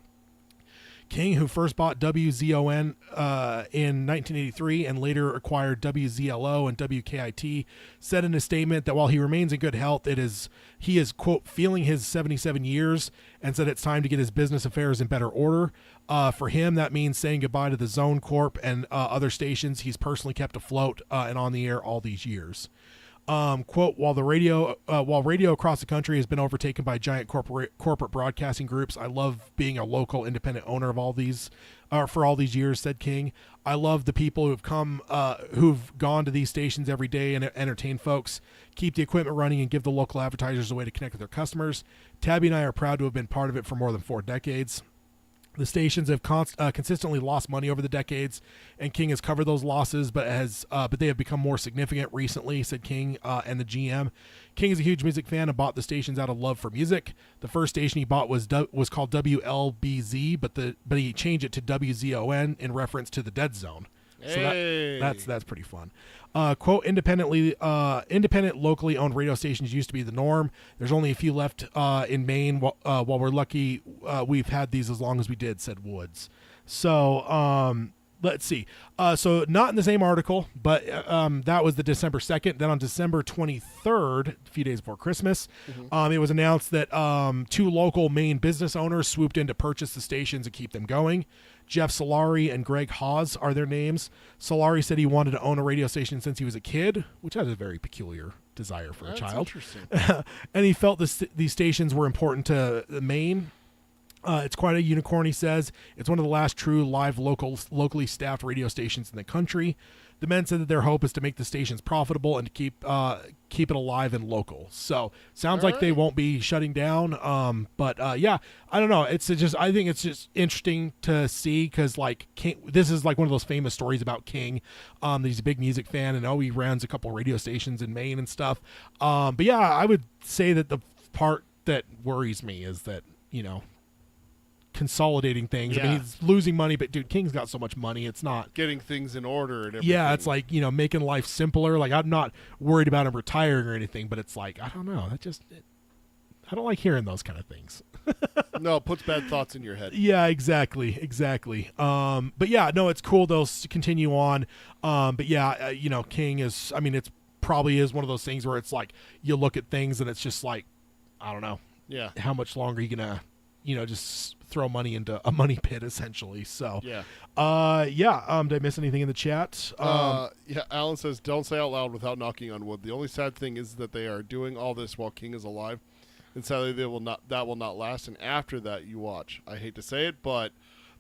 King, who first bought WZON in 1983 and later acquired WZLO and WKIT, said in a statement that while he remains in good health, he is, quote, feeling his 77 years, and said it's time to get his business affairs in better order. For him, that means saying goodbye to the Zone Corp and other stations he's personally kept afloat and on the air all these years. Quote, while radio across the country has been overtaken by giant corporate broadcasting groups, I love being a local independent owner of all these, for all these years, said King. I love the people who've gone to these stations every day and entertain folks, keep the equipment running, and give the local advertisers a way to connect with their customers. Tabby and I are proud to have been part of it for more than 4 decades. The stations have consistently lost money over the decades, and King has covered those losses, but they have become more significant recently, said King and the GM. King is a huge music fan and bought the stations out of love for music. The first station he bought was called WLBZ, but he changed it to WZON in reference to the Dead Zone. Hey. So that's pretty fun. Quote, independent locally owned radio stations used to be the norm. There's only a few left in Maine. While we're lucky, we've had these as long as we did, said Woods. So let's see. So not in the same article, but that was the December 2nd. Then on December 23rd, a few days before Christmas, it was announced that 2 local Maine business owners swooped in to purchase the stations and keep them going. Jeff Solari and Greg Hawes are their names. Solari said he wanted to own a radio station since he was a kid, which has a very peculiar desire for a child. Interesting. And he felt these stations were important to Maine. It's quite a unicorn, he says. It's one of the last true live locally staffed radio stations in the country. The men said that their hope is to make the stations profitable and to keep it alive and local. So sounds like they won't be shutting down. But yeah, I don't know. I think it's just interesting to see because this is like one of those famous stories about King. He's a big music fan and he runs a couple radio stations in Maine and stuff. But yeah, I would say that the part that worries me is that, consolidating things. Yeah. I mean, he's losing money, but dude, King's got so much money. It's not getting things in order and everything. Yeah, it's like, making life simpler. Like, I'm not worried about him retiring or anything, but it's like, I don't know. I don't like hearing those kind of things. No, it puts bad thoughts in your head. Yeah, exactly. But yeah, no, it's cool they'll continue on. But yeah, King is, it's probably is one of those things where it's like, you look at things and it's just like, I don't know. Yeah. How much longer are you going to, just throw money into a money pit essentially. So yeah. Did I miss anything in the chat? Yeah, Alan says, don't say out loud without knocking on wood. The only sad thing is that they are doing all this while King is alive, and sadly that will not last. And after that, you watch. I hate to say it, but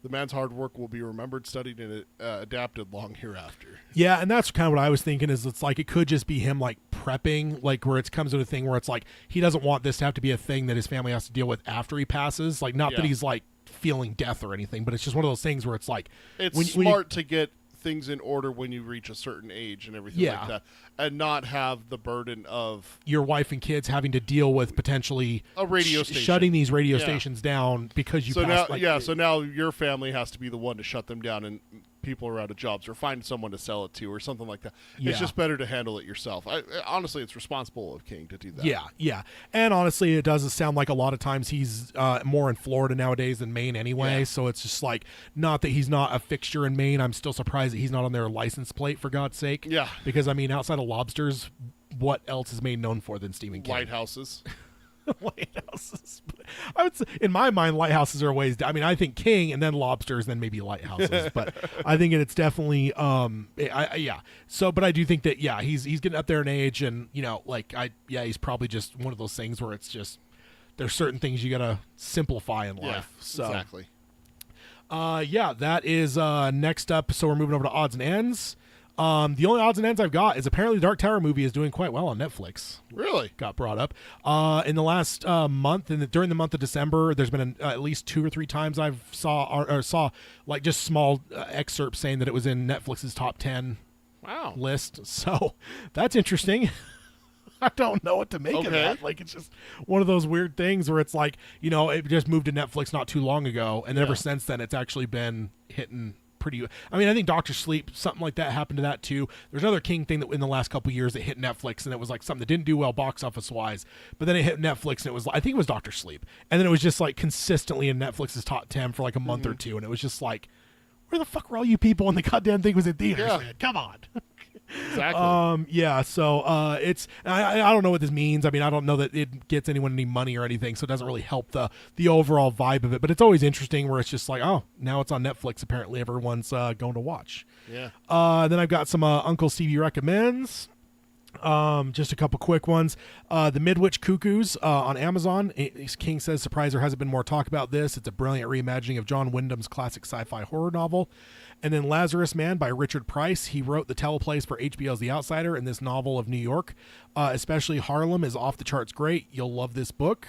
the man's hard work will be remembered, studied, and adapted long hereafter. Yeah, and that's kind of what I was thinking. Is it's like it could just be him like prepping, like where it comes to a thing where it's like he doesn't want this to have to be a thing that his family has to deal with after he passes. Like, not that he's like feeling death or anything, but it's just one of those things where it's like it's smart to get things in order when you reach a certain age and everything like that, and not have the burden of your wife and kids having to deal with potentially a radio station shutting these radio stations down because you passed. So now your family has to be the one to shut them down, and people are out of jobs or find someone to sell it to or something like that. It's just better to handle it yourself. Honestly, it's responsible of King to do that. Yeah. And honestly, it does sound like a lot of times he's more in Florida nowadays than Maine anyway. So it's just like, not that he's not a fixture in Maine. I'm still surprised that he's not on their license plate, for God's sake. Yeah. Because, outside of lobsters, what else is Maine known for than Stephen King? Lighthouses. Lighthouses. I would say, in my mind, lighthouses are ways. I think King and then lobsters, then maybe lighthouses. But I think it's definitely, yeah. So, but I do think that, he's getting up there in age, and he's probably just one of those things where it's just there's certain things you gotta simplify in life. So exactly. That is next up. So we're moving over to odds and ends. The only odds and ends I've got is apparently the Dark Tower movie is doing quite well on Netflix. Really? Got brought up in the last month, and during the month of December, there's been at least 2 or 3 times I've saw like just small excerpts saying that it was in Netflix's top 10 Wow. list. So that's interesting. I don't know what to make of that. Like, it's just one of those weird things where it's like, it just moved to Netflix not too long ago, and ever since then, it's actually been hitting pretty. I mean, I think Doctor Sleep, something like that happened to that too. There's another King thing that in the last couple of years that hit Netflix, and it was like something that didn't do well box office wise, but then it hit Netflix, and it was, I think it was Doctor Sleep, and then it was just like consistently in Netflix's top 10 for like a month or two, and it was just like, where the fuck were all you people when the goddamn thing was in theaters, man? Come on. Exactly. So it's I don't know what this means. I mean, I don't know that it gets anyone any money or anything, so it doesn't really help the overall vibe of it. But it's always interesting where it's just like, oh, now it's on Netflix. Apparently, everyone's going to watch. Yeah. Then I've got some Uncle Stevie recommends. Just a couple quick ones. The Midwich Cuckoos on Amazon. King says, surprise, there hasn't been more talk about this. It's a brilliant reimagining of John Wyndham's classic sci-fi horror novel. And then Lazarus Man by Richard Price. He wrote the teleplays for HBO's The Outsider and this novel of New York. Especially Harlem is off the charts great. You'll love this book.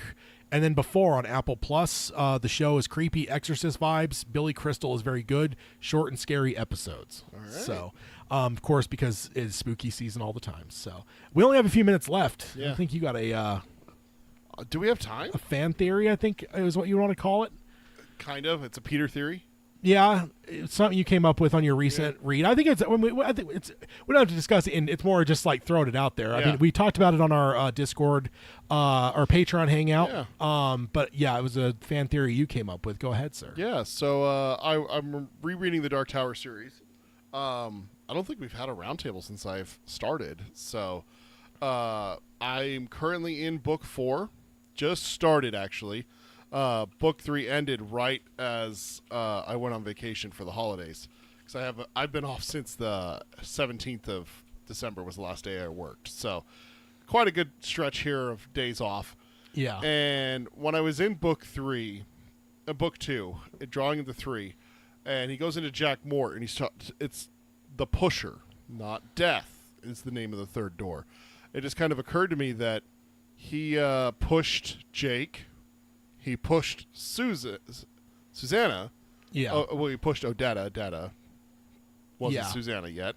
And then Before on Apple Plus. The show is creepy Exorcist vibes. Billy Crystal is very good. Short and scary episodes. All right. So, of course, because it's spooky season all the time. So we only have a few minutes left. Yeah. I think you got do we have time? a fan theory, I think is what you want to call it. Kind of. It's a Peter theory. Yeah, it's something you came up with on your recent read. I think we don't have to discuss it, and it's more just like throwing it out there. I mean, we talked about it on our Discord, our Patreon hangout. Yeah. But yeah, it was a fan theory you came up with. Go ahead, sir. Yeah. So I'm rereading the Dark Tower series. I don't think we've had a roundtable since I've started. So I'm currently in book 4. Just started, actually. Book 3 ended right as I went on vacation for the holidays, because I've been off since the 17th of December was the last day I worked. So quite a good stretch here of days off. Yeah. And when I was in book 2, drawing into 3, and he goes into Jack Mort, and it's the Pusher, not Death, is the name of the third door. It just kind of occurred to me that he pushed Jake. He pushed Susanna. Yeah. Well, he pushed Odetta. Odetta wasn't Susanna yet.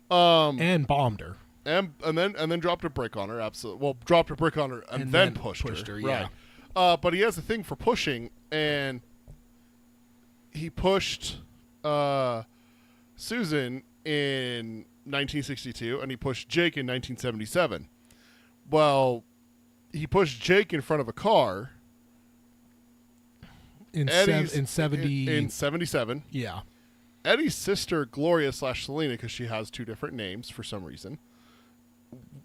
And bombed her. And then dropped a brick on her. Absolutely. Well, dropped a brick on her and then pushed her. Yeah. Right. But he has a thing for pushing, and he pushed Susan in 1962, and he pushed Jake in 1977. Well, he pushed Jake in front of a car. In 77. Yeah. Eddie's sister, Gloria / Selena, because she has 2 different names for some reason,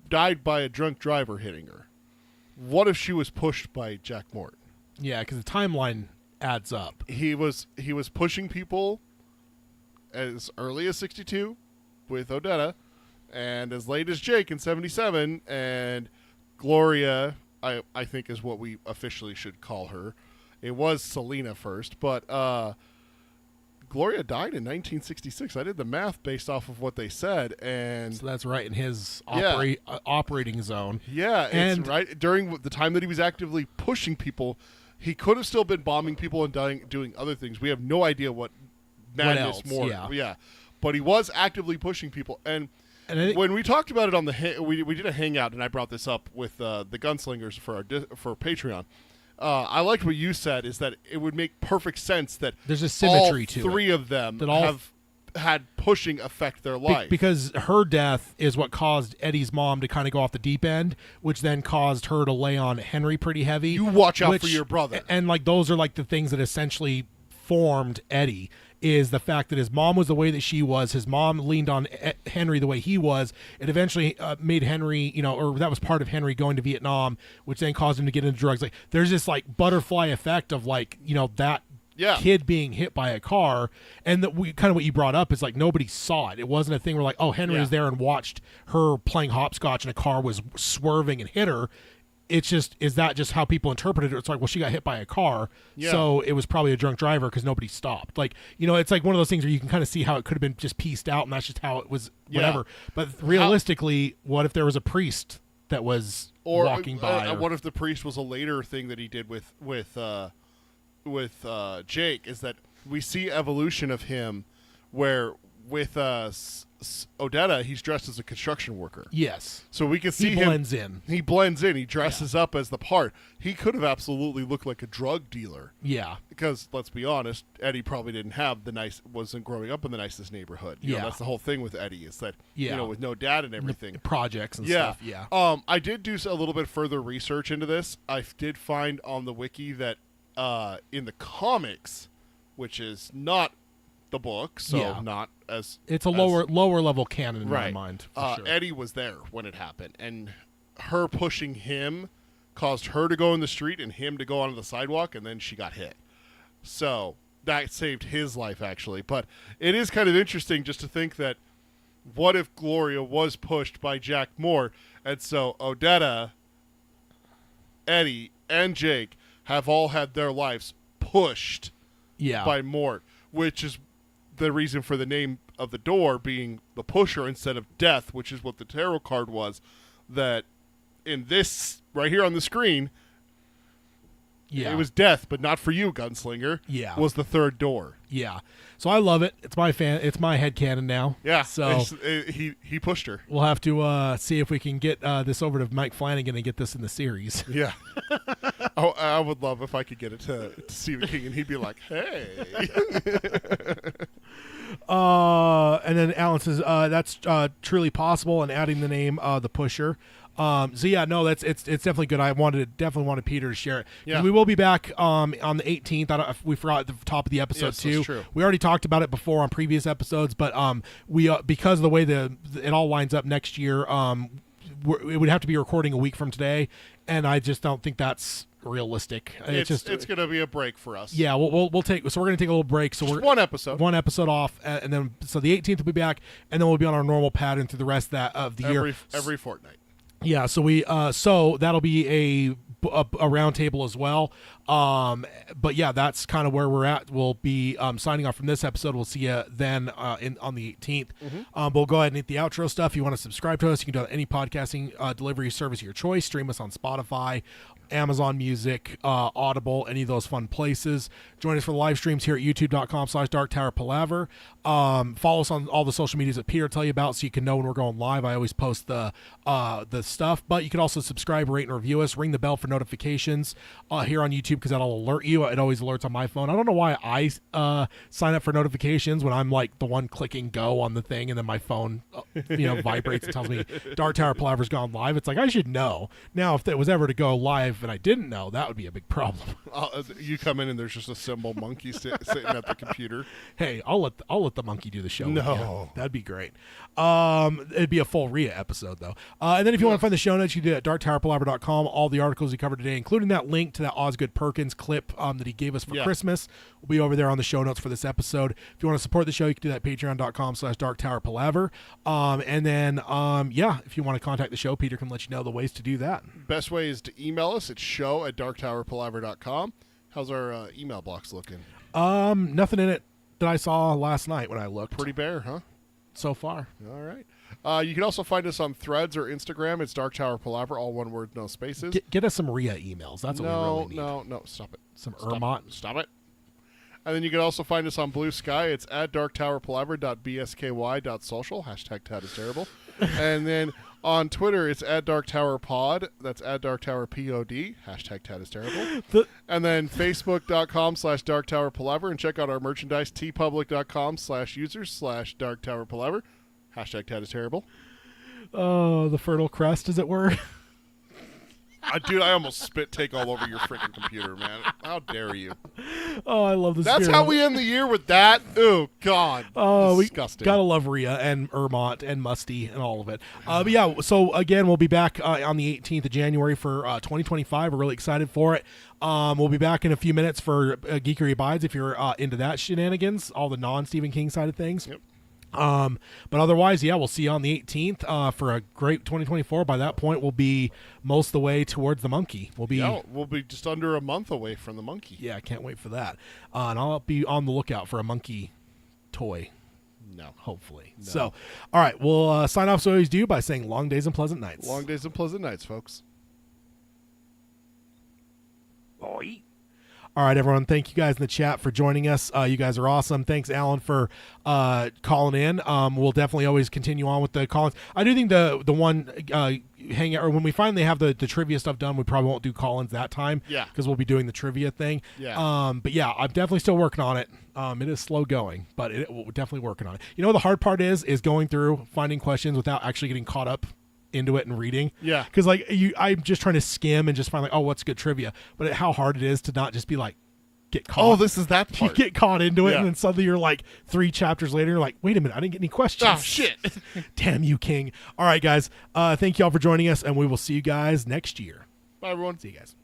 died by a drunk driver hitting her. What if she was pushed by Jack Mort? Yeah, because the timeline adds up. He was pushing people as early as 62 with Odetta, and as late as Jake in 77, and Gloria, I think is what we officially should call her. It was Selena first, but Gloria died in 1966. I did the math based off of what they said, and so that's right in his operating zone. Yeah, and it's right during the time that he was actively pushing people. He could have still been bombing people and doing other things. We have no idea what madness more. Yeah, but he was actively pushing people, and I think when we talked about it on we did a hangout, and I brought this up with the Gunslingers for Patreon. I liked what you said, is that it would make perfect sense that there's a symmetry to it. 3 of them have had pushing affect their life. Because her death is what caused Eddie's mom to kind of go off the deep end, which then caused her to lay on Henry pretty heavy. You watch out for your brother. And like those are like the things that essentially formed Eddie, is the fact that his mom was the way that she was. His mom leaned on Henry the way he was. It eventually made Henry, or that was part of Henry going to Vietnam, which then caused him to get into drugs. Like there's this like butterfly effect of like, that kid being hit by a car, and that kind of what you brought up is like nobody saw it. It wasn't a thing where like, oh, Henry was there and watched her playing hopscotch and a car was swerving and hit her. it's just, is that just how people interpret it? It's like, well, she got hit by a car, so it was probably a drunk driver because nobody stopped. Like, it's like one of those things where you can kind of see how it could have been just pieced out, and that's just how it was, whatever. But realistically, what if there was a priest that was walking by? What if the priest was a later thing that he did with Jake? Is that we see evolution of him, where with Odetta, he's dressed as a construction worker. Yes. So we can see he blends in. He blends in. He dresses up as the part. He could have absolutely looked like a drug dealer. Yeah. Because let's be honest, Eddie probably wasn't growing up in the nicest neighborhood. That's the whole thing with Eddie, is that with no dad and everything, the projects and stuff. Yeah. I did do a little bit further research into this. I did find on the wiki that in the comics, which is not the book, so not as it's a lower level canon in my mind. Sure. Eddie was there when it happened, and her pushing him caused her to go in the street and him to go onto the sidewalk, and then she got hit. So that saved his life, actually. But it is kind of interesting just to think that what if Gloria was pushed by Jack Mort, and so Odetta, Eddie, and Jake have all had their lives pushed by Mort, which is the reason for the name of the door being the pusher instead of death, which is what the tarot card was. That in this right here on the screen, it was death, but not for you, Gunslinger. Was the third door. So I love it. It's my headcanon now. So he pushed her. We'll have to see if we can get this over to Mike Flanagan and get this in the series. I would love if I could get it to Stephen King and he'd be like, hey. And then Alan says that's truly possible, and adding the name the pusher. So yeah, no, it's definitely good. I definitely wanted Peter to share it. Yeah. We will be back on the 18th. We forgot at the top of the episode too. That's true. We already talked about it before on previous episodes, but we because of the way it all lines up next year, it would have to be recording a week from today, and I just don't think that's realistic. It's going to be a break for us. Yeah, we're going to take a little break. So we're one episode off, and then so the 18th will be back, and then we'll be on our normal pattern through the rest of the year every fortnight. Yeah, so so that'll be a round table as well. But yeah, that's kind of where we're at. We'll be signing off from this episode. We'll see you then on the 18th. We'll go ahead and hit the outro stuff. If you want to subscribe to us, you can do it on any podcasting delivery service of your choice. Stream us on Spotify, Amazon Music, Audible, any of those fun places. Join us for the live streams here at youtube.com/DarkTowerPalaver. Follow us on all the social medias that Peter tell you about, so you can know when we're going live. I always post the stuff, but you can also subscribe, rate, and review us. Ring the bell for notifications here on YouTube, because that'll alert you. It always alerts on my phone. I don't know why I sign up for notifications when I'm like the one clicking go on the thing, and then my phone vibrates and tells me Dark Tower Palaver's gone live. It's like, I should know. Now, if it was ever to go live and I didn't know, that would be a big problem. You come in and there's just a symbol monkey sitting at the computer. Hey, I'll let the monkey do the show. No, that'd be great. It'd be a full Rhea episode though. And then if you want to find the show notes, you do it at darktowerpalaver.com. All the articles we covered today, including that link to that Osgood Perkins clip that he gave us for Christmas, will be over there on the show notes for this episode. If you want to support the show, you can do that at patreon.com/darktowerpalaver. And then if you want to contact the show, Peter can let you know the ways to do that. Best way is to email us at show@darktowerpalaver.com. How's our email box looking? Nothing in it that I saw last night when I looked. Pretty bare, huh? So far. All right. You can also find us on Threads or Instagram. It's Dark Tower Palaver, all one word, no spaces. Get us some Rhea emails. That's what we really need. No, stop it. Some Ermont. Stop it. And then you can also find us on Blue Sky. It's at darktowerpalaver.bsky.social. Hashtag Tad is terrible. And then on Twitter, it's at darktowerpod. That's at darktowerpod. Hashtag Tad is terrible. And then facebook.com/darktowerpalaver. And check out our merchandise, tpublic.com/users/darktowerpalaver. Hashtag Tad is terrible. Oh, the Fertile Crest, as it were. Dude, I almost spit take all over your freaking computer, man. How dare you? Oh, I love this. That's how we end the year, with that. Oh, God. Oh, disgusting. We gotta love Rhea and Ermont and Musty and all of it. But yeah, so again, we'll be back on the 18th of January for 2025. We're really excited for it. We'll be back in a few minutes for Geekery Abides if you're into that shenanigans, all the non-Stephen King side of things. Yep. But otherwise, yeah, we'll see you on the 18th for a great 2024. By that point, we'll be most of the way towards the monkey. We'll be just under a month away from the monkey. Yeah, I can't wait for that. And I'll be on the lookout for a monkey toy. No. Hopefully. No. So, all right, we'll sign off as we always do by saying long days and pleasant nights. Long days and pleasant nights, folks. Boy. All right, everyone. Thank you guys in the chat for joining us. You guys are awesome. Thanks, Alan, for calling in. We'll definitely always continue on with the call-ins. I do think the one hangout, or when we finally have the trivia stuff done, we probably won't do call-ins that time. Yeah. Because we'll be doing the trivia thing. Yeah. But yeah, I'm definitely still working on it. It is slow going, but we're definitely working on it. You know, the hard part is going through, finding questions without actually getting caught up into it and reading. Yeah. Because I'm just trying to skim and just find what's good trivia. But how hard it is to not just be like, get caught. Oh, this is that part. You get caught into it, Yeah. and then suddenly you're like 3 chapters later, you're like, wait a minute, I didn't get any questions. Oh, shit. Damn you, King. All right, guys. Thank you all for joining us, and we will see you guys next year. Bye, everyone. See you guys.